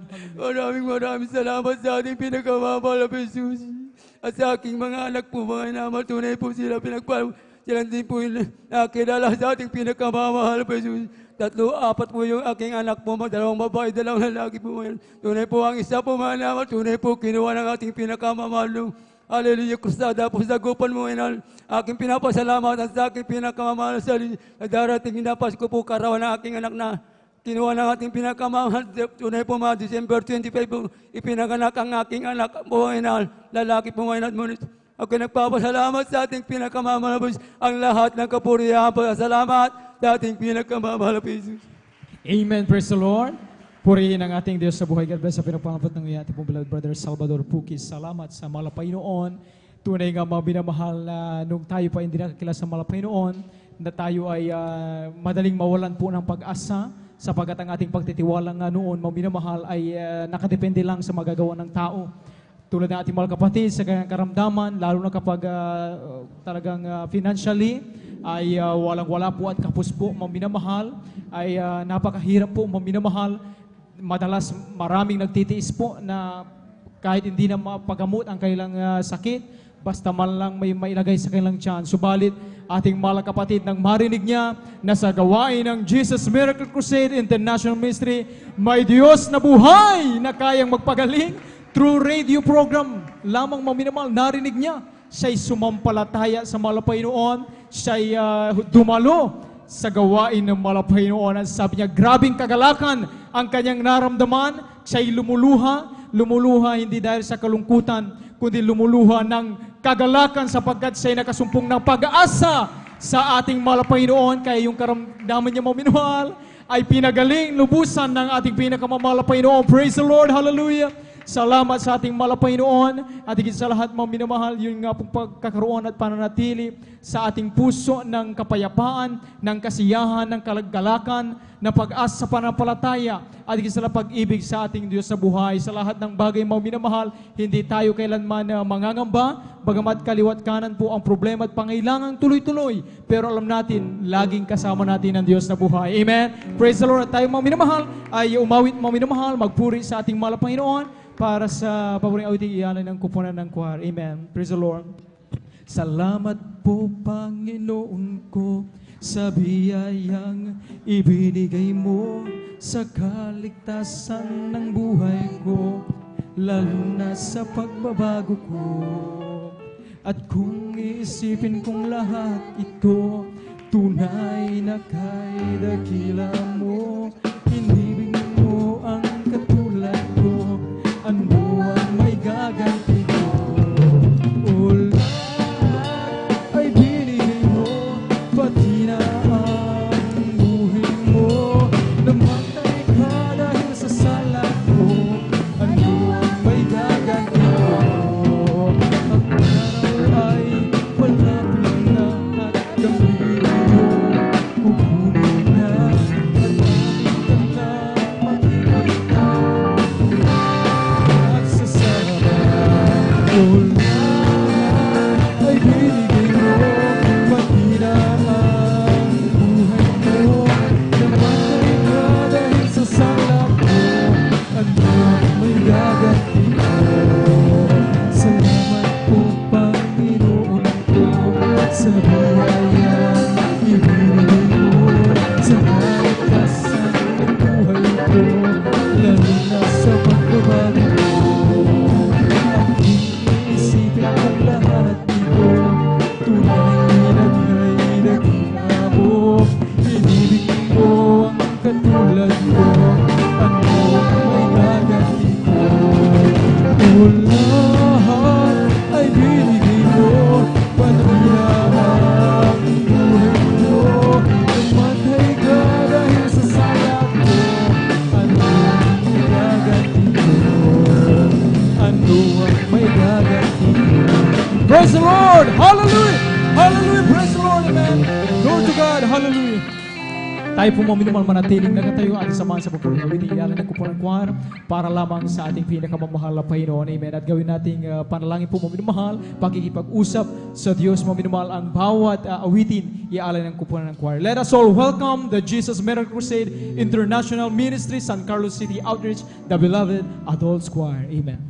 Maraming salamat sa ating pinakamamahal na Jesus. At sa aking mga anak po mga inamal, tunay po sila pinagpapalala. Sila din po nakilala sa ating pinakamamahal na Jesus. 3, 4 po yung aking anak po, 2 babae, 2 lalaki po ngayon. Tunay po ang isa po mga inamal, tunay po kinuha ng ating pinakamamahal nung Hallelujah, krusada po sa gupan mo inal. Aking pinapasalamat sa aking pinakamamahal sa darating na Pasko po karawan ng aking anak na kinuha ng ating pinakamamahal. Tunay po mga December 25 po, ipinaganak ang aking anak po inal. Lalaki po ngayon at munit. Ako nagpapasalamat sa ating pinakamamahal ang lahat ng kapurihan. Salamat sa ating pinakamamahal Jesus. Amen. Praise the Lord. Purihin ang ating Diyos sa buhay. God bless sa pinagpapalapot ng ating pong beloved brother Salvador Pukis. Salamat sa malapay noon. Tunay nga mga binamahal na nung tayo pa hindi nakakilala sa malapay noon, na tayo ay madaling mawalan po ng pag-asa sapagkat ang ating pagtitiwala nga noon, mga binamahal, ay nakadepende lang sa magagawa ng tao. Tulad ng ating mga kapatid sa kanyang karamdaman, lalo na kapag talagang financially, ay walang-wala po at kapos po, mga binamahal, ay napakahirap po, mga binamahal. Madalas maraming nagtitiis po na kahit hindi na mapagamot ang kanilang sakit, basta man lang may mailagay sa kanilang tiyan. Subalit, ating mga kapatid nang marinig niya na sa gawain ng Jesus Miracle Crusade International Ministry, may Diyos na buhay na kayang magpagaling through radio program. Lamang maminamal, narinig niya. Siya'y sumampalataya sa malapay noon. Siya'y dumalo sa gawain ng malapay noon. At sabi niya, grabing kagalakan ang kanyang naramdaman. Siya'y lumuluha hindi dahil sa kalungkutan, kundi lumuluha ng kagalakan sapagkat siya'y nakasumpong ng pag-asa sa ating malapay noon. Kaya yung karamdaman niya maminahal ay pinagaling lubusan ng ating pinakamamalapay noon. Praise the Lord, hallelujah. Salamat sa ating malapaynoon at higit sa lahat mga minamahal, yun nga pong pagkakaroon at pananatili sa ating puso ng kapayapaan, ng kasiyahan, ng kalagalakan, ng pag-asa sa panampalataya at higit sa lahat pag-ibig sa ating Diyos sa buhay. Sa lahat ng bagay mga minamahal, hindi tayo kailanman mangangamba, bagamat kaliwat kanan po ang problema at pangailangan tuloy-tuloy. Pero alam natin, laging kasama natin ang Diyos na buhay. Amen? Praise the Lord. At tayo mga minamahal ay umawit mga minamahal, magpuri sa ating mahal na Panginoon para sa paboring awiting iyalan ng kupunan ng choir. Amen. Praise the Lord. Salamat po Panginoon ko sa biyayang ibinigay mo sa kaligtasan ng buhay ko, lalo na sa pagbabago ko. At kung iisipin kong lahat ito, tunay na kay dakila mo, inibig mo ang katulad ko, ano ang may gaganti ko? O lahat ay binigay mo, pati na ang buhay mo, namatay ka dahil sa sala ko, ano ang may gaganti ko? Ang araw ay malapit na at gabi mo kukunin na at aming kanta makikita at sasama. O lahat ay binigay mo, pati na ang buhay mo, namatay ka dahil sa sala ko, ano ang may gaganti ko? Salamat po Panginoon ko sa biyayang ibinigay mo sa kaligtasan ng buhay ko, lalo na sa pagbabago ko. At iisipin ang lahat ito, tunay na kay dakila mo, inibig mo ang katulad ko, ano ang may gaganti ko? O lahat ay binigay mo, pati na ang buhay mo, namatay ka dahil sa sala ko, ano ang may gaganti ko? Ano ang may gaganti ko? Praise the Lord! Hallelujah! Hallelujah! Praise the Lord! Amen! Glory to God! Hallelujah! Tayo po mga minamahal manatiling nagatayo at samahan sa pagpapalawin ng iyalan ng kupunan choir para lamang sa ating pinakamamahal na Panginoon. Amen. At gawin nating panalangin po mga minamahal, pakikipag-usap sa Diyos mga minamahal ang bawat awitin iyalan ng kupunan ng choir. Let us all welcome the Jesus Miracle Crusade International Ministry, San Carlos City Outreach, the beloved Adults Choir. Amen.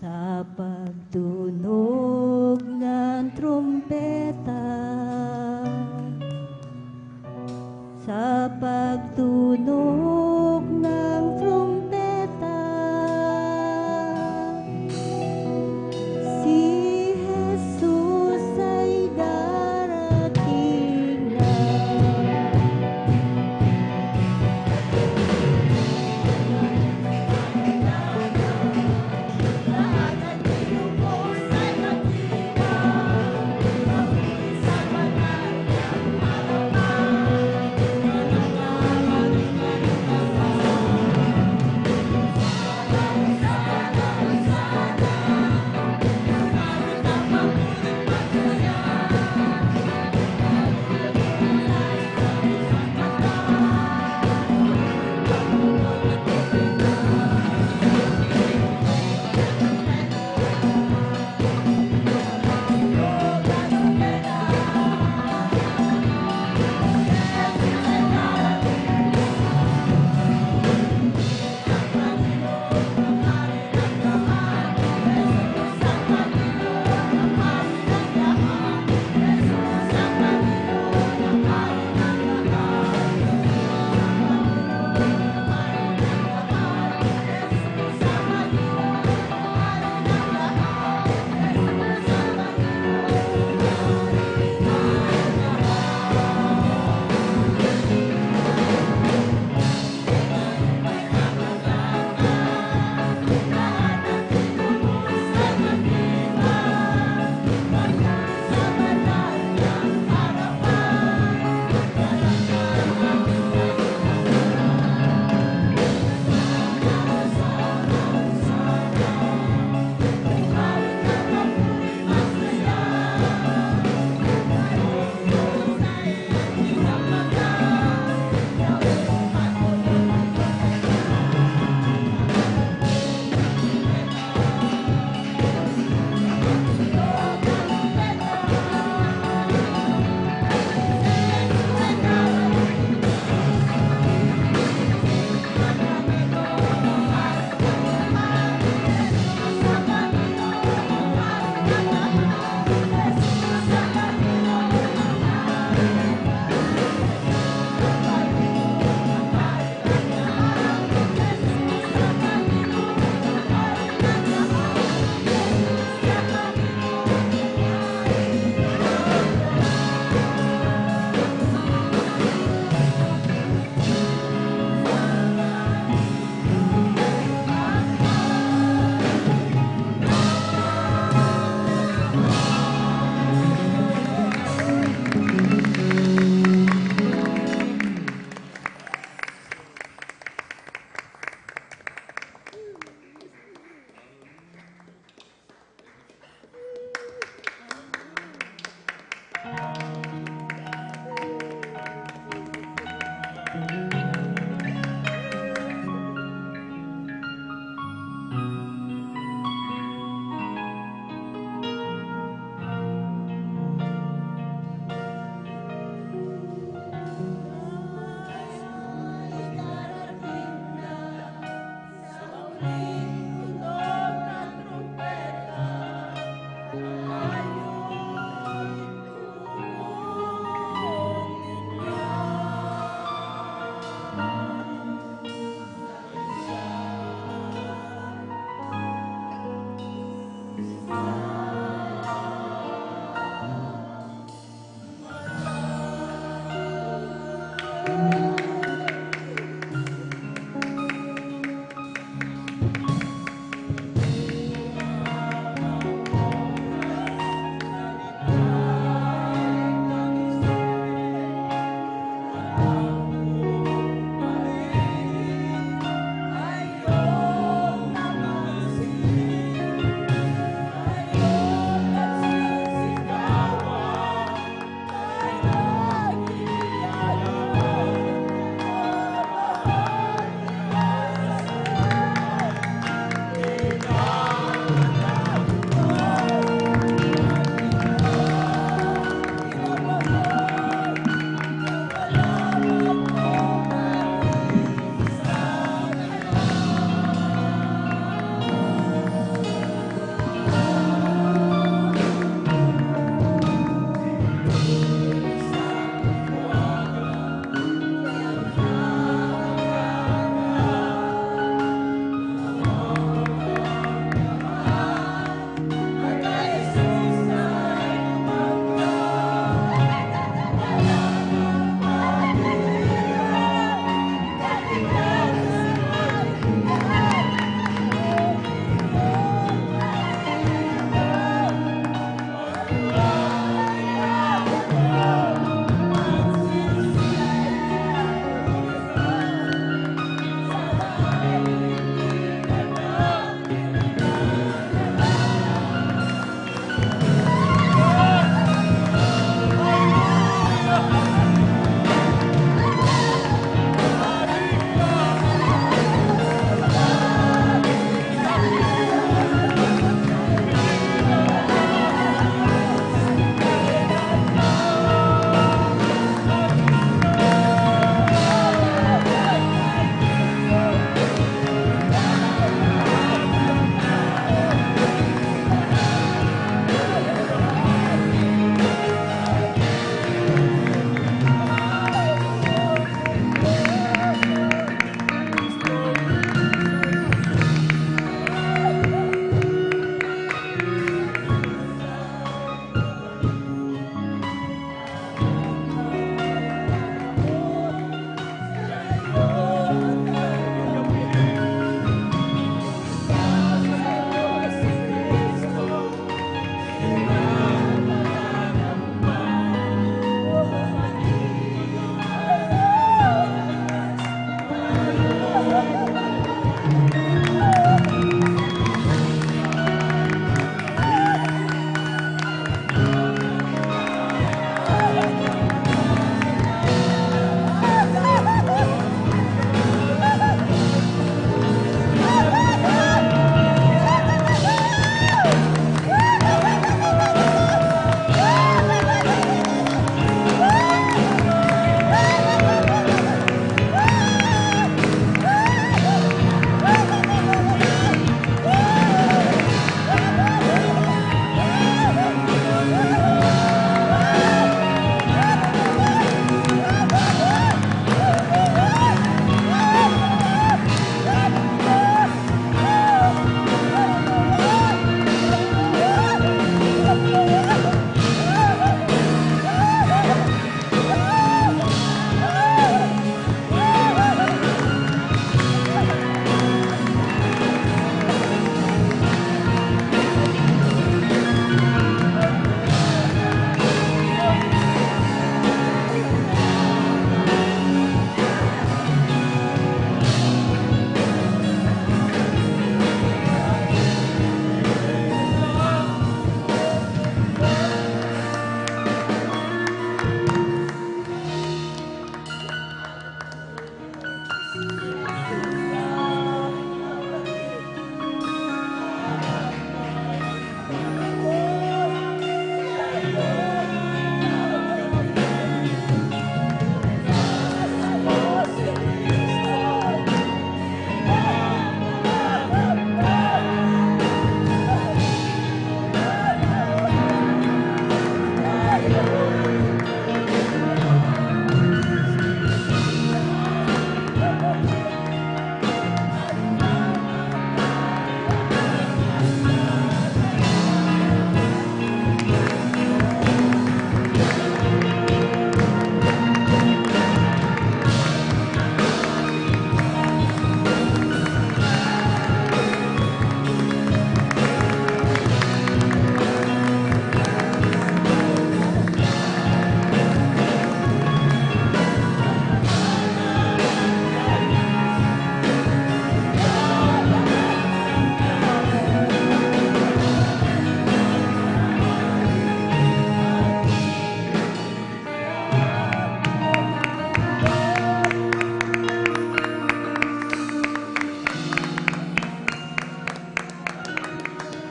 Sa pagtunog ng trumpeta, sa pagtunog ng trumpeta, si Jesus ay darating na.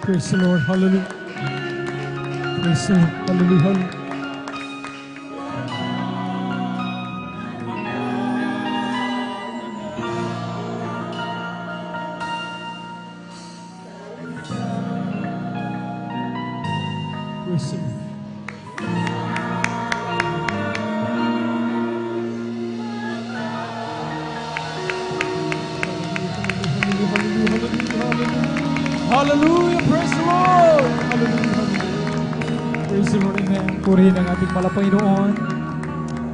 Praise the Lord. Hallelujah. Praise the Lord. Hallelujah. Hallelujah. Praise the Lord. Hallelujah. Praise the Lord. Hallelujah. Hallelujah. Praise the Lord. Amen. Purihin ang ating Panginoon.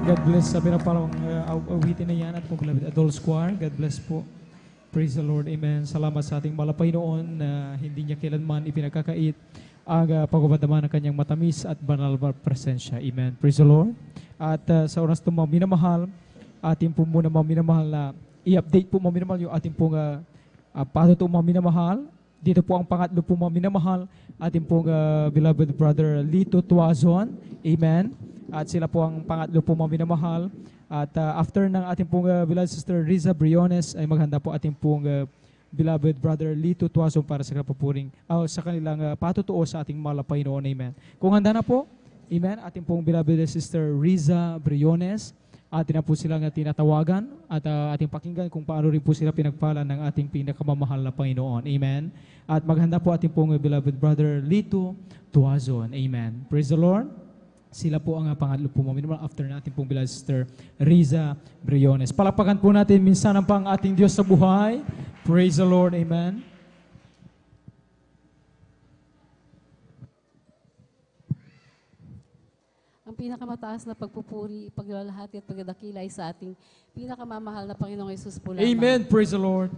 God bless sa pinapalang awitin na yan at kung beloved Adult Choir. God bless po. Praise the Lord. Amen. Salamat sa ating Panginoon na hindi niya kailanman ipinagkakait ang pagkabadaman ng kanyang matamis at banal na presensya. Amen. Praise the Lord. At sa oras ito mga minamahal, ating po muna mga minamahal na i-update po mga minamahal yung ating pong paano ito mga minamahal. Dito po ang pangatlo po mga minamahal, ating pong beloved brother Lito Tuazon. Amen. At sila po ang pangatlo po mga minamahal. At after ng ating pong beloved sister Riza Briones, ay maghanda po ating pong beloved brother Lito Tuazon para sa kapapuring sa kanilang patutuo sa ating mahal na Panginoon. Amen. Kung handa na po, amen, ating pong beloved sister Riza Briones, atin na po silang tinatawagan at ating pakinggan kung paano rin po sila pinagpala ng ating pinakamamahal na Panginoon. Amen. At maghanda po ating pong beloved brother Lito Tuazon. Amen. Praise the Lord. Sila po ang pangatlo po mga after natin pong beloved sister Riza Briones. Palakpakan po natin minsan ang pang ating Diyos sa buhay. Praise the Lord. Amen. Ang pinakamataas na pagpupuri, paglalahati at pagdadakila ay sa ating pinakamamahal na Panginoong Yesus po lamang. Amen. Praise the Lord.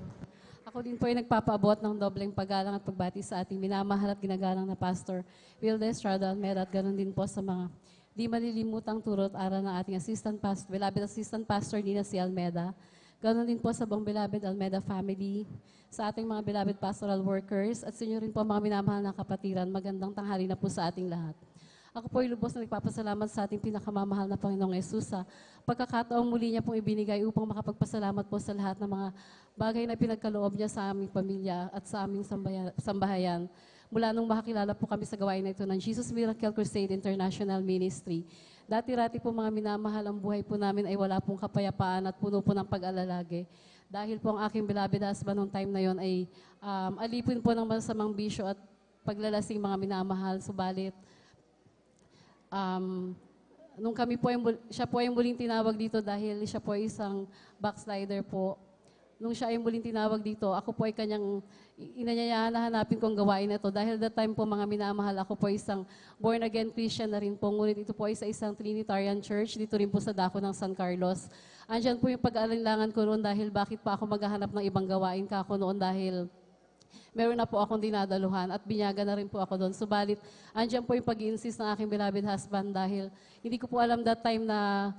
Ako din po ay nagpapaabot ng dobleng paggalang at pagbati sa ating minamahal at ginagalang na Pastor Wilde Estrada Almeda at ganoon din po sa mga di malilimutang turot aral ng ating beloved assistant pastor Nina C. Almeda. Ganoon din po sa buong beloved Almeda family, sa ating mga beloved pastoral workers at sa inyo rin po mga minamahal na kapatiran. Magandang tanghali na po sa ating lahat. Ako po ay lubos na nagpapasalamat sa ating pinakamamahal na Panginoong Yesus sa pagkakataong muli niya pong ibinigay upang makapagpasalamat po sa lahat ng mga bagay na pinagkaloob niya sa aming pamilya at sa aming sambahayan. Mula nung makakilala po kami sa gawain na ito ng Jesus Miracle Crusade International Ministry. Dati-rati po mga minamahal, ang buhay po namin ay wala pong kapayapaan at puno po ng pag-alalagi. Dahil po ang aking beloved husband noong time na yon ay alipin po ng masamang bisyo at paglalasing mga minamahal. Subalit, nung kami po siya po ay muling tinawag dito dahil siya po ay isang backslider po. Nung siya ay muling tinawag dito, ako po ay kanyang inanyayahan na hanapin kong gawain na ito. Dahil that time po mga minamahal, ako po ay isang born again Christian na rin po. Ngunit ito po ay sa isang Trinitarian Church, dito rin po sa dako ng San Carlos. Andyan po yung pag-aalinlangan ko noon dahil bakit pa ako maghahanap ng ibang gawain ka ako noon dahil meron na po akong dinadaluhan at binyaga na rin po ako doon. Subalit, andyan po yung pag-i-insist ng aking beloved husband dahil hindi ko po alam that time na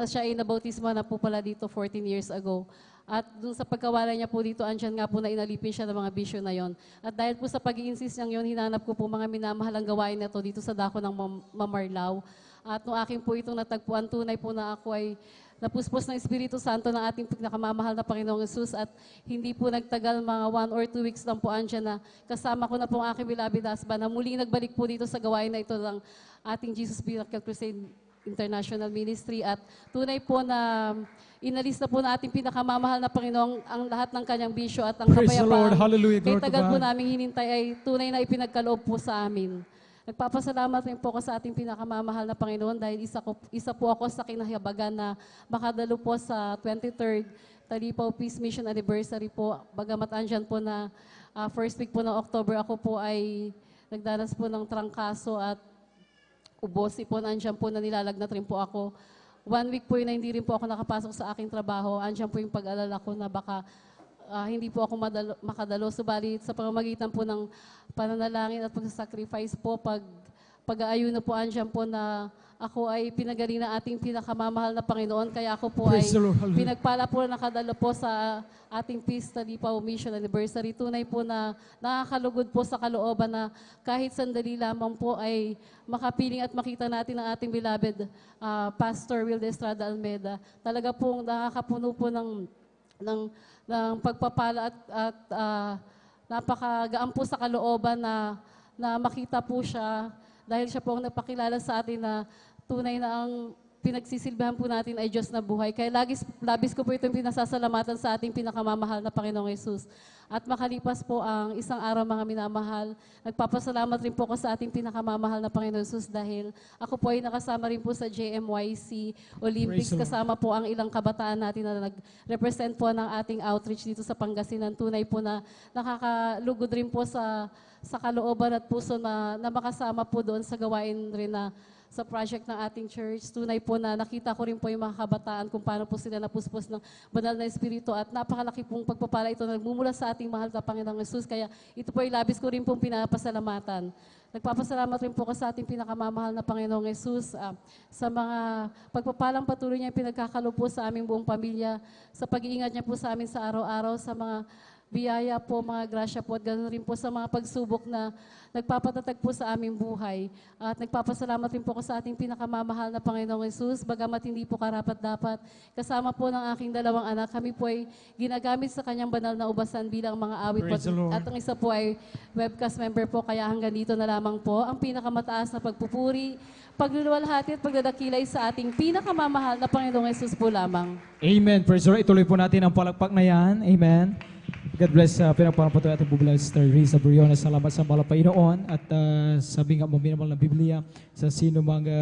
siya ay nabautismo na po pala dito 14 years ago. At dun sa pagkawala niya po dito, andyan nga po na inalipin siya ng mga bisyo na yon. At dahil po sa pag-i-insist niyang yon, hinanap ko po mga minamahalang gawain na to dito sa dako ng Mamarlaw. At nung aking po itong natagpuan, tunay po na ako ay napuspos ng Espiritu Santo ng ating pinakamamahal na Panginoong Yesus at hindi po nagtagal, mga 1 or 2 weeks lang po andyan na kasama ko na po ang aking beloved husband na muling nagbalik po dito sa gawain na ito ng ating Jesus Miracle Crusade International Ministry at tunay po na inalis na po na ating pinakamamahal na Panginoong ang lahat ng kanyang bisyo at ang Praise the Lord. kapayapaan. Hallelujah. Kaya Glory to tagal po God. namin hinintay ay tunay na ipinagkaloob po sa amin. Nagpapasalamat rin po ako sa ating pinakamamahal na Panginoon dahil isa po ako sa kinahabagan na makadalo po sa 23rd Talipaw Peace Mission Anniversary po. Bagamat andyan po na first week po ng October, ako po ay nagdanas po ng trangkaso at ubosi po, andyan po na nilalagnat rin po ako. 1 week po yun na hindi rin po ako nakapasok sa aking trabaho. Andyan po yung pag-alala ko na baka hindi po ako makadalo. Subalit sa pamamagitan po ng pananalangin at pagsasacrifice po, pag-aayuno po andyan po na ako ay pinagaling ng ating pinakamamahal na Panginoon. Kaya ako po Praise the Lord. Hallelujah. pinagpala po na nakadalo po sa ating Peace Talipaw Mission Anniversary. Tunay po na nakakalugod po sa kalooban na kahit sandali lamang po ay makapiling at makita natin ang ating beloved Pastor Wilde Estrada Almeda. Talaga pong nakakapuno po ng pagpapala at napakagaan po sa kalooban na makita po siya dahil siya po ang nagpakilala sa atin na tunay na ang pinagsisilbihan po natin ay Diyos na buhay. Kaya labis ko po itong pinasasalamatan sa ating pinakamamahal na Panginoong Yesus. At makalipas po ang isang araw, mga minamahal, nagpapasalamat rin po ako sa ating pinakamamahal na Panginoong Yesus dahil ako po ay nakasama rin po sa JMYC Olympics. Praise the Lord. Kasama po ang ilang kabataan natin na nag-represent po ng ating outreach dito sa Pangasinan. Tunay po na nakakalugod rin po sa kalooban at puso na makasama po doon sa gawain rin na sa project ng ating church. Tunay po na nakita ko rin po yung mga kabataan kung paano po sila napuspos ng banal na Espiritu at napakalaki pong pagpapala ito na nagmumula sa ating mahal na Panginoong Yesus. Kaya ito po ay labis ko rin pong pinapasalamatan. Nagpapasalamat rin po ko sa ating pinakamamahal na Panginoong Yesus sa mga pagpapalang patuloy niya pinagkakalo po sa aming buong pamilya, sa pag-iingat niya po sa amin sa araw-araw, sa mga biyaya po, mga grasya po, at ganoon rin po sa mga pagsubok na nagpapatatag po sa aming buhay. At nagpapasalamat rin po ko sa ating pinakamamahal na Panginoong Yesus, bagamat hindi po karapat-dapat. Kasama po ng aking dalawang anak, kami po ay ginagamit sa kanyang banal na ubasan bilang mga awit. Praise the Lord. At ang isa po ay webcast member po, kaya hanggang dito na lamang po ang pinakamataas na pagpupuri, pagluluwalhati at pagdadakilay sa ating pinakamamahal na Panginoong Yesus po lamang. Amen. Praise the Lord. Ituloy po natin ang palakpak na yan. Amen. God bless. Pinagpapatuloy ating bubulan Sister Risa Briones. Salamat sa mahal na Panginoon. At sabi nga mo, minamahal na Biblia, sa sino mga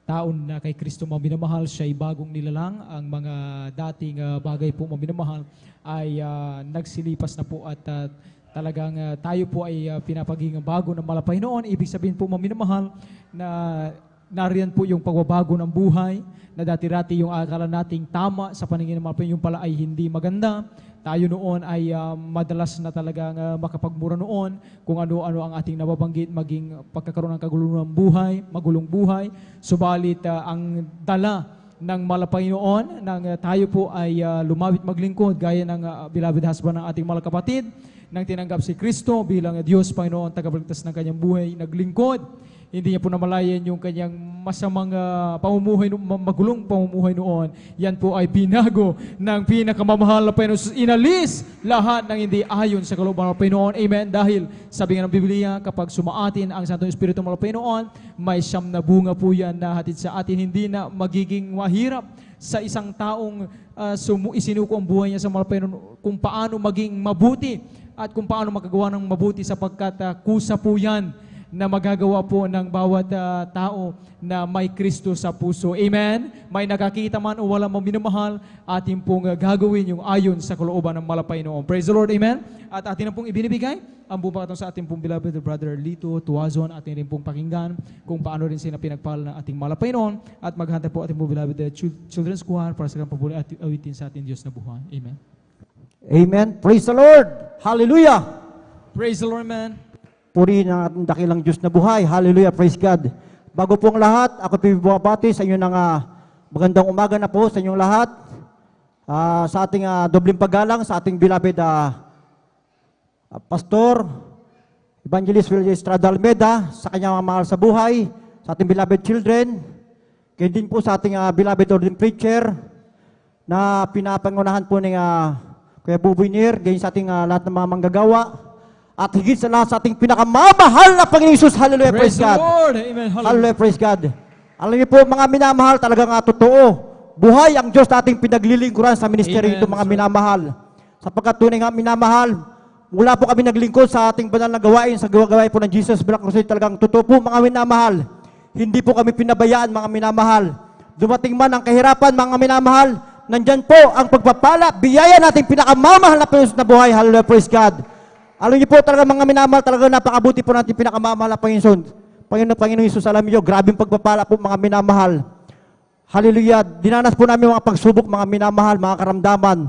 taon na kay Kristo maminamahal, siya ay bagong nilalang. Ang mga dating bagay po maminamahal ay nagsilipas na po at talagang tayo po ay pinapaging bago ng mahal na Panginoon. Ibig sabihin po maminamahal na nariyan po yung pagbabago ng buhay, na dati-rati yung akala nating tama sa paningin ng mahal na Panginoon, yung pala ay hindi maganda. Tayo noon ay madalas na talagang makapagmura noon kung ano-ano ang ating nababanggit, maging pagkakaroon ng kagulong buhay, magulong buhay. Subalit ang dala ng Panginoon nang tayo po ay lumawit maglingkod gaya ng beloved husband ng ating mga kapatid, nang tinanggap si Kristo bilang Diyos, Panginoon, tagapagligtas ng kanyang buhay, naglingkod. Hindi niya po namalayan yung kanyang masamang pamumuhay, magulong pamumuhay noon. Yan po ay binago ng pinakamamahal na Panginoon. Inalis lahat ng hindi ayon sa kalooban ng Panginoon. Amen. Dahil sabi nga ng Biblia, kapag sumaatin ang Santong Espiritu ng Panginoon, may siyam na bunga po yan na hatid sa atin. Hindi na magiging mahirap sa isang taong isinuko ang buhay niya sa Panginoon kung paano maging mabuti at kung paano magagawa ng mabuti sapagkat kusa po yan na magagawa po ng bawat tao na may Kristo sa puso. Amen? May nakakita man o wala mang minamahal, atin pong gagawin yung ayon sa kalooban ng malapay noon. Praise the Lord. Amen? At atin na pong ibinibigay ang bupatong sa ating pong beloved Brother Lito Tuazon. Atin rin pong pakinggan kung paano rin sila pinagpala ng ating malapay noon. At maghantay po ating pong beloved Children's Choir para sa kampapuli at awitin sa ating Diyos na buhay. Amen. Amen. Praise the Lord. Hallelujah. Praise the Lord, man. Puri ng ating dakilang Diyos na buhay. Hallelujah. Praise God. Bago pong lahat, ako bumabati sa inyo ng magandang umaga na po sa inyong lahat. Sa ating dobleng paggalang, sa ating beloved Pastor, Evangelist Wilde Estrada Almeda, sa kanyang mahal sa buhay, sa ating beloved children, Kaya din po sa ating beloved ordained preacher na pinapangunahan po ni Kuya Buboy Nir, gayon sa ating lahat ng mga manggagawa. At higit sa lahat sa ating pinakamamahal na Panginoon Jesus. Hallelujah, praise the God. Lord. Amen. Hallelujah. Hallelujah, praise God. Alam niyo po mga minamahal, talagang totoo. Buhay ang Diyos na ating pinaglilingkuran sa ministeryo Amen, ito mga sir. minamahal. Sapagkat tunay nga minamahal, mula po kami naglingkod sa ating banal na gawain, sa gawain po ng Jesus Black Crusade, talagang totoo po mga minamahal. Hindi po kami pinabayaan mga minamahal. Dumating man ang kahirapan mga minamahal, nandyan po ang pagpapala, biyaya nating pinakamamahal na Panginoon na buhay. Hallelujah, praise God. Alam niyo po talaga mga minamahal, talaga napakabuti po natin pinakamamahal na Panginoon Jesus. Alam niyo, grabing pagpapala po mga minamahal. Hallelujah. Dinanas po namin mga pagsubok, mga minamahal, mga karamdaman.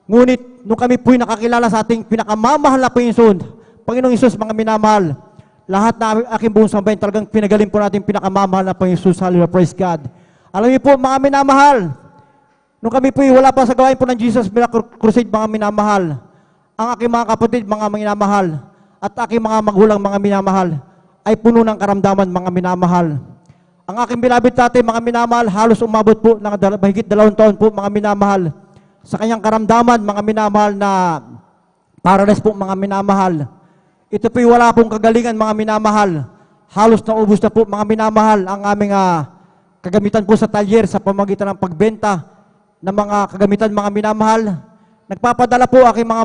Ngunit, nung kami po'y nakakilala sa ating pinakamamahal na Panginoong Isus, mga minamahal, lahat na aking buong sambahin, talagang pinagaling po natin pinakamamahal na Panginoong Isus. Hallelujah, praise God. Alam niyo po, mga minamahal, nung kami po'y wala pa sa gawain po ng Jesus Miracle Crusade, mga minamahal, ang aking mga kapatid, mga minamahal, at aking mga magulang, mga minamahal, ay puno ng karamdaman, mga minamahal. Ang aking beloved tatay, mga minamahal, halos umabot po ng mahigit 2 taon po, mga minamahal, sa kanyang karamdaman, mga minamahal, na paralyzed po, mga minamahal. Ito po'y wala pong kagalingan, mga minamahal. Halos naubos na po, mga minamahal, ang aming kagamitan po sa talyer sa pamamagitan ng pagbenta ng mga kagamitan, mga minamahal. Nagpapadala po aking mga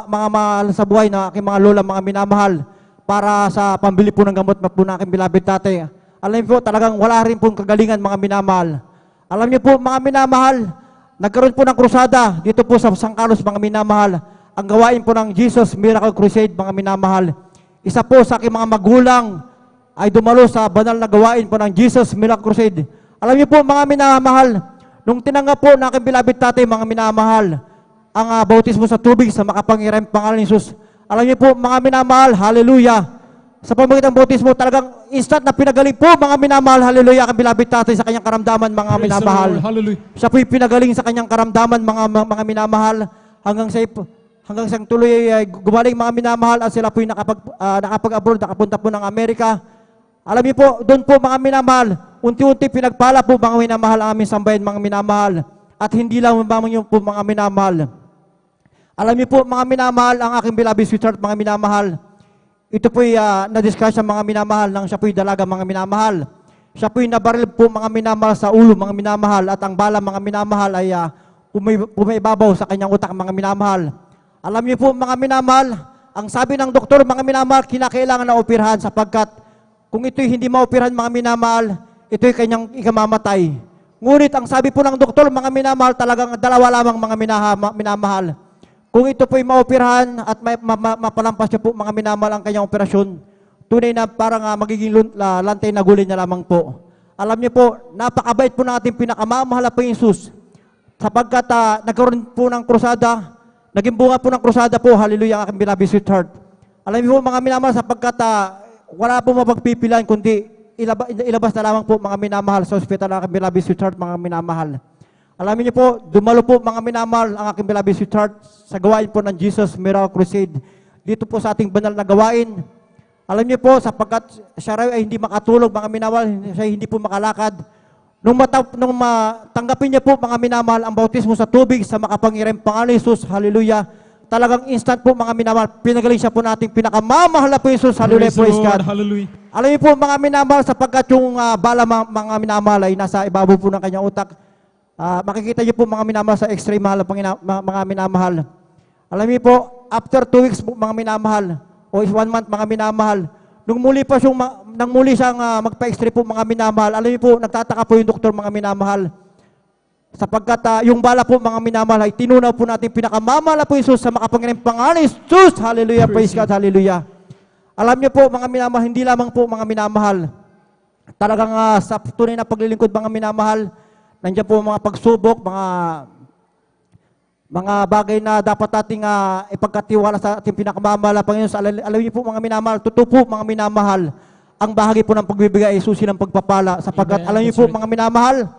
mahal sa buhay na aking mga lola, mga minamahal, para sa pambili po ng gamot po na aking beloved tatay. Alam niyo po, talagang wala rin pong kagalingan, mga minamahal. Alam niyo po, mga minamahal, nagkaroon po ng krusada dito po sa San Carlos, mga minamahal. Ang gawain po ng Jesus Miracle Crusade, mga minamahal. Isa po sa aking mga magulang ay dumalo sa banal na gawain po ng Jesus Miracle Crusade. Alam niyo po, mga minamahal, nung tinanggap po ng aking beloved tatay, mga minamahal, ang bautismo sa tubig sa makapangyarihang pangalan ni Jesus. Alam niyo po, mga minamahal, hallelujah. Sa pamamagitan ng bautismo, talagang instant na pinagaling po, mga minamahal, hallelujah, ang beloved tatay sa kanyang karamdaman, mga Praise the minamahal. Lord. Hallelujah. Siya po'y pinagaling sa kanyang karamdaman, mga minamahal, hanggang sa tuloy ay gumaling, mga minamahal, at sila po'y nakapag-abroad, nakapunta po ng Amerika. Alam niyo po, doon po, mga minamahal, unti-unti pinagpala po, mga minamahal, ang aming sambayan, mga minamahal. At hindi lang yung po, mga minamahal. Alam niyo po, mga minamahal, ang aking beloved sweetheart, mga minamahal, ito po'y na-discuss sa mga minamahal nang siya po'y dalaga, mga minamahal. Siya po'y nabaril po, mga minamahal, sa ulo, mga minamahal, at ang bala, mga minamahal, ay pumaibabaw sa kanyang utak, mga minamahal. Alam niyo po, mga minamahal, ang sabi ng doktor, mga minamahal, kinakailangan na operahan sapagkat kung ito'y hindi maoperahan, mga minamahal, ito'y kanyang ikamamatay. Ngunit ang sabi po ng doktor, mga minamahal, talagang 2 lamang, mga minamahal. Kung ito po'y maoperahan at mapalampas niya po, mga minamahal, ang kanyang operasyon, tunay na parang magiging lantay na gulay na lamang po. Alam niyo po, napakabait po ng ating pinakamamahal na Panginoong Jesus, sapagkat nagkaroon po ng krusada, naging bunga po ng krusada po, hallelujah, ang aking beloved sweetheart. Alam niyo po, mga minamahal, sapagkat wala po mapagpipilan, kundi ilabas na lamang po, mga minamahal, sa ospital ng aking beloved sweetheart, mga minamahal. Alamin niyo po, dumalo po, mga minamahal, ang aking beloved sweetheart sa gawain po ng Jesus Miracle Crusade. Dito po sa ating banal na gawain. Alam niyo po, sapagkat siya raw ay hindi makatulog, mga minamahal, siya hindi po makalakad. Nung tanggapin niya po, mga minamahal, ang bautismo sa tubig sa makapangyarihang pangalan ni Jesus, hallelujah, talagang instant po, mga minamahal, pinagaling siya po nating pinakamamahal na po Jesus, hallelujah, praise God. Hallelujah. Alam niyo po, mga minamahal, sapagkat yung bala, mga minamahal, ay nasa ibabaw po ng kanyang utak. Makikita niyo po, mga minamahal, sa extreme mahal, mga minamahal. Alam niyo po, after 2 weeks po, mga minamahal, o 1 month, mga minamahal, nung muli siyang magpa-extreme po, mga minamahal, alam niyo po, nagtataka po yung doktor, mga minamahal, sapagkat yung bala po, mga minamahal, ay tinunaw po natin pinakamamahal po Jesus sa makapangyarihang pangalan ni Jesus, hallelujah, praise God, hallelujah. Alam niyo po, mga minamahal, hindi lamang po, mga minamahal, talagang sa tunay na paglilingkod, mga minamahal, nandiyan po mga pagsubok, mga bagay na dapat nating ipagkatiwala sa ating pinakamamahal na Panginoon. Alam niyo po, mga minamahal, totoo po, mga minamahal, ang bahagi po ng pagbibigay ay susi ng pagpapala. Sapagkat, alam niyo po, mga minamahal,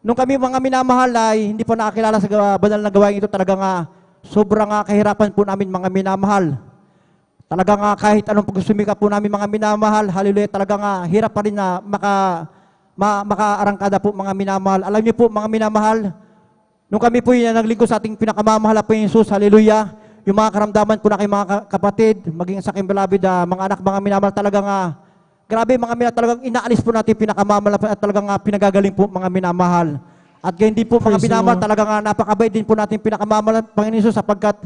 nung kami, mga minamahal, ay hindi pa nakakilala sa banal na gawain ito, talagang sobrang kahirapan po namin, mga minamahal. Talagang kahit anong pagsumika po namin, mga minamahal, hallelujah, talagang hirap pa rin na makaarangkada po mga minamahal. Alam niyo po mga minamahal, nung kami po yung naglingkod sa ating pinakamamahal po yung Jesus, hallelujah, yung mga karamdaman po na kay mga kapatid, maging sa aking beloved, mga anak, mga minamahal, talagang grabe mga minamahal, talagang inaalis po natin pinakamamahal at talagang pinagagaling po mga minamahal. At ganyan din po mga Praise the minamahal, Lord. talagang napakabait din po natin pinakamamahal at Panginoon Jesus sapagkat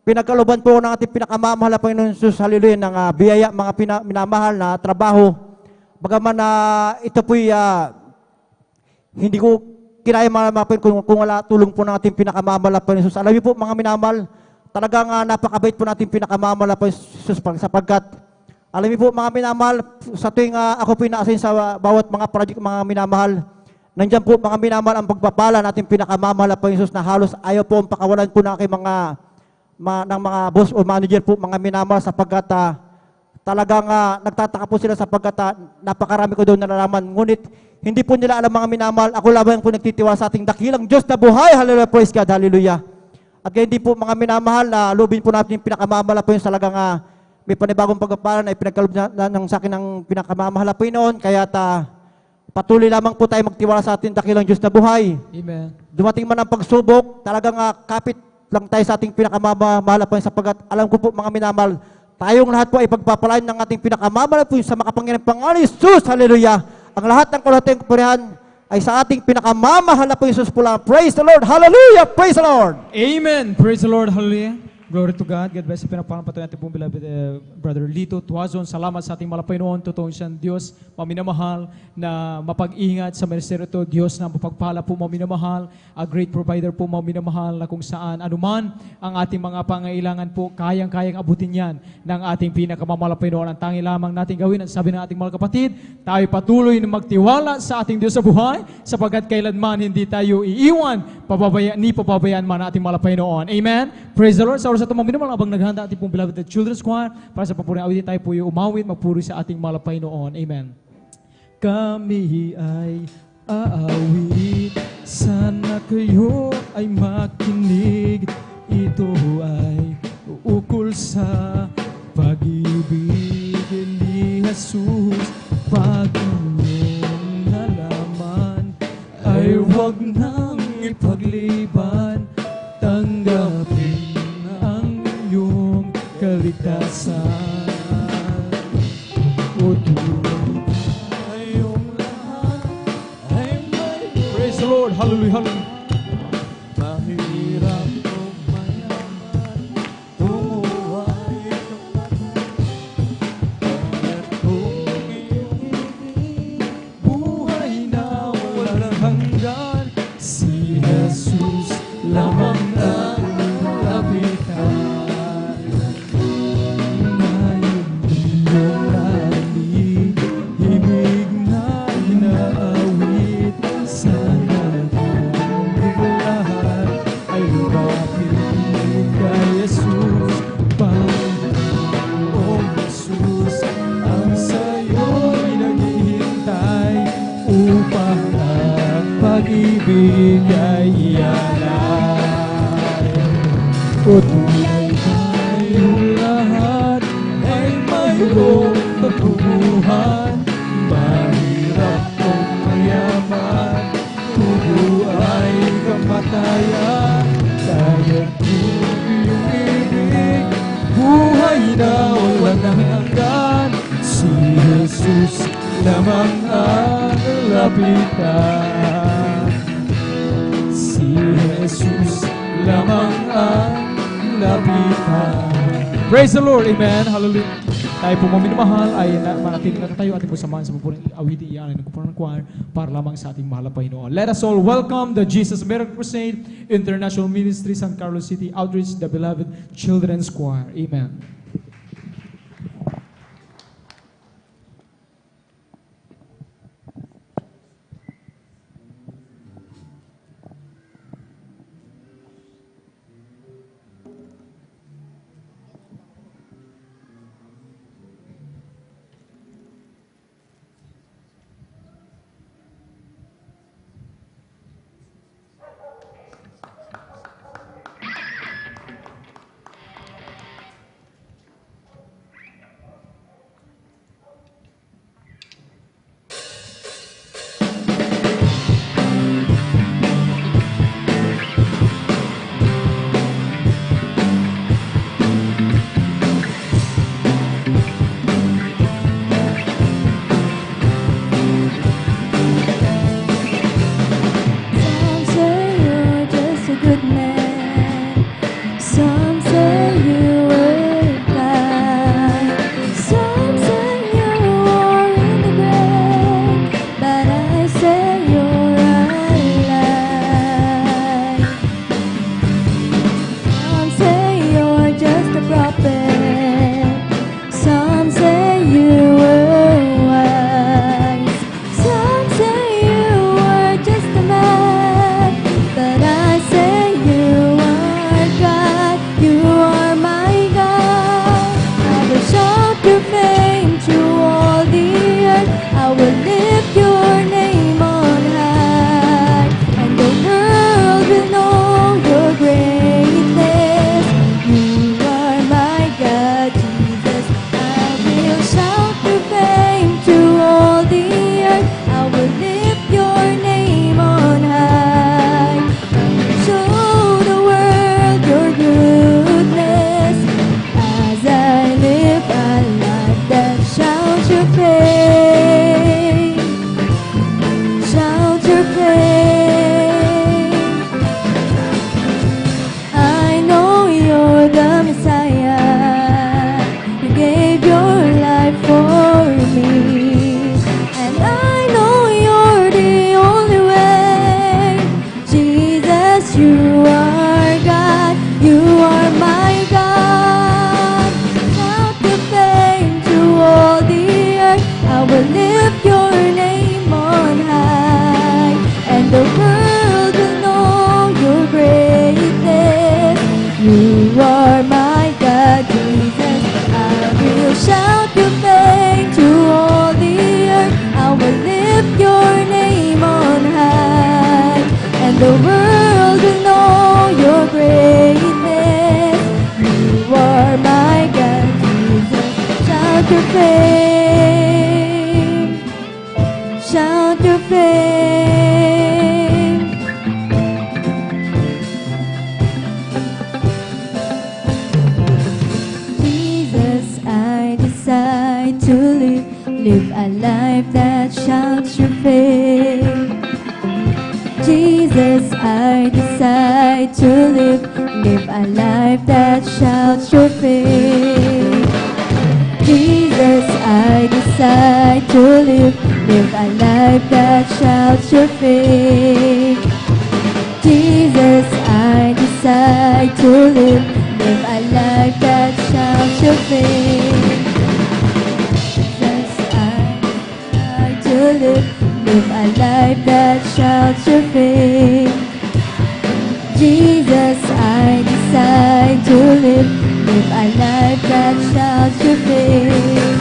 pinagkaluban po ng ating pinakamamahal na Panginoon Jesus, hallelujah, ng biyaya mga minamahal na trabaho. Bagaman ito po'y hindi ko kinaya mga kung wala tulong po ng ating pinakamamahal na Panginoon Jesus. Alam niyo po mga minamahal, talagang napakabait po natin pinakamamahal na Panginoon Jesus sapagkat alam niyo po mga minamahal, sa tuwing ako po inaasin sa bawat mga project mga minamahal, nandiyan po mga minamahal ang pagpapala natin pinakamamahal na Panginoon Jesus na halos ayaw po ang pakawalan po ng aking ng mga boss o manager po mga minamahal sapagkat talagang nagtataka po sila sapagkat napakarami ko doon nalalaman. Ngunit hindi po nila alam mga minamahal, ako lamang po nagtitiwala sa ating dakilang Diyos na buhay. Hallelujah, praise God, hallelujah. At kaya hindi po mga minamahal, lubin po natin pinakamamahal po yung talagang may panibagong pagpapala na ipinagkaloob ng sa akin ng pinakamamahal po noon. Kaya patuloy lamang po tayo magtiwala sa ating dakilang Diyos na buhay. Amen. Dumating man ang pagsubok, talagang kapit lang tayo sa ating pinakamamahal po sapagkat alam ko po mga minamahal, tayong lahat po ay pagpapalain ng ating pinakamamahal po sa makapangyarihang Panginoon Jesus. Hallelujah. Ang lahat ng kalahatiang kapurihan ay sa ating pinakamamahal na po Jesus po lang. Praise the Lord. Hallelujah. Praise the Lord. Amen. Praise the Lord. Hallelujah. Glory to God. God bless. Pinapanampatuloy natin pong beloved Brother Lito Tuazon. Salamat sa ating malapay noon. Totoo siyang Diyos, maminamahal, na mapag-ingat sa ministeryo ito. Diyos na mapagpala po, maminamahal. A great provider po, maminamahal, na kung saan anuman ang ating mga pangailangan po, kayang-kayang abutin yan ng ating pinakamamalapay noon. Ang tangi lamang natin gawin, at sabi ng ating mga kapatid, tayo patuloy na magtiwala sa ating Diyos sa buhay, sapagkat kailanman hindi tayo iiwan, pababayaan man ating malapay noon. Amen. Praise the Lord. Sa oras na tumaminamang abang naghanda ating pong beloved children's choir para sa papuri awitin tayo po yung umawit, magpuri sa ating malapay noon. Amen. Kami ay aawit, sana kayo ay makinig. Ito ay uukol sa pag-ibig ni Jesus. Pag inyong nalaman, ay huwag nang ipagliban. Tanggapin ang inyong kaligtasan. O tunay tayong lahat ay may... Praise the Lord! Hallelujah! Hallelujah! Mahirap o mayaman, tumuhay at kung iyong ibig, buhay na walang hanggan. Si Jesus lamang ang lapitan. Ngayon iyong narinig, himig na inaawit. Sana kung lahat ay lumapit kay Jesus. Panginoong Jesus, ang sa'yo'y naghihintay upang ang pag-ibig ay ialay. O tunay tayong lahat ay mayroong pagkukuhan. Mahirap o mayaman, tubo ay kamatayan. Kaya kung iyong ibig, buhay na walang hanggan. Si Jesus lamang ang lapitan. Si Jesus lamang ang lapitan. Praise the Lord, amen, hallelujah. Tayo po maminamahal ay manatiling na tayo ating po samahan sa mapulang awiti iyan ng kupunan ng choir para lamang sa ating mahal na Panginoon. Let us all welcome the Jesus Miracle Crusade International Ministry, San Carlos City Outreach, the beloved Children's Choir. Amen. you are God, you are my God. Shout your fame to all the earth, I will lift your name on high, and the world will know your greatness. You are my God, Jesus. I will shout your fame to all the earth, I will lift your name on high, and the world will know your greatness. You are my God, Jesus. Shout your fame, shout your fame. Jesus, I decide to live a life that shouts your fame. Jesus, I decide to live a life that shouts your fame. Jesus, I decide to live a life that shouts your fame. Jesus, I decide to live a life that shouts your fame. Jesus, I decide to live a life that shouts your fame. Jesus, I decide to live a life that shouts your fame.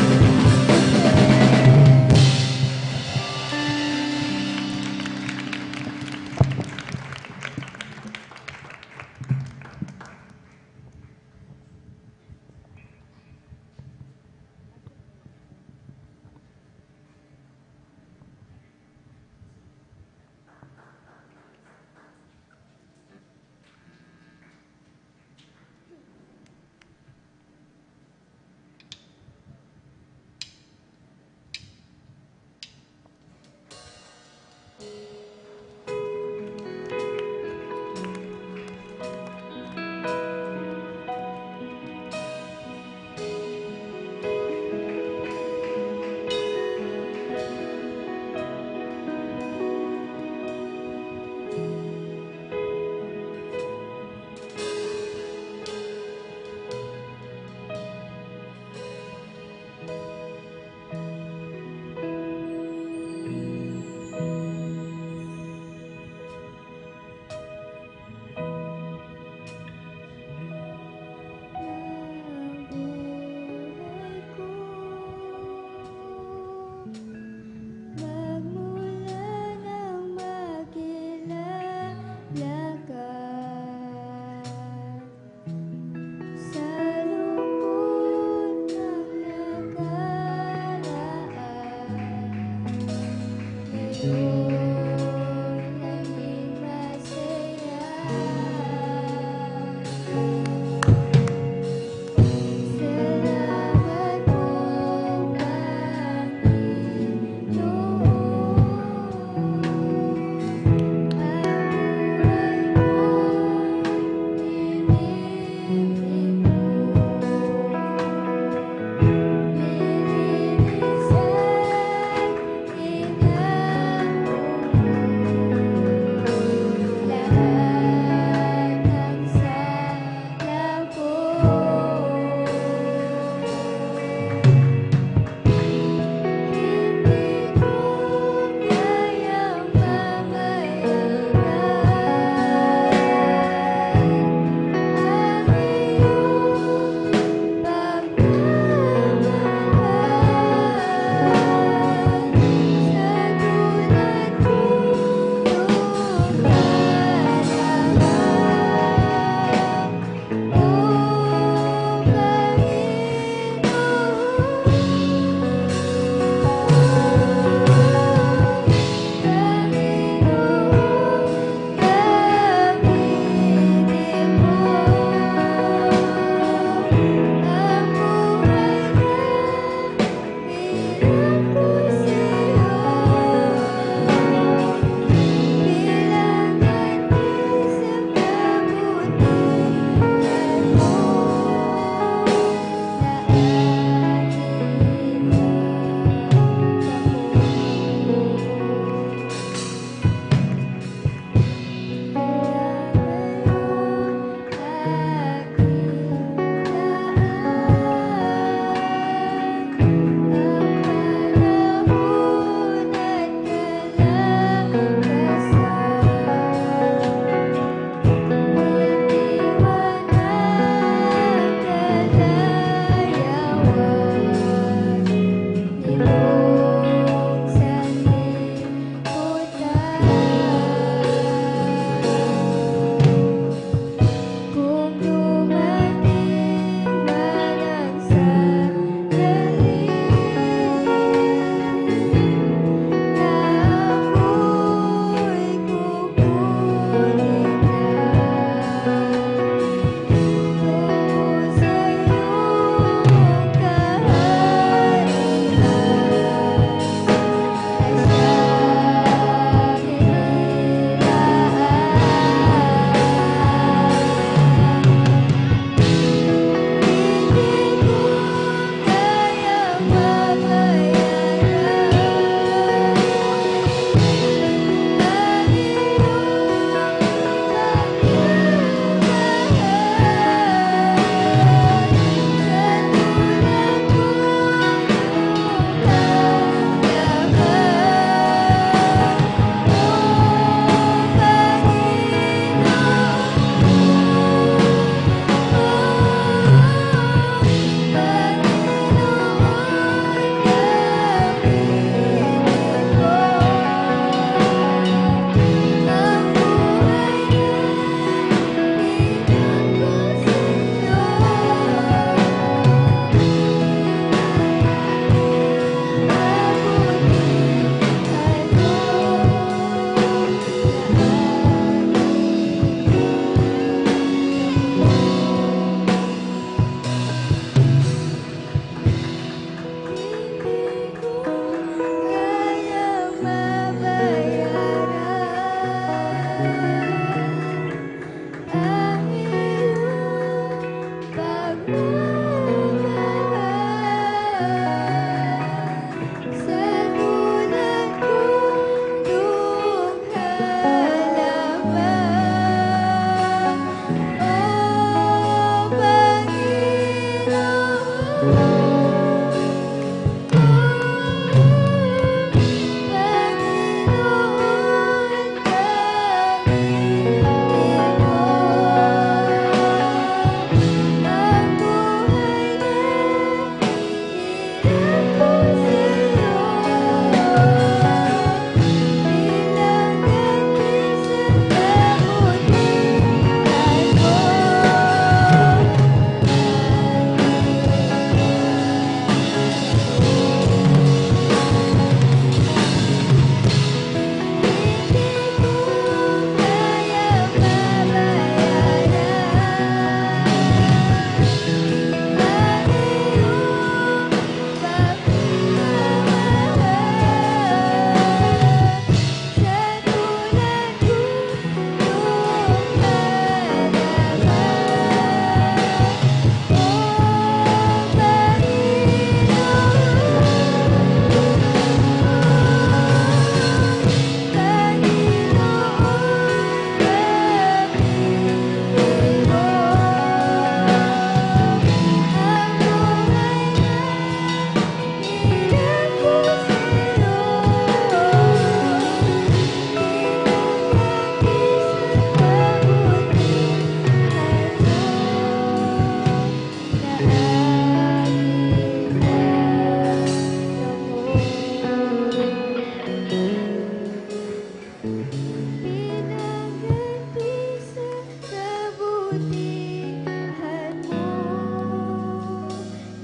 kabutihan mo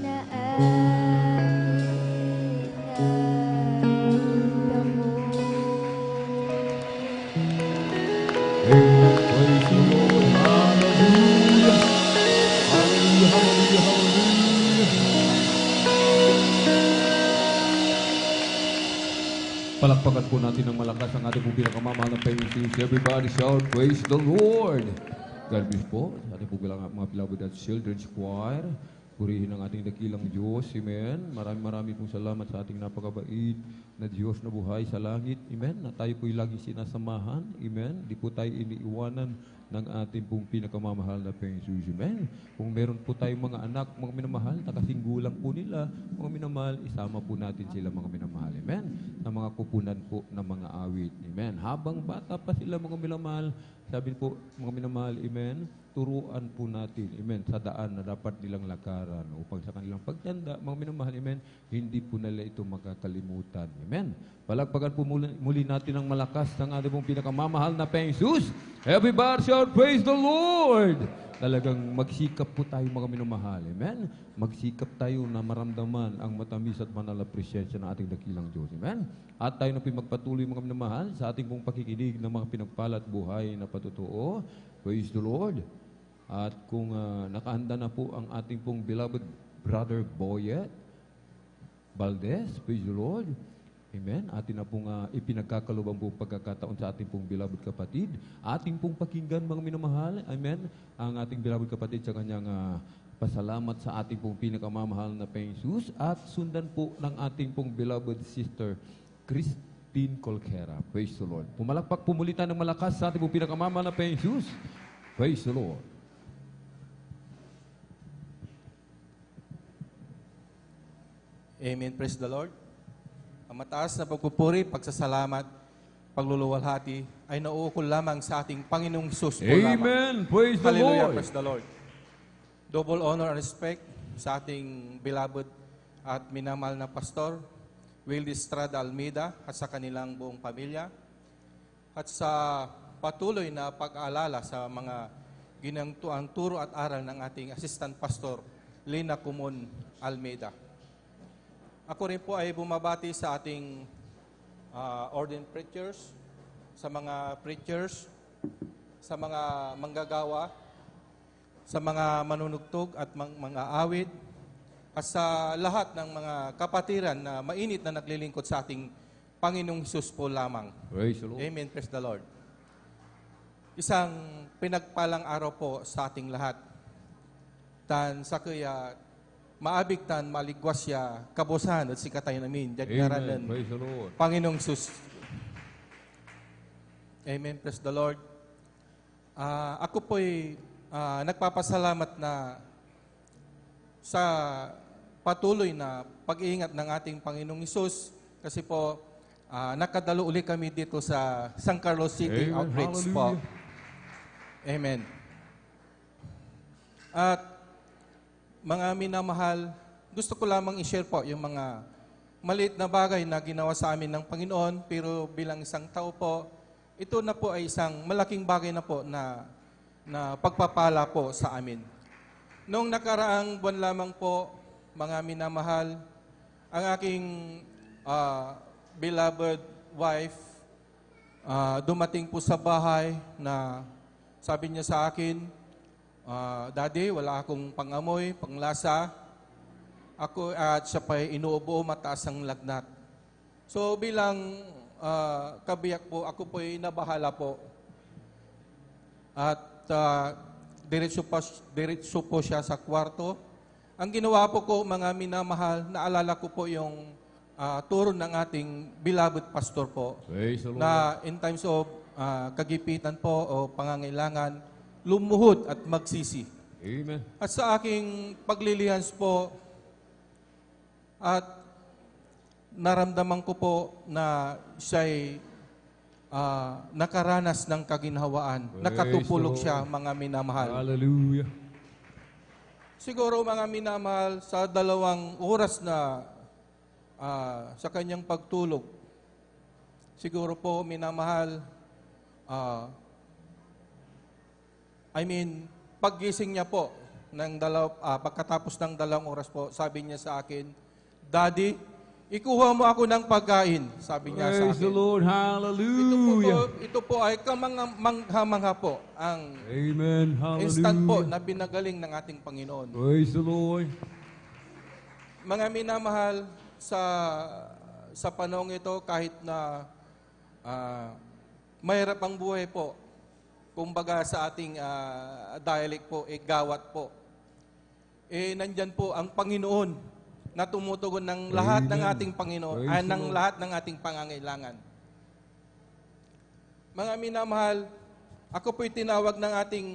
na aking naramdaman. Amen. Praise the Lord. Hallelujah. Hallelujah, hallelujah, hallelujah. Palakpakan po natin ng malakas ang ating pong pinakamamahal na Panginoon Jesus. Everybody shout, praise the Lord. God bless po sa ating pong mga beloved at children's choir. Purihin ang ating dakilang Diyos. Amen. Marami pong salamat sa ating napakabait na Diyos na buhay sa langit. Amen. Na tayo po'y laging sinasamahan. Amen. Di po tayo iniiwanan ng ating pong pinakamamahal na Panginoon Jesus. Amen. Kung meron po tayong mga anak, mga minamahal, na kasing gulang po nila, mga minamahal, isama po natin sila mga minamahal. Amen. Na mga kupunan po ng mga awit. Amen. Habang bata pa sila mga minamahal, sabi po mga minamahal, amen, turuan po natin, amen, sa daan na dapat nilang lakaran upang sa kanilang pagtanda, mga minamahal, amen, hindi po nila ito makakalimutan. Amen. Palagpagan po muli natin ang malakas ng ating pong pinakamamahal na Panginoon Jesus. Everybody shout, praise the Lord! Talagang magsikap po tayo mga minamahal. Amen? Magsikap tayo na maramdaman ang matamis at banal na presensya ng ating dakilang Diyos. Amen? At tayo na magpatuloy mga minamahal sa ating pong pakikinig ng mga pinagpalat buhay na patutuo. Praise the Lord. At kung nakahanda na po ang ating pong beloved brother Boyet Valdez, praise the Lord. Amen. Atin na pong ipinagkakalubang po pagkakataon sa ating pong beloved kapatid. Ating pong pakinggan mga minamahal. Amen. Ang ating beloved kapatid sa kanyang pasalamat sa ating pong pinakamamahal na Panginoon Jesus at sundan po ng ating pong beloved sister Christine Colquera. Praise the Lord. Pumalakpak pumulitan ng malakas sa ating pong pinakamamahal na Panginoon Jesus. Praise the Lord. Amen. Praise the Lord. Ang mataas na pagpupuri, pagsasalamat, pagluluwalhati ay nauukol lamang sa ating Panginoong Hesus po lamang. Amen. Praise the Hallelujah. Lord. Praise the Lord. Double honor and respect sa ating beloved at minamahal na pastor, Will Estrada Almeida at sa kanilang buong pamilya. At sa patuloy na pag-aalala sa mga ginangtuang turo at aral ng ating assistant pastor, Lina Kumon Almeida. Ako rin po ay bumabati sa ating ordained preachers, sa mga preachers, sa mga manggagawa, sa mga manunugtog at mga awit, at sa lahat ng mga kapatiran na mainit na naglilingkod sa ating Panginoong Hesus po lamang. Praise the Lord. Amen. Praise the Lord. Isang pinagpalang araw po sa ating lahat. Tan sa kaya maabigtan, maligwas siya, kabusahan at sikatayon namin. Amen. Praise the Lord. Panginoong Sus. Amen. Praise the Lord. Ako po'y nagpapasalamat na sa patuloy na pag-iingat ng ating Panginoong Hesus kasi po nakadalo uli kami dito sa San Carlos City Amen. Outreach Hallelujah. po. Amen. At mga minamahal, gusto ko lamang i-share po yung mga maliit na bagay na ginawa sa amin ng Panginoon, pero bilang isang tao po, ito na po ay isang malaking bagay na po na pagpapala po sa amin. Noong nakaraang buwan lamang po, mga minamahal, ang aking beloved wife, dumating po sa bahay na sabi niya sa akin, Daddy, wala akong pangamoy, panglasa. Ako at siya pa inuubo, mataas ang lagnat. So bilang kabiyak po, ako po ay nabahala po. At diretso po siya sa kwarto. Ang ginawa po ko, mga minamahal, naalala ko po yung turo ng ating beloved pastor po. Praise the Lord. Na in times of kagipitan po o pangangailangan, lumuhod at magsisi. Amen. At sa aking paglilihans po, at naramdaman ko po na siya'y nakaranas ng kaginhawaan. Praise Nakatupulog the Lord. siya, mga minamahal. Hallelujah. Siguro mga minamahal, sa 2 oras na sa kanyang pagtulog, siguro po minamahal, paggising niya po, pagkatapos ng 2 oras po, sabi niya sa akin, Daddy, ikuha mo ako ng pagkain, sabi niya sa Praise the akin. Lord. Hallelujah. Ito po ay kamangha-mangha po ang Amen. instant po Hallelujah. na binagaling ng ating Panginoon. Praise the Lord. Mga minamahal, sa panahon ito, kahit na mahirap ang buhay po, kumbaga sa ating dialect po, gawat po, nandyan po ang Panginoon na tumutugon ng lahat ng Amen. ating Panginoon, Praise the ng Lord. lahat ng ating pangangailangan. Mga minamahal, ako po'y tinawag ng ating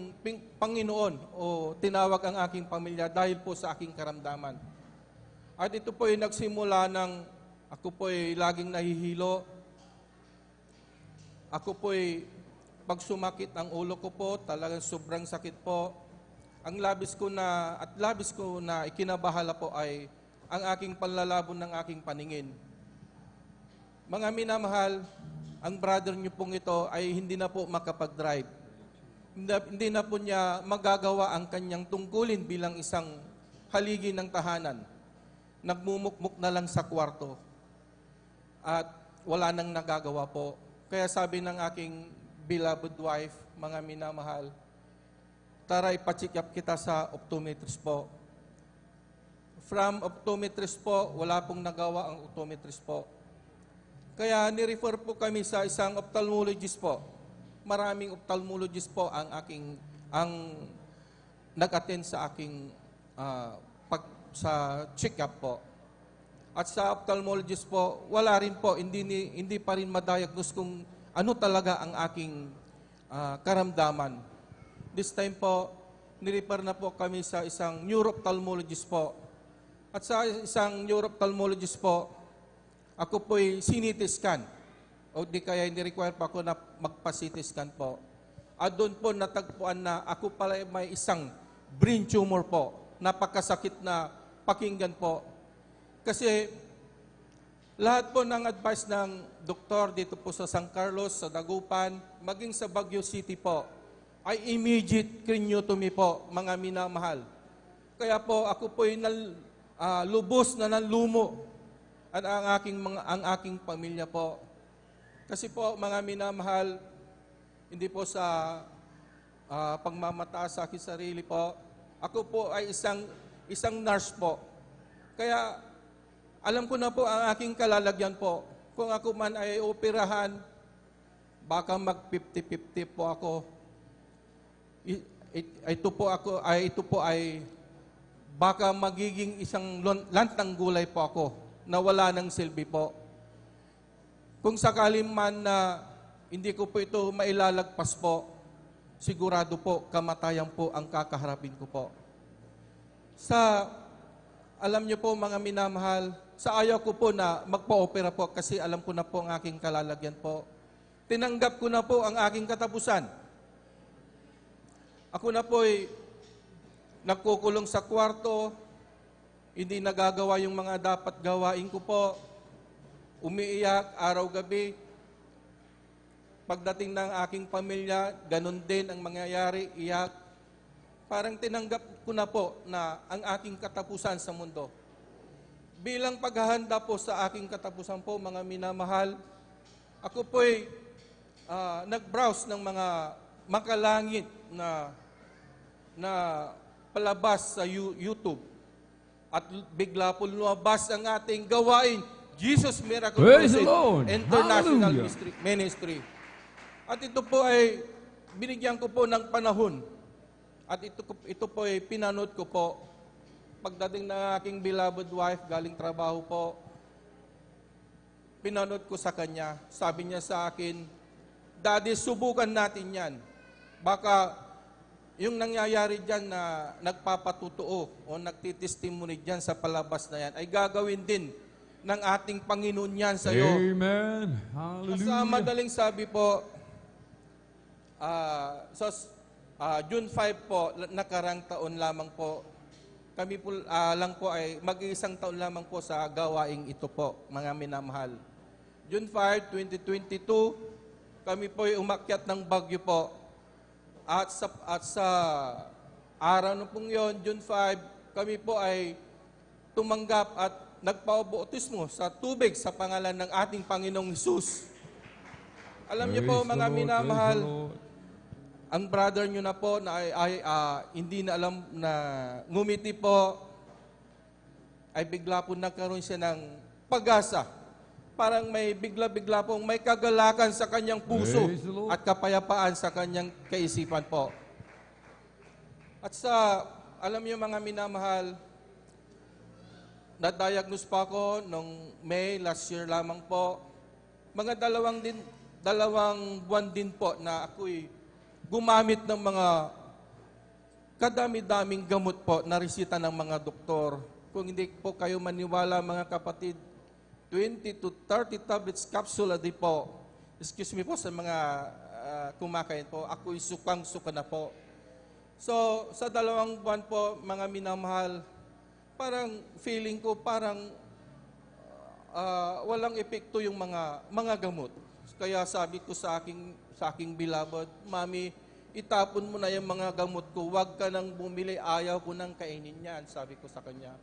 Panginoon o tinawag ang aking pamilya dahil po sa aking karamdaman. At ito po'y nagsimula ng ako po'y laging nahihilo. Ako po'y pag sumakit ang ulo ko po, talagang sobrang sakit po. Ang labis ko na ikinabahala po ay ang aking panlalabon ng aking paningin. Mga minamahal, ang brother niyo pong ito ay hindi na po makapag-drive. Hindi na po niya magagawa ang kanyang tungkulin bilang isang haligi ng tahanan. Nagmumukmuk na lang sa kwarto. At wala nang nagagawa po. Kaya sabi ng aking beloved wife, mga minamahal, tara ipacheck up kita sa optometrist po. From optometrist po, wala pong nagawa ang optometrist po. Kaya nirefer po kami sa isang ophthalmologist po. Maraming ophthalmologist po ang nag-attend sa aking sa check-up po. At sa ophthalmologist po, wala rin po, hindi pa rin ma-diagnose kung ano talaga ang aking karamdaman. This time po, nirefer na po kami sa isang neuro-ophthalmologist po. At sa isang neuro-ophthalmologist po, ako po'y CT scan. O di kaya hindi require pa ako na magpa-CT scan po. At doon po natagpuan na ako pala may isang brain tumor po. Napakasakit na pakinggan po. Kasi lahat po ng advice ng doktor dito po sa San Carlos, sa Dagupan, maging sa Baguio City po, ay immediate craniotomy po, mga minamahal. Kaya po ako po'y lubos na nanlumo at ang aking pamilya po. Kasi po, mga minamahal, hindi po sa pagmamataas sa aking sarili po, ako po ay isang nurse po. Kaya alam ko na po ang aking kalalagyan po. Kung ako man ay operahan, baka mag-50-50 po ako. Ito po ay baka magiging isang lantang gulay po ako na wala ng silbi po. Kung sakali man na hindi ko po ito mailalagpas po, sigurado po kamatayan po ang kakaharapin ko po. Alam niyo po mga minamahal, sa ayaw ko po na magpa-opera po kasi alam ko na po ang aking kalalagyan po. Tinanggap ko na po ang aking katapusan. Ako na po'y nagkukulong sa kwarto, hindi nagagawa yung mga dapat gawain ko po, umiiyak araw-gabi. Pagdating ng aking pamilya, ganun din ang mangyayari, iyak. Parang tinanggap ko na po na ang aking katapusan sa mundo. Bilang paghahanda po sa aking katapusan po, mga minamahal, ako po'y nag-browse ng mga makalangit na palabas sa YouTube. At bigla po lumabas ang ating gawain, Jesus Miracle Praise the Crusade Lord! International Hallelujah! Ministry. At ito po ay binigyan ko po ng panahon. At ito po ay pinanood ko po. Pagdating ng aking beloved wife, galing trabaho po, pinanood ko sa kanya. Sabi niya sa akin, Daddy, subukan natin yan. Baka yung nangyayari dyan na nagpapatutuo o nagtitestimony dyan sa palabas na yan, ay gagawin din ng ating Panginoon yan sa iyo. Amen. Sa Hallelujah. madaling sabi po, June 5 po, nakarang taon lamang po, kami po lang po ay mag-iisang taon lamang po sa gawaing ito po, mga minamahal. June 5, 2022, kami po ay umakyat ng Baguio po. At sa araw na pong yon, June 5, kami po ay tumanggap at nagpabautismo sa tubig sa pangalan ng ating Panginoong Hesus. Alam niyo po, Praise the mga Lord, minamahal, praise the Lord. ang brother nyo na po na hindi na alam na ngumiti po, ay bigla po nagkaroon siya ng pag-asa. Parang may bigla-bigla pong may kagalakan sa kanyang puso Praise the Lord. at kapayapaan sa kanyang kaisipan po. At alam niyo mga minamahal, na-diagnose pa ako nung May, last year lamang po. Mga dalawang buwan din po na ako'y gumamit ng mga kadami-daming gamot po na resita ng mga doktor. Kung hindi po kayo maniwala mga kapatid, 20 to 30 tablets capsule a day po. Excuse me po sa mga kumakain po. Ako'y sukang-suka na po. So, sa 2 buwan po, mga minamahal, parang feeling ko parang walang epekto yung mga gamot. Kaya sabi ko sa aking beloved, Mami, itapon mo na yung mga gamot ko, huwag ka nang bumili, ayaw ko nang kainin yan, sabi ko sa kanya.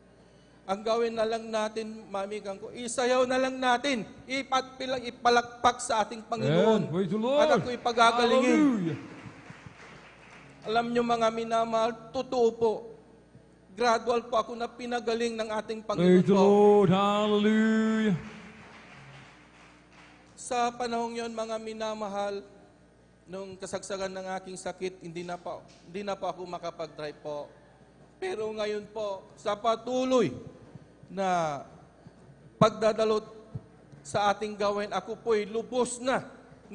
Ang gawin na lang natin, Mami, ko, isayaw na lang natin, ipalakpak sa ating Panginoon. Amen. Praise the Lord. At ako'y pagagalingin. Hallelujah. Alam nyo mga minamahal, totoo po. Gradual po ako na pinagaling ng ating Panginoon Praise the po. Lord. Hallelujah. Sa panahong yon mga minamahal, nung kasagsagan ng aking sakit, hindi na po ako makapag-drive po. Pero ngayon po, sa patuloy na pagdadalot sa ating gawin, ako po'y lubos na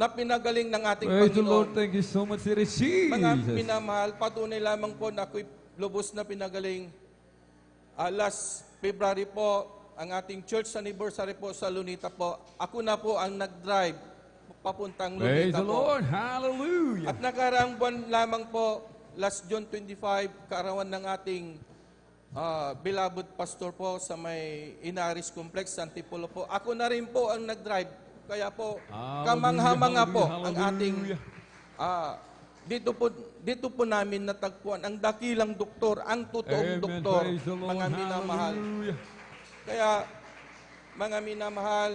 pinagaling ng ating Praise the Panginoon. Lord. Thank you so much, Sir Jesus. Mga minamahal, patunay lamang po na ako'y lubos na pinagaling. Last February po, ang ating church anniversary po sa Lunita po, ako na po ang nag-drive papuntang Praise Lunita the po. Lord. Hallelujah. At nakaraang buwan lamang po, last June 25, kaarawan ng ating beloved pastor po sa may Inaris Complex, Antipolo po. Ako na rin po ang nag-drive. Kaya po, Hallelujah, kamangha-manga po hallelujah, ang ating hallelujah. dito po namin natagpuan ang dakilang doktor, ang totoong Amen. doktor, Praise the Lord. mga minamahal. Hallelujah. Kaya, mga minamahal,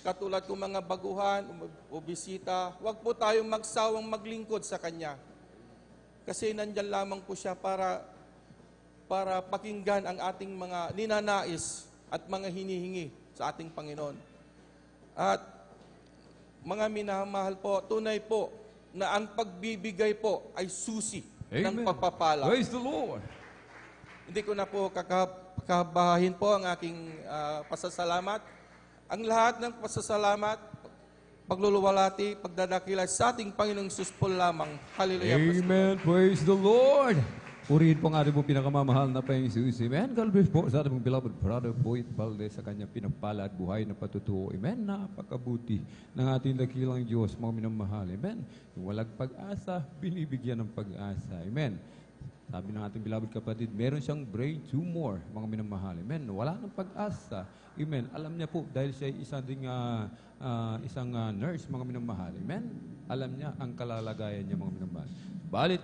katulad ko mga baguhan o bisita, huwag po tayong magsawang maglingkod sa Kanya. Kasi nandyan lamang po siya para pakinggan ang ating mga ninanais at mga hinihingi sa ating Panginoon. At mga minamahal po, tunay po na ang pagbibigay po ay susi ng Amen. pagpapala. Praise the Lord. Hindi ko na po kakabahin po ang aking pasasalamat. Ang lahat ng pasasalamat, pagluluwalhati, pagdadakila sa ating Panginoong Hesus po lamang. Hallelujah. Amen. Praise the Lord. Purihin po ang ating pong pinakamamahal na Panginoong Jesus. Amen. God bless po sa ating pong beloved brother Boyd Valdez sa kanyang pinagpala at buhay na patutuo. Amen. Napakabuti ng ating dakilang Diyos, mga minamahal. Amen. Yung walang pag-asa, binibigyan ng pag-asa. Amen. Sabi ng ating beloved kapatid, meron siyang brain tumor, mga minamahal. Amen. Wala ng pag-asa. Amen. Alam niya po, dahil siya isang nurse, mga minamahal. Amen. Alam niya ang kalalagayan niya, mga minamahal. Balit,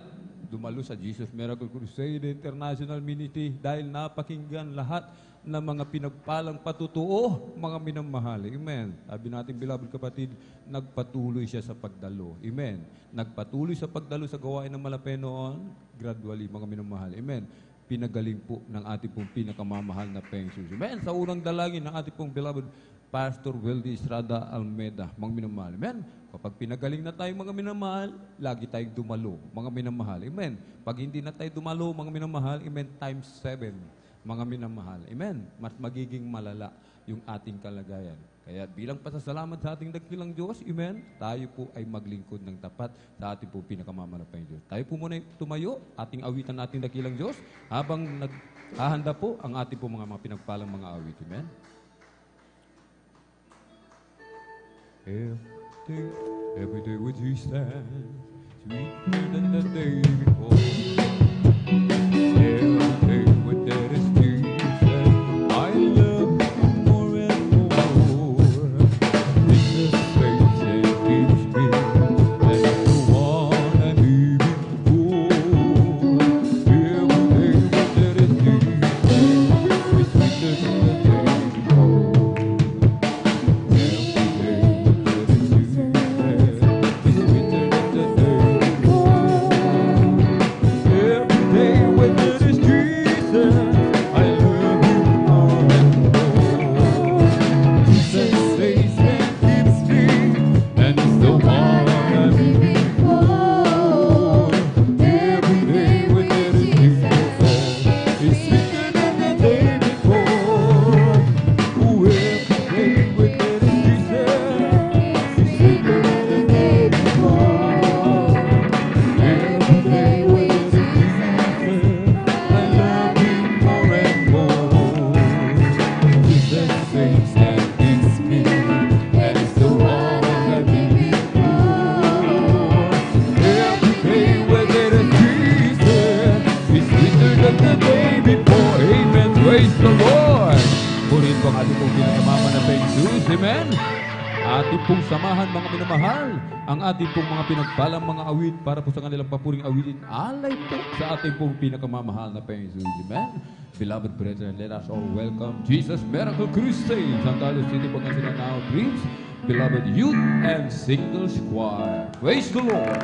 dumalo sa Jesus Miracle Crusade International Ministry dahil napakinggan lahat ng mga pinagpalang patutuo, mga minamahal. Amen. Sabi natin, beloved kapatid, nagpatuloy siya sa pagdalo. Amen. Nagpatuloy sa pagdalo sa gawain ng malapay noon, gradually, mga minamahal. Amen. Pinagaling po ng ating pong pinakamamahal na Panginoon. Amen. Sa unang dalangin ng ating pong beloved Pastor Weldy Estrada Almeida, mga minamahal. Amen. Kapag pinagaling na tayo, mga minamahal, lagi tayong dumalo, mga minamahal. Amen. Pag hindi na tayo dumalo, mga minamahal, amen, times 7, mga minamahal. Amen. Mas magiging malala yung ating kalagayan. Kaya bilang pasasalamat sa ating dakilang Diyos, amen, tayo po ay maglingkod ng tapat sa ating po pinakamamalapay Diyos. Tayo po muna tumayo, ating awitan nating dakilang Diyos, habang naghahanda po ang ating po mga pinagpalang mga awit. Amen. Every day with you stand, sweeter than the day before. Every day with that is Jesus, I love you more and more. It's the faith that keeps me, that's the one I'm living for. Praise the Lord! Purihin po ang ating pong pinakamama na Jesus. Amen? Ating pong samahan mga minamahal, ang ating pong mga pinagpalang mga awit para po sa kanilang papuring awitin. Alay po sa ating pong pinakamamahal na Jesus. Amen? Beloved brethren, let us all welcome Jesus Miracle Crusade, San Carlos City, Pangasinan now, Dreams, beloved youth and singles choir. Praise the Lord!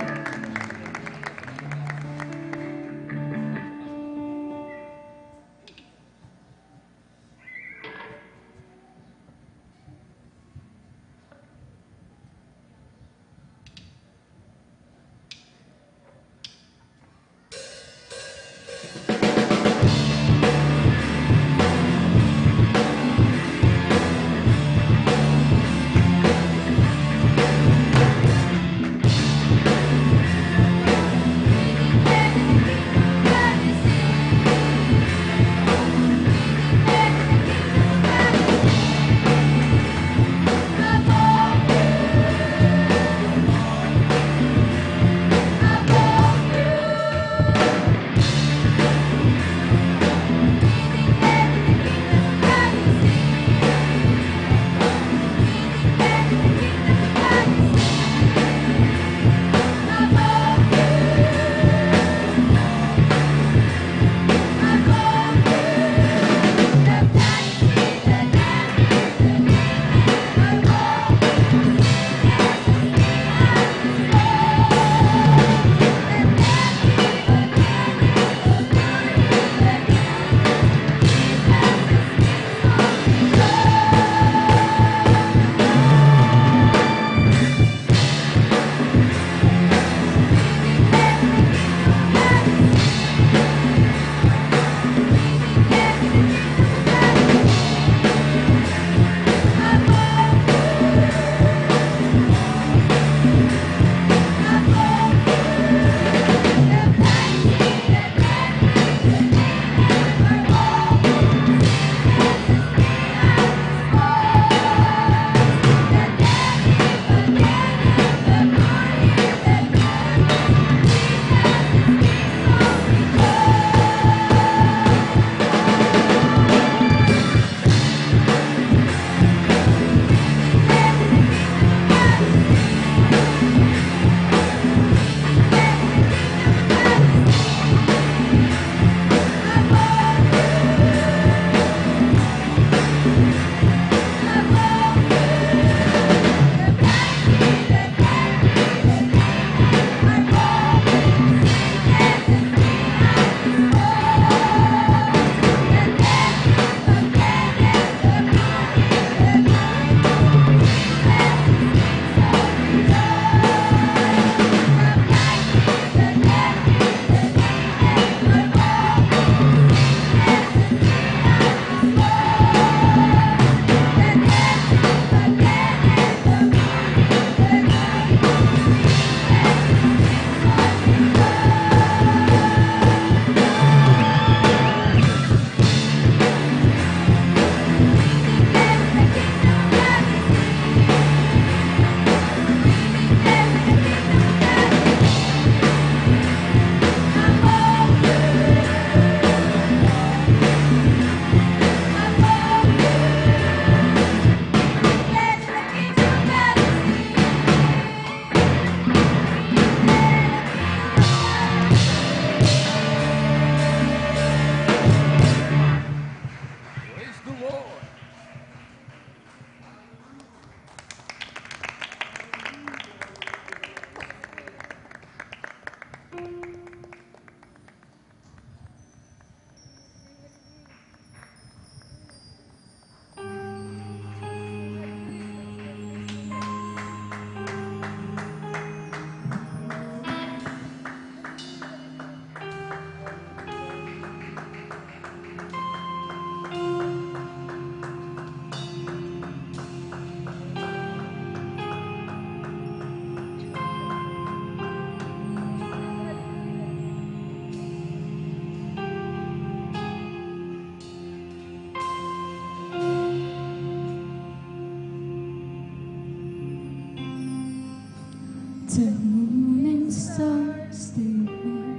The moon and stars they were,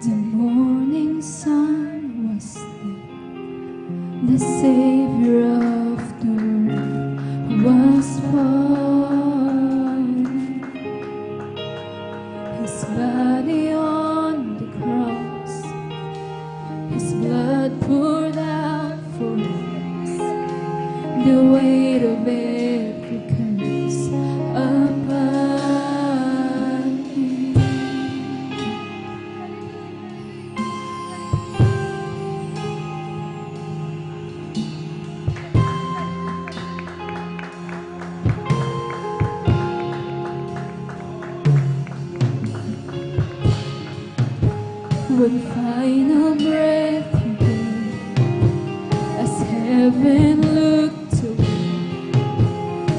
the morning sun was there, the Savior of the world was born. His body on the cross, His blood poured out for us, the weight of every curse upon Him. One final breath He gave as heaven looked away.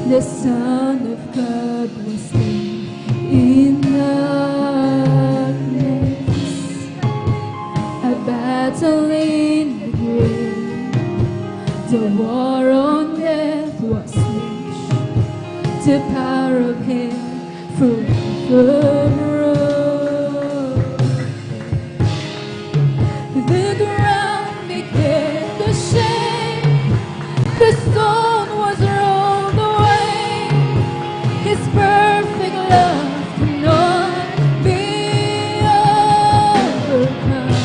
The Son of God was slain in darkness. A battle in the grave, the war on death was waged. The power of hell forever rose. The ground became the shame, the stone was rolled away. His perfect love cannot be overcome.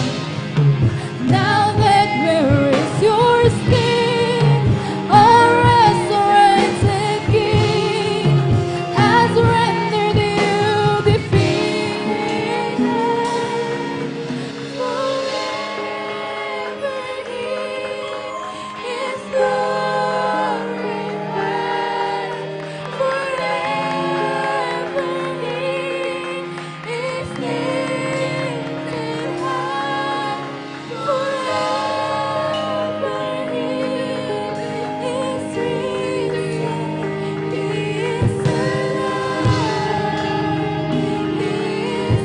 Now that where is your sting, our resurrected King has rendered you defeated. Forever He is glorified. Forever He is lifted high. Forever He is risen. He is alive. He is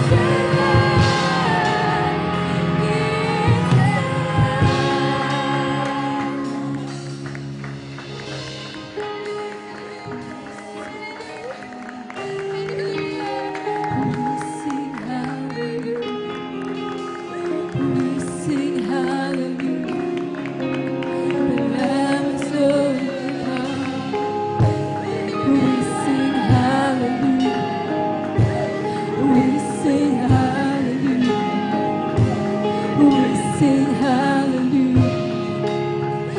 We sing hallelujah. We sing hallelujah. We sing hallelujah.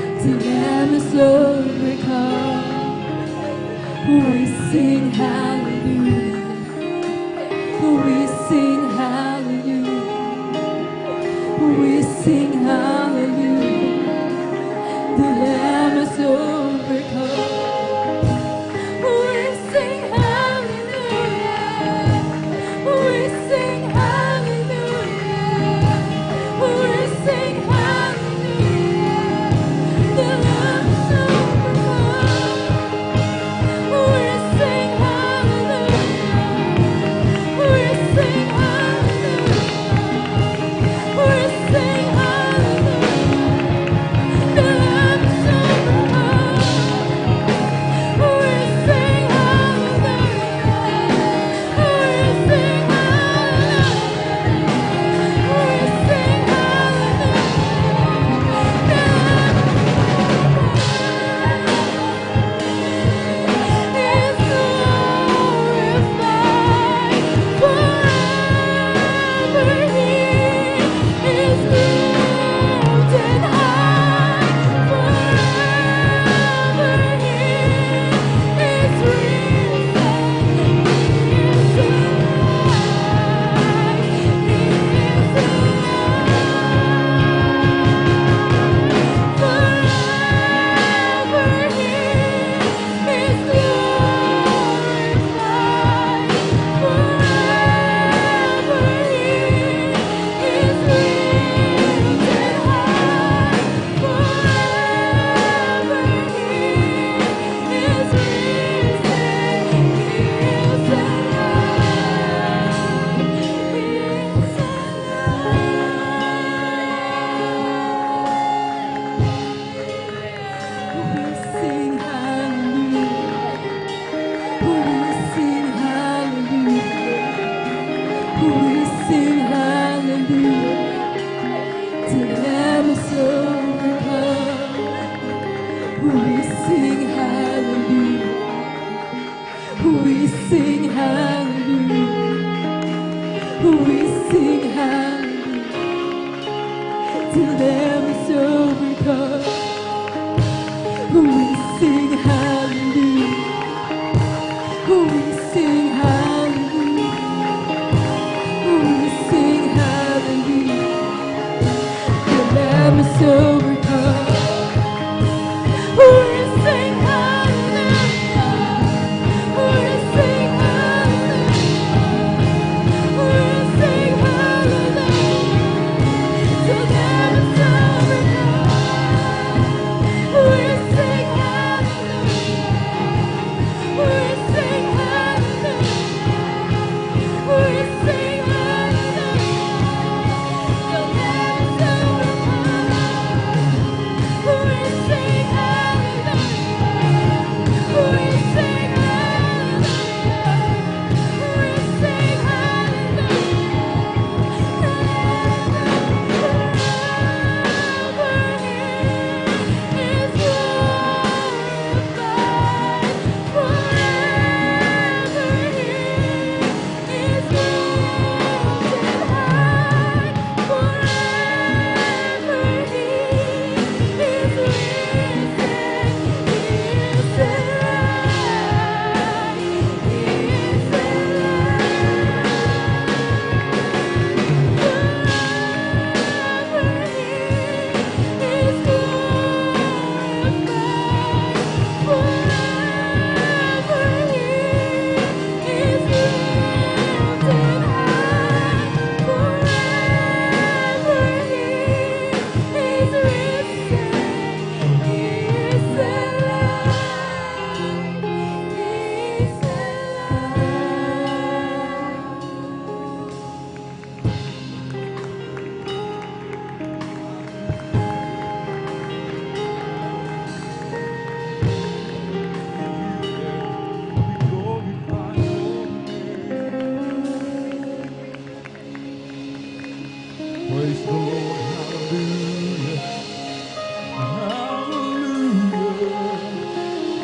The Lamb is overcome. We sing hallelujah. We sing hallelujah. We sing hallelujah. The Lamb is overcome. We sing hallelujah.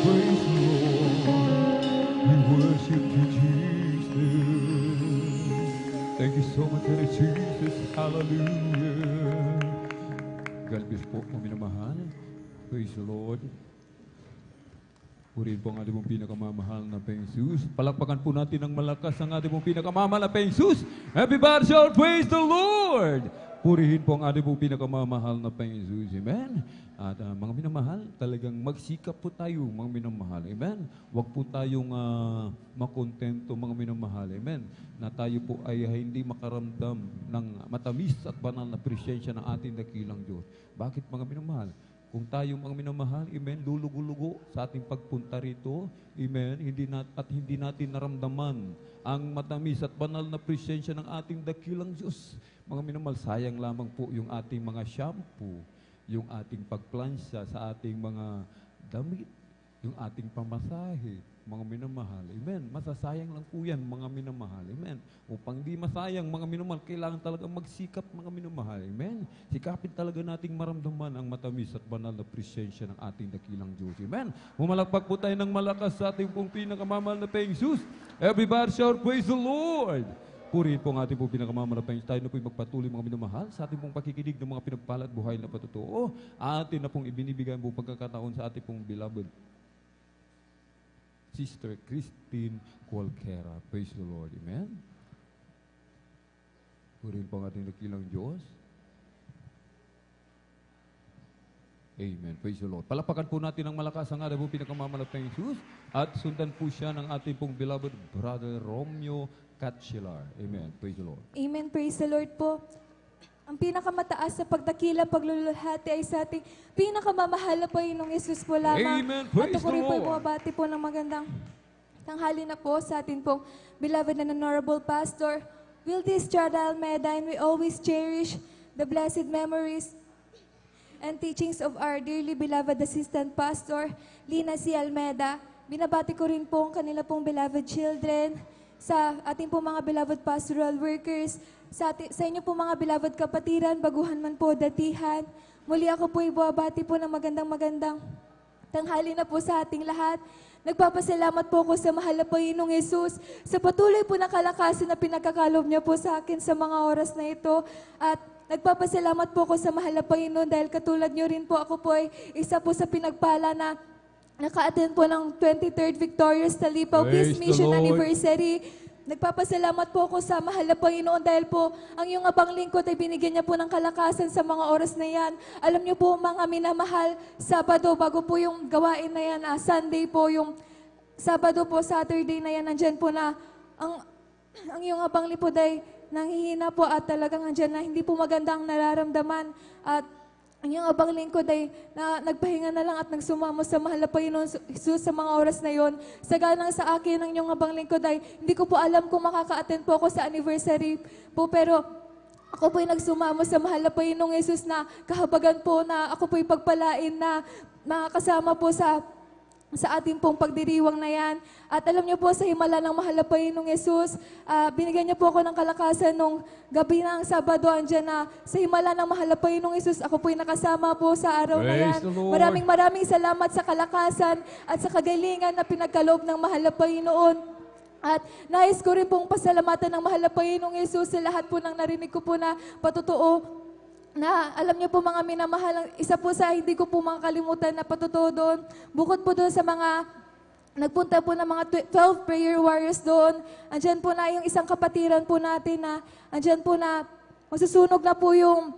praise the Lord. We worship you, Jesus. Thank you so much, Lord Jesus. Hallelujah. God bless po, mga minamahal. Praise the Lord. Purihin po ang ating pong pinakamamahal na Panginoon Jesus. Palakpakan po natin ng malakas ang ating pong pinakamamahal na Panginoon Jesus. Everybody shout, praise the Lord! Purihin po ang ating pong pinakamamahal na Panginoon Jesus. Amen? At mga minamahal, talagang magsikap po tayo, mga minamahal. Amen? Huwag po tayong makontento, mga minamahal. Amen? Na tayo po ay hindi makaramdam ng matamis at banal na presensya ng ating dakilang Diyos. Bakit, mga minamahal? Kung tayo mga minamahal, amen, lulugo-lugo sa ating pagpunta rito, amen, hindi natin naramdaman ang matamis at banal na presensya ng ating dakilang Diyos. Mga minamahal, sayang lamang po yung ating mga shampoo, yung ating pagplansya sa ating mga damit, yung ating pamasahe, mga minamahal. Amen. Masasayang lang po yan, mga minamahal. Amen. Upang di masayang, mga minamahal, kailangan talaga magsikap, mga minamahal. Amen. Sikapin talaga nating maramdaman ang matamis at banal na presensya ng ating dakilang Diyos. Amen. Pumalakpak po tayo ng malakas sa ating pong pinakamamahal na Panginoon Jesus. Everybody shout, praise the Lord! Purihin po ang ating pong pinakamamahal na Panginoon. Tayo na po magpatuloy, mga minamahal, sa ating pong pakikinig ng mga pinagpala at buhay na patotoo. Atin na pong ibinibigay ang buong pagkakataon sa ating pong beloved Sister Christine Cualquera. Praise the Lord. Amen. Purihin po ang ating dakilang Diyos. Amen. Praise the Lord. Palapakan po natin ng malakas ang ating pong pinakamamahal na Jesus at sundan po siya ng ating pong beloved Brother Romeo Catchilar. Amen. Praise the Lord. Amen. Praise the Lord po. Ang pinakamataas sa pagdakila, pagluluhati ay sa ating pinakamamahal na Panginoong Yesus po lamang. Amen. Praise At ako rin the po Lord. bumabati po ng magandang tanghali na po sa atin pong beloved and honorable Pastor Wildy Estrada Almeida, and we always cherish the blessed memories and teachings of our dearly beloved Assistant Pastor Lina C. Almeida. Binabati ko rin po ang kanila pong beloved children, sa ating po mga beloved pastoral workers, sa inyo po mga beloved kapatiran, baguhan man po, datihan. Muli ako po ibabati po ng magandang tanghali na po sa ating lahat. Nagpapasalamat po ako sa mahal na Panginoong Yesus sa patuloy po na kalakasan na pinagkakalob niya po sa akin sa mga oras na ito. At nagpapasalamat po ako sa mahal na Panginoon dahil katulad niyo rin po, ako po ay isa po sa pinagpala na naka-attend po ng 23rd Victorious Talipaw Praise Peace the Mission Lord. Anniversary. Nagpapasalamat po ako sa mahal na Panginoon dahil po ang iyong abang lingkod ay binigyan niya po ng kalakasan sa mga oras na yan. Alam niyo po mga minamahal, Sabado bago po yung gawain na yan, Sunday po yung Sabado po, Saturday na yan, nandyan po na ang iyong abang lingkod ay nanghihina po at talagang nandyan na hindi po magandang nararamdaman. At ang iyong abang lingkod ay nagpahinga na lang at nagsumamo sa mahal na Panginoon Jesus sa mga oras na yon. Saganang sa akin, ang iyong abang lingkod ay hindi ko po alam kung makaka-attend po ako sa anniversary po, pero ako po ay nagsumamo sa mahal na Panginoong Jesus na kahabagan po na ako po ay pagpalain na makakasama po sa ating pong pagdiriwang na yan. At alam niyo po, sa himala ng mahal na Panginoong Yesus, binigyan niyo po ako ng kalakasan nung gabi ng Sabado, andyan na sa himala ng mahal na Panginoong Yesus, ako po'y nakasama po sa araw na yan. Praise the Lord. Maraming salamat sa kalakasan at sa kagalingan na pinagkaloob ng mahal na Panginoon. At nais ko rin pong pasalamatan ng mahal na Panginoong Yesus sa lahat po ng narinig ko po na patotoo, na alam niyo po mga minamahal, isa po sa hindi ko po makakalimutan na patotoo doon, bukod po doon sa mga nagpunta po ng mga 12 prayer warriors doon, andyan po na yung isang kapatiran po natin na andyan po na masusunog na po yung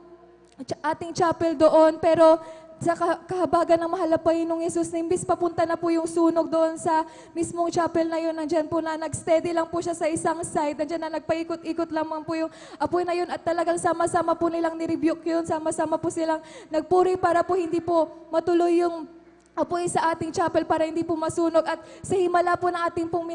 ating chapel doon, pero sa kahabagan ng mahal na Panginoong Yesus, na imbis papunta na po yung sunog doon sa mismong chapel na yun, nandyan po na nag-steady lang po siya sa isang side, nandyan na nagpaikot-ikot lamang po yung apoy na yun at talagang sama-sama po nilang nirebuke yun, sama-sama po silang nagpuri para po hindi po matuloy yung apoy sa ating chapel para hindi po masunog. At sa himala po ng ating pong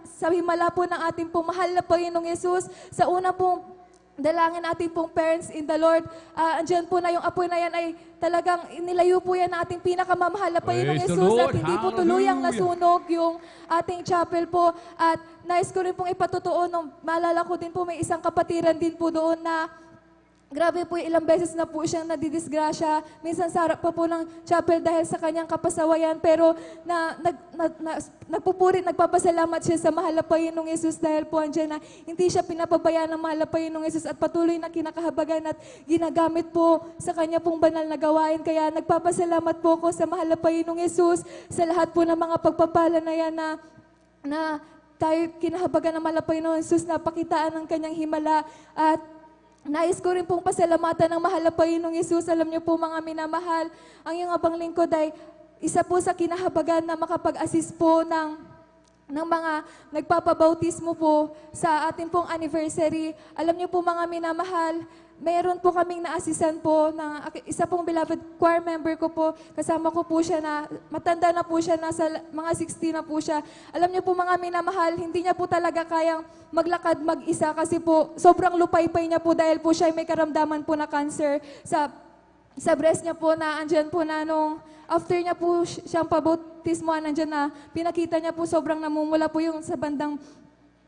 sa himala po ng ating pong mahal na Panginoong Yesus, sa una pong dalangin natin pong parents in the Lord, andyan po na yung apoy na yan ay talagang inilayo po yan ng ating pinakamamahal na Panginoong Praise the Yesus Lord. at hindi po tuluyang Hallelujah. nasunog yung ating chapel po. At nais ko rin pong ipatotoo, nung maalala ko din po may isang kapatiran din po doon na Grabe po, ilang beses na po siyang nadidisgrasya. Minsan sa harap pa po ng chapel dahil sa kanyang kapasawayan. Pero nagpapasalamat siya sa mahal na Panginoong Yesus dahil po andyan na hindi siya pinapabayaan ng mahal na Panginoong Yesus at patuloy na kinakahabagan at ginagamit po sa kanya pong banal na gawain. Kaya nagpapasalamat po ako sa mahal na Panginoong Yesus sa lahat po ng mga pagpapala na yan na tayo kinahabagan ng mahal na Panginoong Yesus na pakitaan ng kanyang himala. At nais ko rin pong pasalamatan ng mahal na Panginoong Yesus. Alam niyo po mga minamahal, ang iyong abang lingkod ay isa po sa kinahabagan na makapag-assist po ng mga nagpapabautismo po sa ating pong anniversary. Alam niyo po mga minamahal, mayroon po kaming na-assisan po ng isa pong beloved choir member ko po. Kasama ko po siya na, matanda na po siya, nasa mga 60 na po siya. Alam niyo po mga minamahal, hindi niya po talaga kayang maglakad mag-isa kasi po sobrang lupay-pay niya po dahil po siya ay may karamdaman po na cancer sa breast niya po na andyan po na nung after niya po siyang pabautismo, andyan na pinakita niya po sobrang namumula po yung sa bandang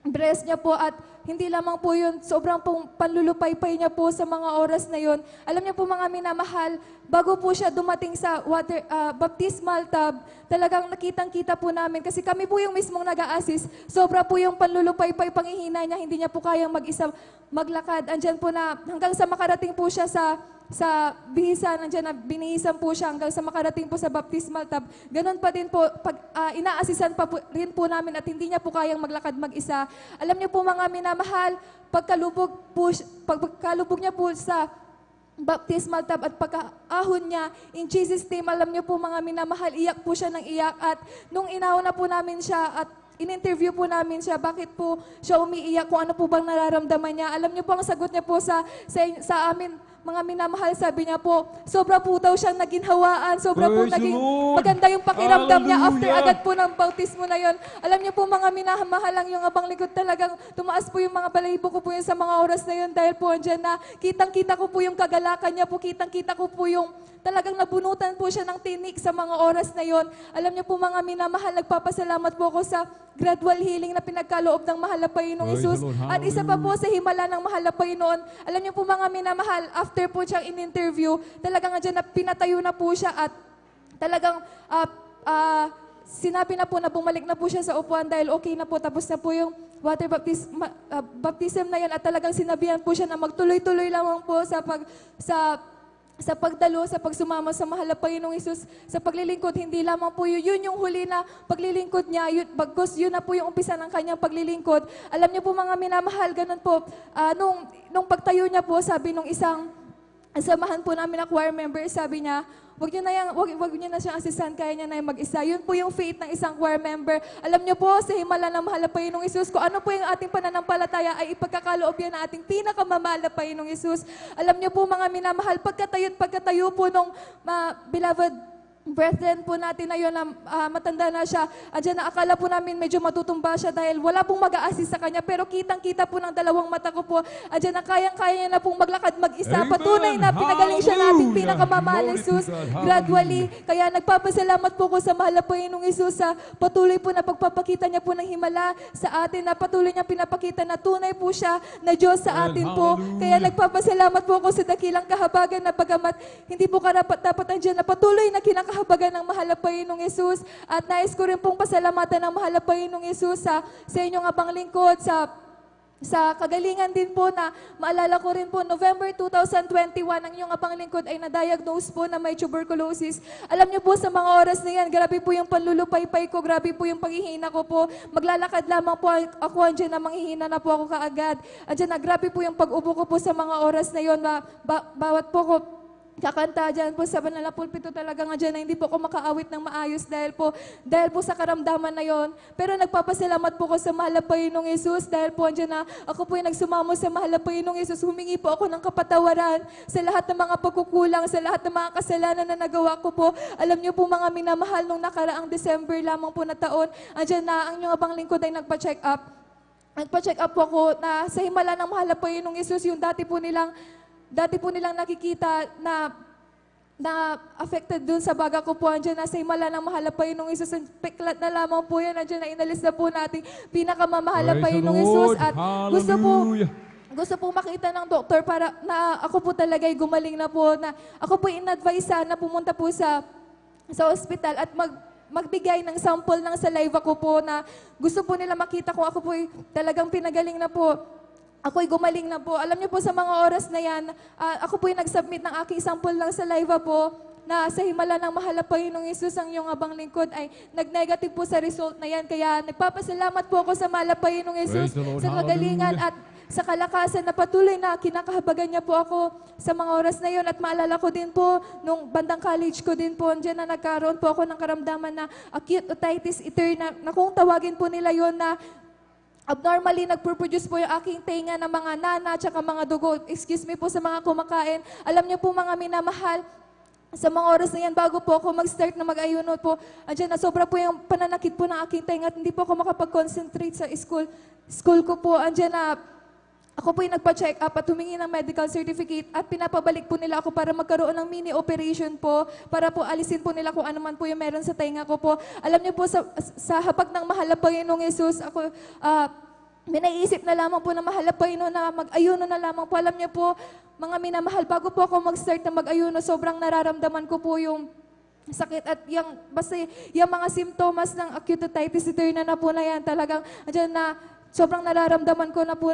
breast niya po at hindi lamang po yun, sobrang pong panlulupay-pay niya po sa mga oras na yun. Alam niyo po mga minamahal, bago po siya dumating sa baptismal tub, talagang nakitang-kita po namin kasi kami po yung mismong nag-a-assist. Sobra po yung panlulupay-pay, panghihina niya, hindi niya po kayang mag-isa maglakad. Andyan po na hanggang sa makarating po siya sa bihisan, nandiyan na binihisan po siya hanggang sa makarating po sa baptismal tub. Ganon pa din po, pag ina-assisan pa po, rin po namin at hindi niya po kayang maglakad mag-isa. Alam niyo po mga minamahal, pagkalubog niya po sa baptismal tub at pagkaahon niya, in Jesus' name, alam niyo po mga minamahal, iyak po siya ng iyak at nung inauna na po namin siya at in-interview po namin siya, bakit po siya umiiyak, kung ano po bang nararamdaman niya. Alam niyo po ang sagot niya po sa amin, mga minamahal, sabi niya po, sobra po daw siyang naginhawaan, sobra po Praise naging the Lord. maganda yung pakiramdam niya after Hallelujah. agad po ng bautismo na yon. Alam niyo po mga minamahal, lang yung abang likod talagang tumaas po yung mga balahibo ko po yun sa mga oras na yun dahil po andyan na kitang-kita ko po yung kagalakan niya po, kitang-kita ko po yung talagang nabunutan po siya ng tinik sa mga oras na yon. Alam niyo po mga minamahal, nagpapasalamat po ako sa gradual healing na pinagkaloob ng mahal na Panginoong Praise the Isus. Lord. At isa pa po sa himala ng mahal na Panginoon, alam niyo po mga minamahal, after po siyang in-interview, talagang andyan na pinatayo na po siya at talagang sinabi na po na bumalik na po siya sa upuan dahil okay na po, tapos na po yung water baptism na yan at talagang sinabihan po siya na magtuloy-tuloy lamang po sa pagdalo, sa pagsumama sa mahal na Panginoong Isus, sa paglilingkod. Hindi lamang po yun yung huli na paglilingkod niya, bagkus yun na po yung umpisa ng kanyang paglilingkod. Alam niyo po mga minamahal, ganun po, nung pagtayo niya po, sabi nung isang samahan po namin na choir member, sabi niya, wag niyo na siyang assistant, kaya niya na yung mag-isa. Yun po yung faith ng isang choir member. Alam niyo po, sa himala ng mahal na Panginoong Isus, kung ano po yung ating pananampalataya ay ipagkakaloob yan na ating pinakamamahal na Panginoong Isus. Alam niyo po mga minamahal, pagkatayo po nung beloved brethren po natin na yun na matanda na siya. Andiyan na akala po namin medyo matutumba siya dahil wala pong mag-a-assist sa kanya. Pero kitang-kita po ng dalawang mata ko po. Andiyan na kayang-kaya niya na pong maglakad mag-isa. Amen. Patunay na pinagaling siya natin Hallelujah. pinakamamahal Glory ng to Isus God. Hallelujah. gradually. Kaya nagpapasalamat po ko sa mahal na Panginoong Isus sa patuloy po na pagpapakita niya po ng himala sa atin, na patuloy niya pinapakita na tunay po siya na Diyos sa atin po. Hallelujah. Kaya nagpapasalamat po ako sa dakilang kahabagan na bagamat hindi po karapat-dapat andiyan na patuloy na kinakahabagan ng mahal na Panginoong Yesus. At nais ko rin pong pasalamatan ng mahal na Panginoong Yesus sa inyong abang lingkod, sa kagalingan din po na maalala ko rin po, November 2021, ang inyong abang lingkod ay na-diagnose po na may tuberculosis. Alam niyo po sa mga oras na yan, grabe po yung panlulupay-pay ko, grabe po yung paghihina ko po. Maglalakad lamang po ako, andyan na manghihina na po ako kaagad. Andyan na, grabe po yung pag-upo ko po sa mga oras na yon. Bawat po ko kakanta dyan po sa banal na pulpito, talaga nga dyan na hindi po ako makaawit ng maayos dahil po sa karamdaman na yon. Pero nagpapasalamat po ko sa mahal na Panginoong Yesus dahil po andyan na ako po yung nagsumamo sa mahal na Panginoong Yesus. Humingi po ako ng kapatawaran sa lahat ng mga pagkukulang, sa lahat ng mga kasalanan na nagawa ko po. Alam niyo po mga minamahal, nung nakaraang December lamang po na taon, andyan na ang inyong abang lingkod ay nagpa-check up. Nagpa-check up po ako na sa himala ng mahal na Panginoong Yesus, yung dati po nilang nakikita na affected dun sa baga ko po, andyan na sa himala ng mahal na Panginoong Isus. Peklat na lamang po yan, andyan na inalis na po natin pinakamamahal na Praise the Panginoong Isus. Lord. At gusto po, Hallelujah. gusto po makita ng doktor para na ako po talaga ay gumaling na po, na ako po in-advise na pumunta po sa ospital at magbigay ng sample ng saliva ko po, na gusto po nila makita kung ako po ay talagang pinagaling na po. Ako'y gumaling na po. Alam niyo po, sa mga oras na yan, ako po'y nag-submit ng aking sample ng saliva po, na sa himala ng mahal na Panginoong Hesus, ang iyong abang lingkod ay nag-negative po sa result na yan. Kaya nagpapasalamat po ako sa mahal na Panginoong Hesus Praise the Lord. sa kagalingan at sa kalakasan na patuloy na kinakahabagan niya po ako sa mga oras na yon. At maalala ko din po, nung bandang college ko din po, andyan na nagkaroon po ako ng karamdaman na acute otitis interna, na kung tawagin po nila yon, na abnormally nagpo-produce po yung aking tenga ng mga nana at mga dugo. Excuse me po sa mga kumakain. Alam niyo po mga minamahal, sa mga oras na yan, bago po ako mag-start na mag-ayuno po, andyan na sobra po yung pananakit po ng aking tenga at hindi po ako makapag-concentrate sa school ko po. Andyan na ako po yung nagpa-check up at humingi ng medical certificate at pinapabalik po nila ako para magkaroon ng mini operation po, para po alisin po nila kung ano man po yung meron sa tenga ko po. Alam niyo po, sa habag ng mahal na Panginoong Hesus, ako, may naiisip na lamang po na mahal na Panginoon na mag-ayuno na lamang po. Alam niyo po, mga minamahal, bago po ako mag-start na mag-ayuno, sobrang nararamdaman ko po yung sakit at basta yung mga simptomas ng acute otitis interna na po na yan, talagang andyan na sobrang nararamdaman ko na po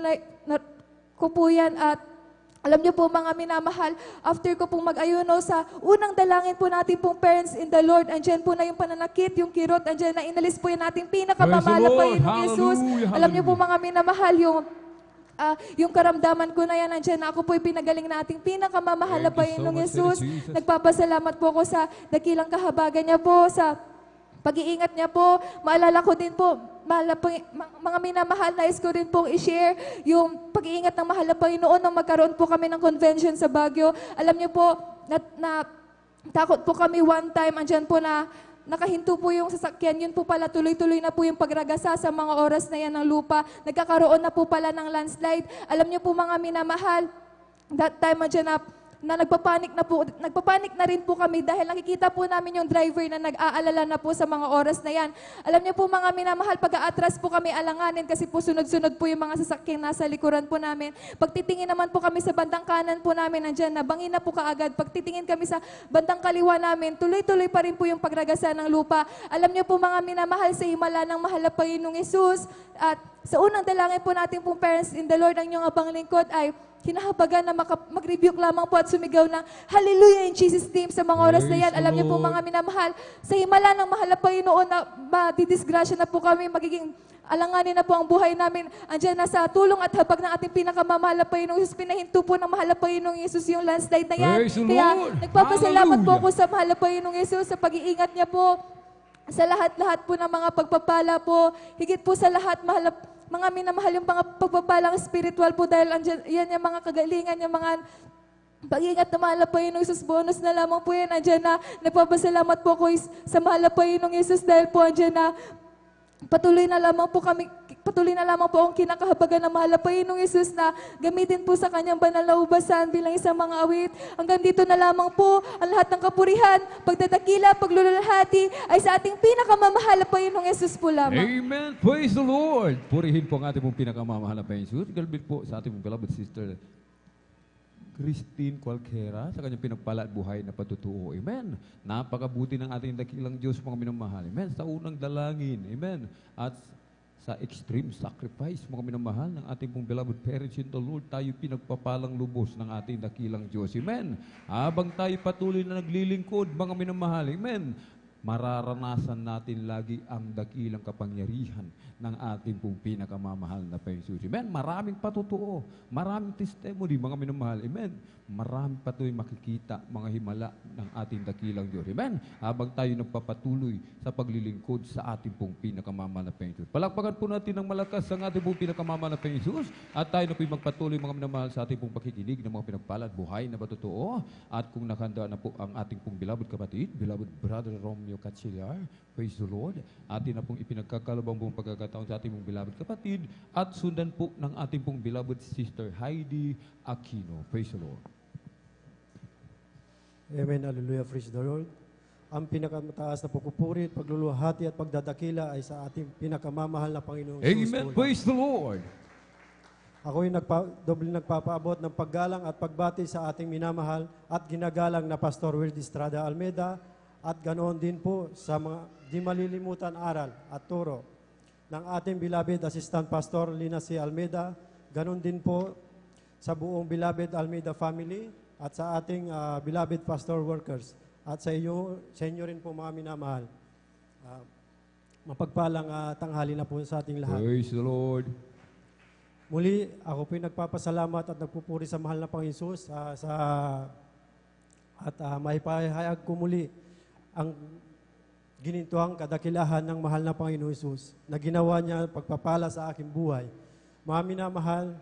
ko po yan. At alam niyo po mga minamahal, after ko pong mag-ayuno, sa unang dalangin po natin pong parents in the Lord, andyan po na yung pananakit, yung kirot, andyan na inalis po yung nating pinakamamahal na Panginoong Hesus. Alam niyo po mga minamahal, yung karamdaman ko na yan, andyan na ako po'y pinagaling na ating pinakamamahal na Panginoong Hesus. Nagpapasalamat po ako sa dakilang kahabagan niya po, sa pag-iingat niya po. Maalala ko din po, mga minamahal, nais ko rin pong i-share yung pag-iingat ng mahal na Panginoon nung magkaroon po kami ng convention sa Baguio. Alam niyo po, na takot po kami one time, andyan po na nakahinto po yung sasakyan. Yun po pala, tuloy-tuloy na po yung pagragasa sa mga oras na yan ng lupa. Nagkakaroon na po pala ng landslide. Alam niyo po mga minamahal, that time andyan na nagpapanik na rin po kami dahil nakikita po namin yung driver na nag-aalala na po sa mga oras na yan. Alam niyo po mga minamahal, pag-aatras po kami alanganin kasi po sunod-sunod po yung mga sasakyan nasa likuran po namin. Pagtitingin naman po kami sa bandang kanan po namin, nandyan na, bangin na po kaagad. Pagtitingin kami sa bandang kaliwa namin, tuloy-tuloy pa rin po yung pagragasa ng lupa. Alam niyo po mga minamahal, sa himala ng mahal na Panginoong Hesus, at sa unang dalangin po natin pong parents in the Lord, ang inyong abang lingkod ay kinahabagan na mag-rebuke lamang po at sumigaw ng Hallelujah in Jesus' name sa mga oras na yan. Alam niyo po mga minamahal, sa himala ng mahal na Panginoon na madidisgrasya na po kami, magiging alanganin na po ang buhay namin. Andiyan na sa tulong at habag ng ating pinakamamahal na Panginoong Hesus, pinahinto po ng mahal na Panginoong Hesus yung landslide na yan. Praise the Kaya Lord. nagpapasalamat po Hallelujah. ako sa mahal na Panginoong Hesus sa pag-iingat niya po sa lahat-lahat po ng mga pagpapala po. Higit po sa lahat, mga minamahal yung mga pagpapalang spiritual po dahil andyan, yan yung mga kagalingan, yung mga pag-ingat na mahal na Panginoong Hesus. Bonus na lamang po yan. Andyan na, nagpapasalamat po ako sa mahal na Panginoong Hesus dahil po andyan na patuloy na lamang po ang kinakahabagan ng mahal na Panginoong Hesus na gamitin po sa kanyang banal na ubasan bilang isang mga awit. Hanggang dito na lamang po ang lahat ng kapurihan, pagdadakila, paglululhati ay sa ating pinakamamahal na Panginoong Hesus po lamang. Amen. Praise the Lord. Purihin po ang ating pong pinakamamahal na Panginoon Hesus. Galbit po sa ating pong beloved sister Christine Cualquiera sa kanyang pinagpala at buhay na patutuo. Amen. Napakabuti ng ating dakilang Diyos, mga minamahal. Amen. Sa unang dalangin. Amen. At sa extreme sacrifice, mga minamahal, ng ating pong beloved parents in the Lord, tayo pinagpapalang lubos ng ating dakilang Diyos. Amen. Habang tayo patuloy na naglilingkod, mga minamahal. Amen. Mararanasan natin lagi ang dakilang kapangyarihan ng ating pong pinakamamahal na Panginoon. Amen. Maraming patutuo, maraming testimony, mga minamahal. Amen. Maraming patuloy makikita, mga himala ng ating dakilang Diyos. Amen. Habang tayo nagpapatuloy sa paglilingkod sa ating pong pinakamamahal na Panginoon. Palakpakan po natin ng malakas ang ating pong pinakamamahal na Panginoon at tayo na po magpatuloy, mga minamahal, sa ating pong pakikinig ng mga pinagpalad buhay na patutuo. At kung nakahanda na po ang ating pong beloved kapatid, beloved brother Romeo Cachilar, praise the Lord. Atin na pong ipinagkakalabang buong pagkakataon sa ating pong beloved kapatid at sundan po ng ating pong beloved sister Heidi Aquino. Praise the Lord. Amen. Hallelujah. Praise the Lord. Ang pinakamataas na pagpupuri, pagluluhati at pagdadakila ay sa ating pinakamamahal na Panginoong Jesus. Amen. Praise the Lord. Ako'y doble nagpapaabot ng paggalang at pagbati sa ating minamahal at ginagalang na Pastor Will Estrada Almeida at ganoon din po sa mga di malilimutan aral at turo ng ating beloved Assistant Pastor Lina C. Almeida, ganoon din po sa buong beloved Almeida family at sa ating beloved pastor workers at sa inyo rin po mga minamahal. Mapagpalang tanghali na po sa ating lahat. Praise the Lord. Muli, ako po'y nagpapasalamat at nagpupuri sa mahal na Panginoon Jesus at maipahayag ko muli ang ginintuang kadakilahan ng mahal na Panginoon Jesus na ginawa niya pagpapala sa aking buhay. Mga minamahal,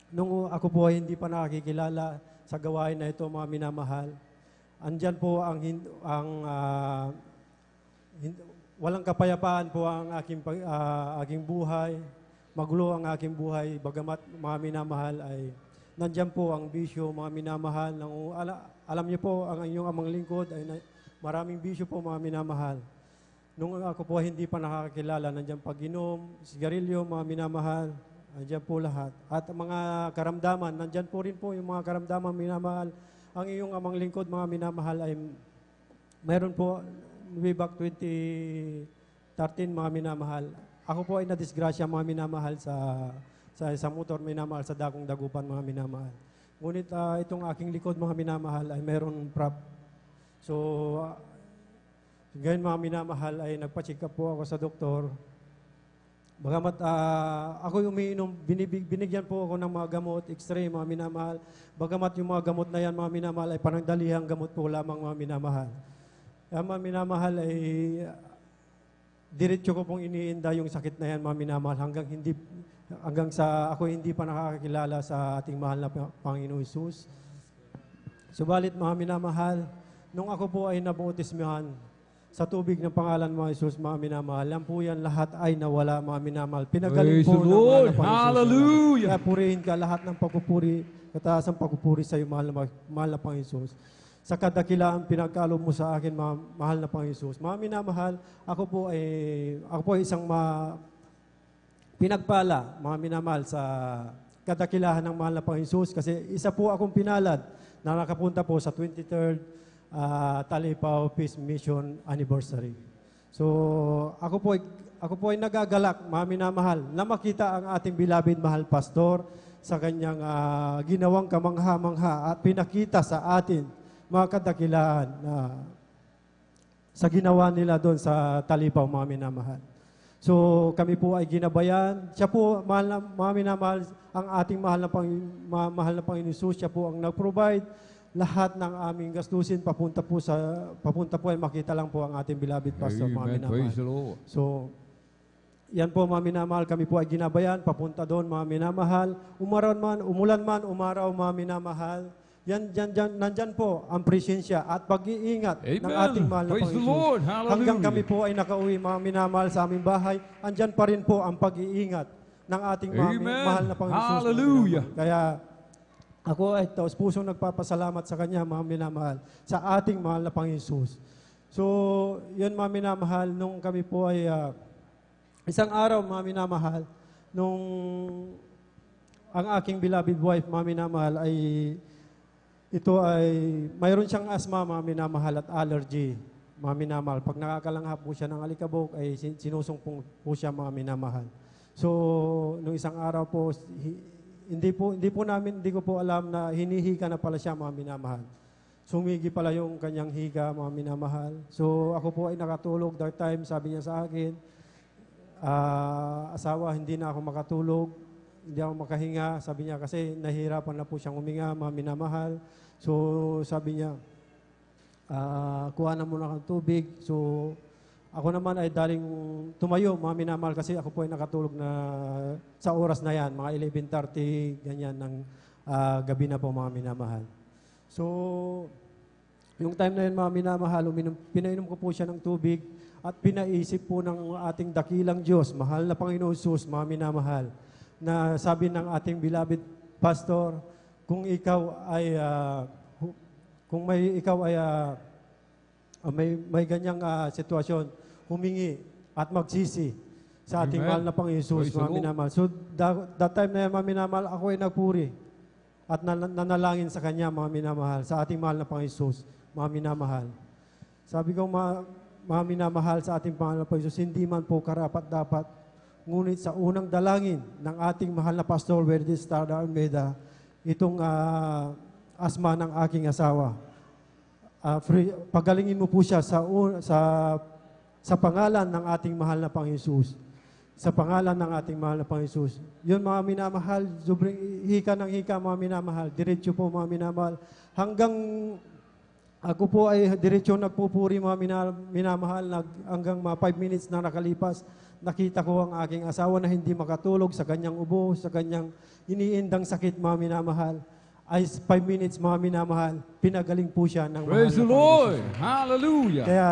nung ako po ay hindi pa nakakikilala sa gawain na ito, mga minamahal, andyan po walang kapayapaan po ang aking buhay. Magulo ang aking buhay, bagamat mga minamahal ay nandyan po ang bisyo, mga minamahal. Alam niyo po, ang inyong amang lingkod ay maraming bisyo po, mga minamahal. Nung ako po hindi pa nakakilala, nandyan pag-inom, sigarilyo, mga minamahal, nandyan po lahat. At mga karamdaman, nandyan po rin po yung mga karamdaman, minamahal. Ang iyong amang lingkod, mga minamahal, ay mayroon po, way back 2013, mga minamahal. Ako po ay nadisgrasya, mga minamahal, sa motor, minamahal, sa dakong dagupan, mga minamahal. Ngunit itong aking likod, mga minamahal, ay meron prop. So, ngayon, mga minamahal, ay nagpa-check up po ako sa doktor. Bagamat ako umiinom, binigyan po ako ng mga gamot, x-ray, mga minamahal. Bagamat yung mga gamot na yan, mga minamahal, ay panandalihang gamot po lamang, mga minamahal. Mga minamahal ay diretso ko pong iniinda yung sakit na yan, mga minamahal, hanggang sa ako hindi pa nakakakilala sa ating mahal na Panginoon Jesus. Subalit, mga minamahal, nung ako po ay nabautismihan sa tubig ng pangalan mga Jesus, mga minamahal, yan po yan lahat ay nawala, mga minamahal. Pinagaling Praise po the ng Lord. mahal na Panginoon Jesus. Hallelujah. Kaya purihin ka lahat ng pagpupuri, kataasang pagpupuri sa iyo, mahal na Panginoon Jesus. Sa kadakilaan pinagkaloob mo sa akin, mahal na Panginoon Jesus. Mga minamahal, ako po ay isang pinagpala, mga minamahal, sa kadakilahan ng mahal na Panginoon Jesus. Kasi isa po akong pinalad na nakapunta po sa 23rd Talipaw Peace Mission Anniversary. So, ako po ay nagagalak, mga minamahal, na makita ang ating beloved mahal pastor sa kanyang ginawang kamangha-mangha at pinakita sa atin mga kadakilaan sa ginawa nila doon sa Talipaw, mga minamahal. So kami po ay ginabayan. Siya po, mga minamahal, ang ating mahal na Panginoon Jesus, siya po ang nag-provide lahat ng aming gastusin papunta po ay makita lang po ang ating beloved pastor, mga Amen. minamahal. Praise the Lord. So, yan po, mga minamahal, kami po ay ginabayan, papunta doon, mga minamahal. Umulan man, umaraw, mga minamahal. Nandyan po ang presensya at pag-iingat ng Amen. ating mahal na Praise the Panginoon. Lord. Hallelujah. Hanggang kami po ay nakauwi, mga minamahal, sa aming bahay, andyan pa rin po ang pag-iingat ng ating Amen. mahal na Panginoon. Jesus, mga Hallelujah. minamahal. Kaya ako ay taos-pusong nagpapasalamat sa Kanya, mga minamahal, sa ating mahal na Panginoon Jesus. So, yun, mga minamahal, nung kami po ay isang araw, mga minamahal, nung ang aking beloved wife, mga minamahal, ay mayroon siyang asma, mga minamahal, at allergy, mga minamahal. Pag nakakalanghap po siya ng alikabok, ay sinusumpong po siya, mga minamahal. So, nung isang araw po, hindi ko po alam na hinihika na pala siya, mga minamahal. Sumigi pala yung kanyang higa, mga minamahal. So, ako po ay nakatulog. That time, sabi niya sa akin, asawa, hindi na ako makatulog. Hindi ako makahinga. Sabi niya kasi nahihirapan na po siyang huminga, mga minamahal. So, sabi niya, kuha na muna ng tubig. So, ako naman ay daling tumayo, mga minamahal, kasi ako po ay nakatulog na sa oras na yan, mga 11:30, ganyan, ng gabi na po, mga minamahal. So, yung time na yun, mga minamahal, pinainom ko po siya ng tubig at pinaisip po ng ating dakilang Diyos, mahal na Panginoon Jesus, mga minamahal, na sabi ng ating beloved pastor, kung may ganyang sitwasyon, humingi at magsisi sa ating Amen. mahal na Panginoon Jesus, Praise the mga Lord. minamahal. So, that time na yan, mga minamahal, ako ay nagpuri at nanalangin sa Kanya, mga minamahal, sa ating mahal na Panginoon Jesus, mga minamahal. Sabi ko, mga minamahal sa ating mahal na Panginoon Jesus, hindi man po karapat-dapat, ngunit sa unang dalangin ng ating mahal na Pastor Verdi Estrada Almeida, itong asma ng aking asawa. Pagalingin mo po siya sa pangalan ng ating mahal na Panginoon Jesus. Sa pangalan ng ating mahal na Panginoon Jesus. Yun mga minamahal, sobrang hika ng hika mga minamahal, diretso po mga minamahal. Hanggang ako po ay diretso nagpupuri mga minamahal, hanggang mga 5 minutes na nakalipas, nakita ko ang aking asawa na hindi makatulog sa kanyang ubo, sa kanyang iniindang sakit mga minamahal. Ay 5 minutes mga minamahal, pinagaling po siya ng mahal Praise na the Panginoon Lord. Jesus. Hallelujah. Kaya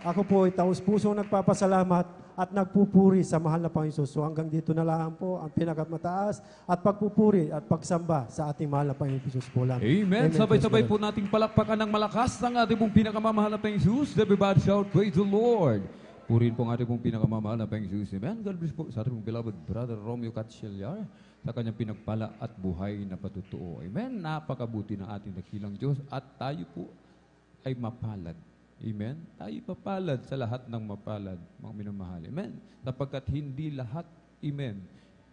ako po ay taus-puso nagpapasalamat at nagpupuri sa mahal na Panginoon Jesus. So hanggang dito na lang po ang pinakamataas at pagpupuri at pagsamba sa ating mahal na Panginoon Jesus po lang. Amen. Sabay-sabay Praise po nating palakpakan ng malakas ang ating pong pinakamamahal na Panginoon Jesus. Everybody shout, praise the Lord. Purihin po ang ating pong pinakamamahal na Panginoon Jesus. Amen. God bless po sa ating pong beloved brother Romeo Catcheliar sa kanyang pinagpala at buhay na patutuo. Amen. Napakabuti ng ating dakilang Diyos at tayo po ay mapalad. Amen? Tayo papalad sa lahat ng mapalad, mga minamahal. Amen? Sapagkat hindi lahat, amen,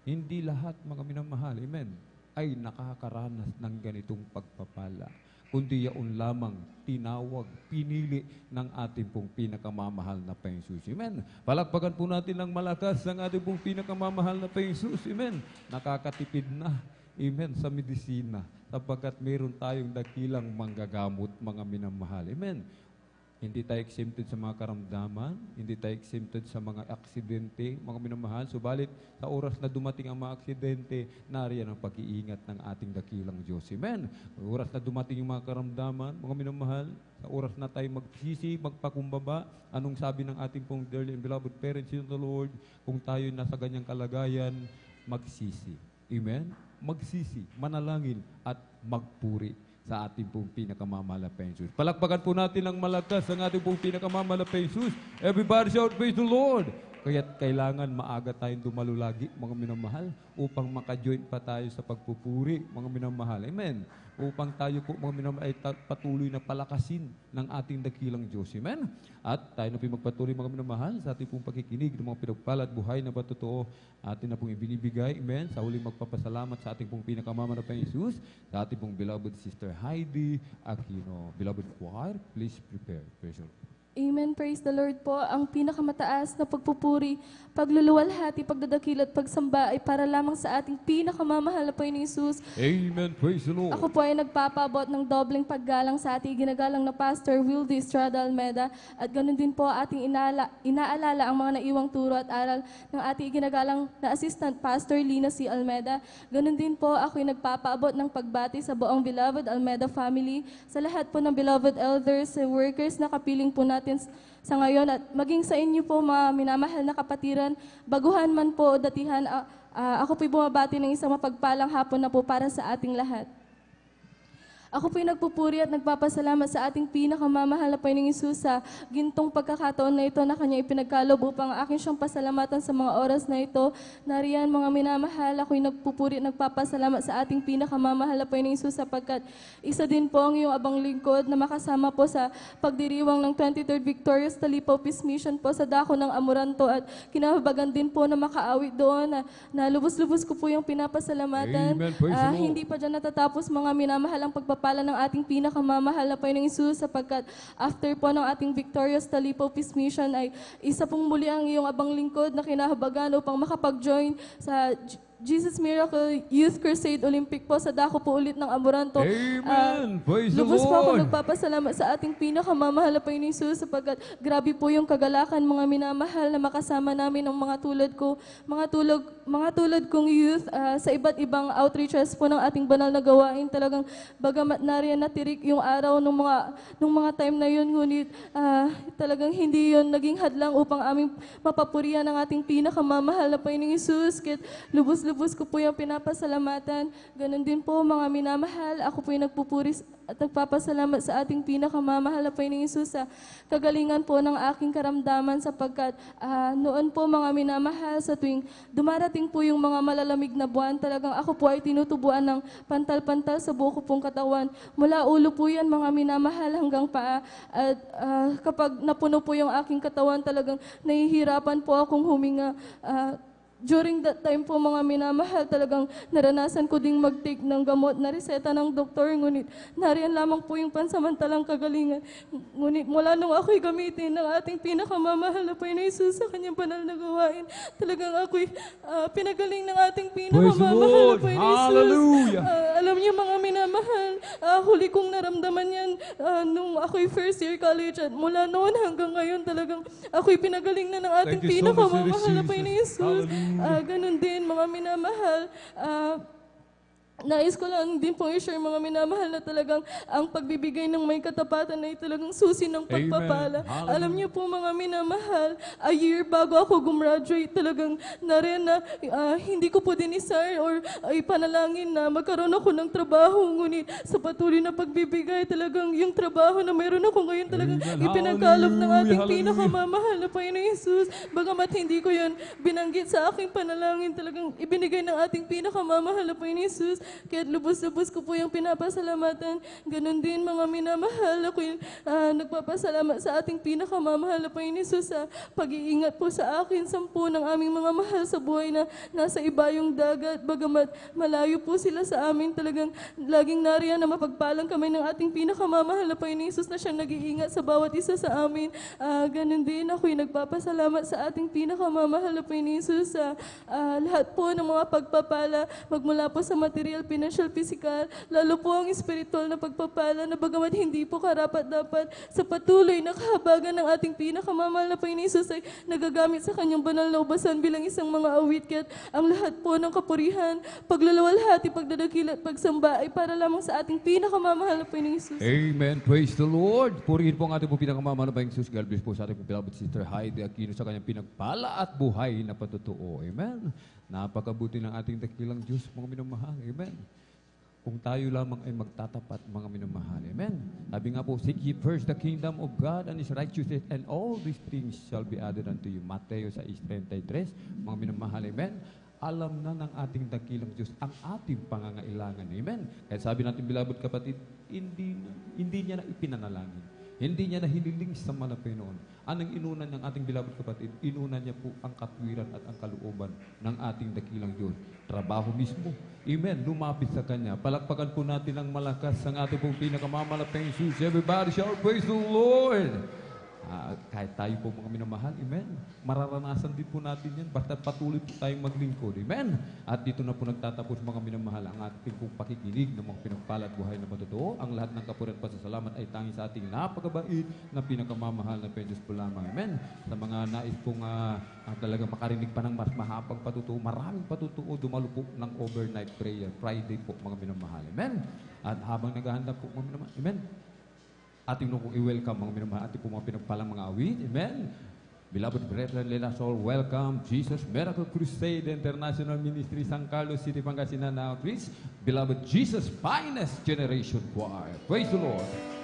hindi lahat, mga minamahal, amen, ay nakakaranas ng ganitong pagpapala. Kundi yaon lamang tinawag, pinili ng ating pong pinakamamahal na Panginoon Jesus. Amen? Palakpakan po natin ng malakas ang ating pong pinakamamahal na Panginoon Jesus. Amen? Nakakatipid na. Amen, sa medisina. Sapagkat meron tayong dakilang manggagamot, mga minamahal. Amen? Hindi tayo exempted sa mga karamdaman, hindi tayo exempted sa mga aksidente, mga minamahal. Subalit, sa oras na dumating ang mga aksidente, nariyan ang pag-iingat ng ating dakilang Diyos. Amen. Sa oras na dumating yung mga karamdaman, mga minamahal, sa oras na tayo magsisi, magpakumbaba, anong sabi ng ating pong dearly and beloved parents in the Lord, kung tayo nasa ganyang kalagayan, magsisi. Amen. Magsisi, manalangin, at magpuri sa ating pong pinakamamahal na Panginoon Jesus. Palakpakan po natin ng malakas ang ating pong pinakamamahal na Panginoon Jesus. Everybody shout, praise the Lord! Kaya't kailangan maaga tayong dumalo lagi, mga minamahal, upang maka-join pa tayo sa pagpupuri, mga minamahal. Amen. Upang tayo po, mga minamahal, ay patuloy na palakasin ng ating dakilang Diyos. Amen. At tayo na po magpatuloy, mga minamahal, sa ating pong pakikinig ng mga pinagpala at buhay na patotoo atin na pong ibinibigay. Amen. Sa huling magpapasalamat sa ating pong pinakamamahal na Panginoon Jesus, sa ating pong beloved Sister Heidi Aquino. Beloved choir, please prepare. Praise the Lord. Amen. Praise the Lord po. Ang pinakamataas na pagpupuri, pagluluwalhati, pagdadakil at pagsamba ay para lamang sa ating pinakamamahal na Panginoon Jesus. Amen. Praise the Lord. Ako po ay nagpapaabot ng dobleng paggalang sa ating ginagalang na Pastor Wildy Estrada Almeida at ganun din po ating inaalala ang mga naiwang turo at aral ng ating ginagalang na Assistant Pastor Lina C. Almeida. Ganun din po ako ay nagpapaabot ng pagbati sa buong beloved Almeida family, sa lahat po ng beloved elders and workers na kapiling po natin sa ngayon at maging sa inyo po mga minamahal na kapatiran, baguhan man po o datihan, ako po'y bumabati ng isang mapagpalang hapon na po para sa ating lahat. Ako po'y nagpupuri at nagpapasalamat sa ating pinakamamahal na Panginoong Hesus sa gintong pagkakataon na ito na Kanya ipinagkaloob upang akin siyang pasalamatan sa mga oras na ito. Nariyan mga minamahal, ako'y nagpupuri at nagpapasalamat sa ating pinakamamahal na Panginoong Hesus sapagkat isa din po ang iyong abang lingkod na makasama po sa pagdiriwang ng 23rd Victorious Talipaw Peace Mission po sa dako ng Amoranto at kinahabagan din po na makaawit doon na lubos-lubos ko po yung pinapasalamatan. Amen. Praise the Lord. Hindi pa dyan natatapos mga minamahal ang pagpapala ng ating pinakamamahal na Panginoong Hesus sapagkat after po ng ating Victorious Talipaw Peace Mission ay isa pong muli ang iyong abang lingkod na kinahabagan upang makapag-join sa Jesus Miracle Youth Crusade Olympic po sa dako po ulit ng Amoranto. Amen. Praise the Lubos po ako Lord. nagpapasalamat sa ating pinakamamahal na Panginoong Hesus sapagkat grabe po yung kagalakan mga minamahal na makasama namin ng mga tulad ko, mga tulad kong youth sa iba't ibang outreaches po ng ating banal na gawain. Talagang bagamat nariyan natirik yung araw ng mga time na yun, ngunit talagang hindi yun naging hadlang upang aming mapapurihan ang ating pinakamamahal na Panginoong Hesus. Kaya lubos lubos-lubos ko po yung pinapasalamatan. Ganon din po mga minamahal, ako po yung nagpupuri at nagpapasalamat sa ating pinakamamahal na Panginoong Hesus sa kagalingan po ng aking karamdaman sapagkat noon po mga minamahal sa tuwing dumarating po yung mga malalamig na buwan, talagang ako po ay tinutubuan ng pantal-pantal sa buo ko pong katawan. Mula ulo po yan mga minamahal hanggang paa at kapag napuno po yung aking katawan talagang nahihirapan po akong huminga. During that time po mga minamahal, talagang naranasan ko ding mag-take ng gamot na reseta ng doktor. Ngunit nariyan lamang po yung pansamantalang kagalingan. Ngunit mula nung ako'y gamitin ng ating pinakamamahal na Panginoon Hesus sa kanyang banal na gawain, talagang ako'y pinagaling ng ating pinakamamahal na Panginoon Hesus. Hallelujah! Alam niyo mga minamahal, huli kong naramdaman yan nung ako'y first year college at mula noon hanggang ngayon talagang ako'y pinagaling na ng ating Thank you so much, pinakamamahal na Jesus. Panginoon Hesus. Ganun din, mga minamahal. Nais ko lang din pong i-share mga minamahal na talagang ang pagbibigay ng may katapatan ay talagang susi ng pagpapala. Hallelujah. Alam niyo po mga minamahal, a year bago ako gumraduate, talagang narin na hindi ko po dinisire or ipanalangin na magkaroon ako ng trabaho. Ngunit sa patuloy na pagbibigay, talagang yung trabaho na mayroon ako ngayon talagang Amen. ipinagkaloob ng ating Hallelujah. pinakamamahal na Panginoong Hesus. Bagamat hindi ko yan binanggit sa aking panalangin, talagang ibinigay ng ating pinakamamahal na Panginoong Hesus. Kaya lubos-lubos ko po yung pinapasalamatan. Ganon din mga minamahal. Ako yung nagpapasalamat sa ating pinakamamahal na Panginoon Hesus sa pag-iingat po sa akin, 10 ng aming mga mahal sa buhay na nasa ibayong dagat. Bagamat malayo po sila sa amin, talagang laging nariyan na mapagpalang kami ng ating pinakamamahal na Panginoon Hesus na siyang nag-iingat sa bawat isa sa amin. Ganon din ako yung nagpapasalamat sa ating pinakamamahal na Panginoon Hesus sa lahat po ng mga pagpapala magmula po sa material, financial, physical, lalo po ang spiritual na pagpapala na bagamat hindi po karapat-dapat sa patuloy na kahabagan ng ating pinakamamahal na Panginoon Hesus ay nagagamit sa kanyang banal na ubasan bilang isang mga awit. Kaya't ang lahat po ng kapurihan, paglalawalhati, pagdadakil at pagsamba ay para lamang sa ating pinakamamahal na Panginoon Hesus. Amen. Praise the Lord. Purihin po ang ating po pinakamamahal na Panginoong Hesus. God bless po sa ating po beloved sister Heidi Aquino sa kanyang pinagpala at buhay na patutuo. Amen. Napakabuti ng ating dakilang Diyos, mga minamahal. Amen. Kung tayo lamang ay magtatapat, mga minamahal. Amen. Sabi nga po, seek ye first the kingdom of God and His righteousness, and all these things shall be added unto you. Mateo 6:33, mga minamahal. Amen. Alam na ng ating dakilang Diyos ang ating pangangailangan. Amen. Kaya sabi natin, beloved kapatid, hindi niya na ipinanalangin. Hindi niya na hiniling sa mga Panginoon. Anong inunan ng ating beloved kapatid? Inunan niya po ang katwiran at ang kalooban ng ating dakilang Diyos. Trabaho mismo. Amen. Lumapit sa Kanya. Palakpakan po natin ang malakas ang ating pong pinakamalaping Jesus. Everybody shout, praise the Lord! Kahit tayo po mga minamahal, amen. Mararanasan din po natin yan, basta patuloy po tayong maglingkod, amen. At dito na po nagtatapos mga minamahal ang ating pong pakikinig ng mga pinagpala at buhay na matotoo. Ang lahat ng kapurihan at pasasalamat ay tanging sa ating napakabait na pinakamamahal na Diyos po lamang, amen. Sa mga nais pong talagang makarinig pa ng mas mahabang patutuo, maraming patutuo, dumalo po ng overnight prayer, Friday po mga minamahal, amen. At habang naghahanda po mga minamahal, amen. Ating nung i-welcome mga minamahal, ating po mga pinagpalang mga awit. Amen. Beloved brethren, let us all welcome Jesus Miracle Crusade International Ministry, San Carlos City, Pangasinan outreach. Beloved Jesus Finest Generation Choir. Praise the Lord.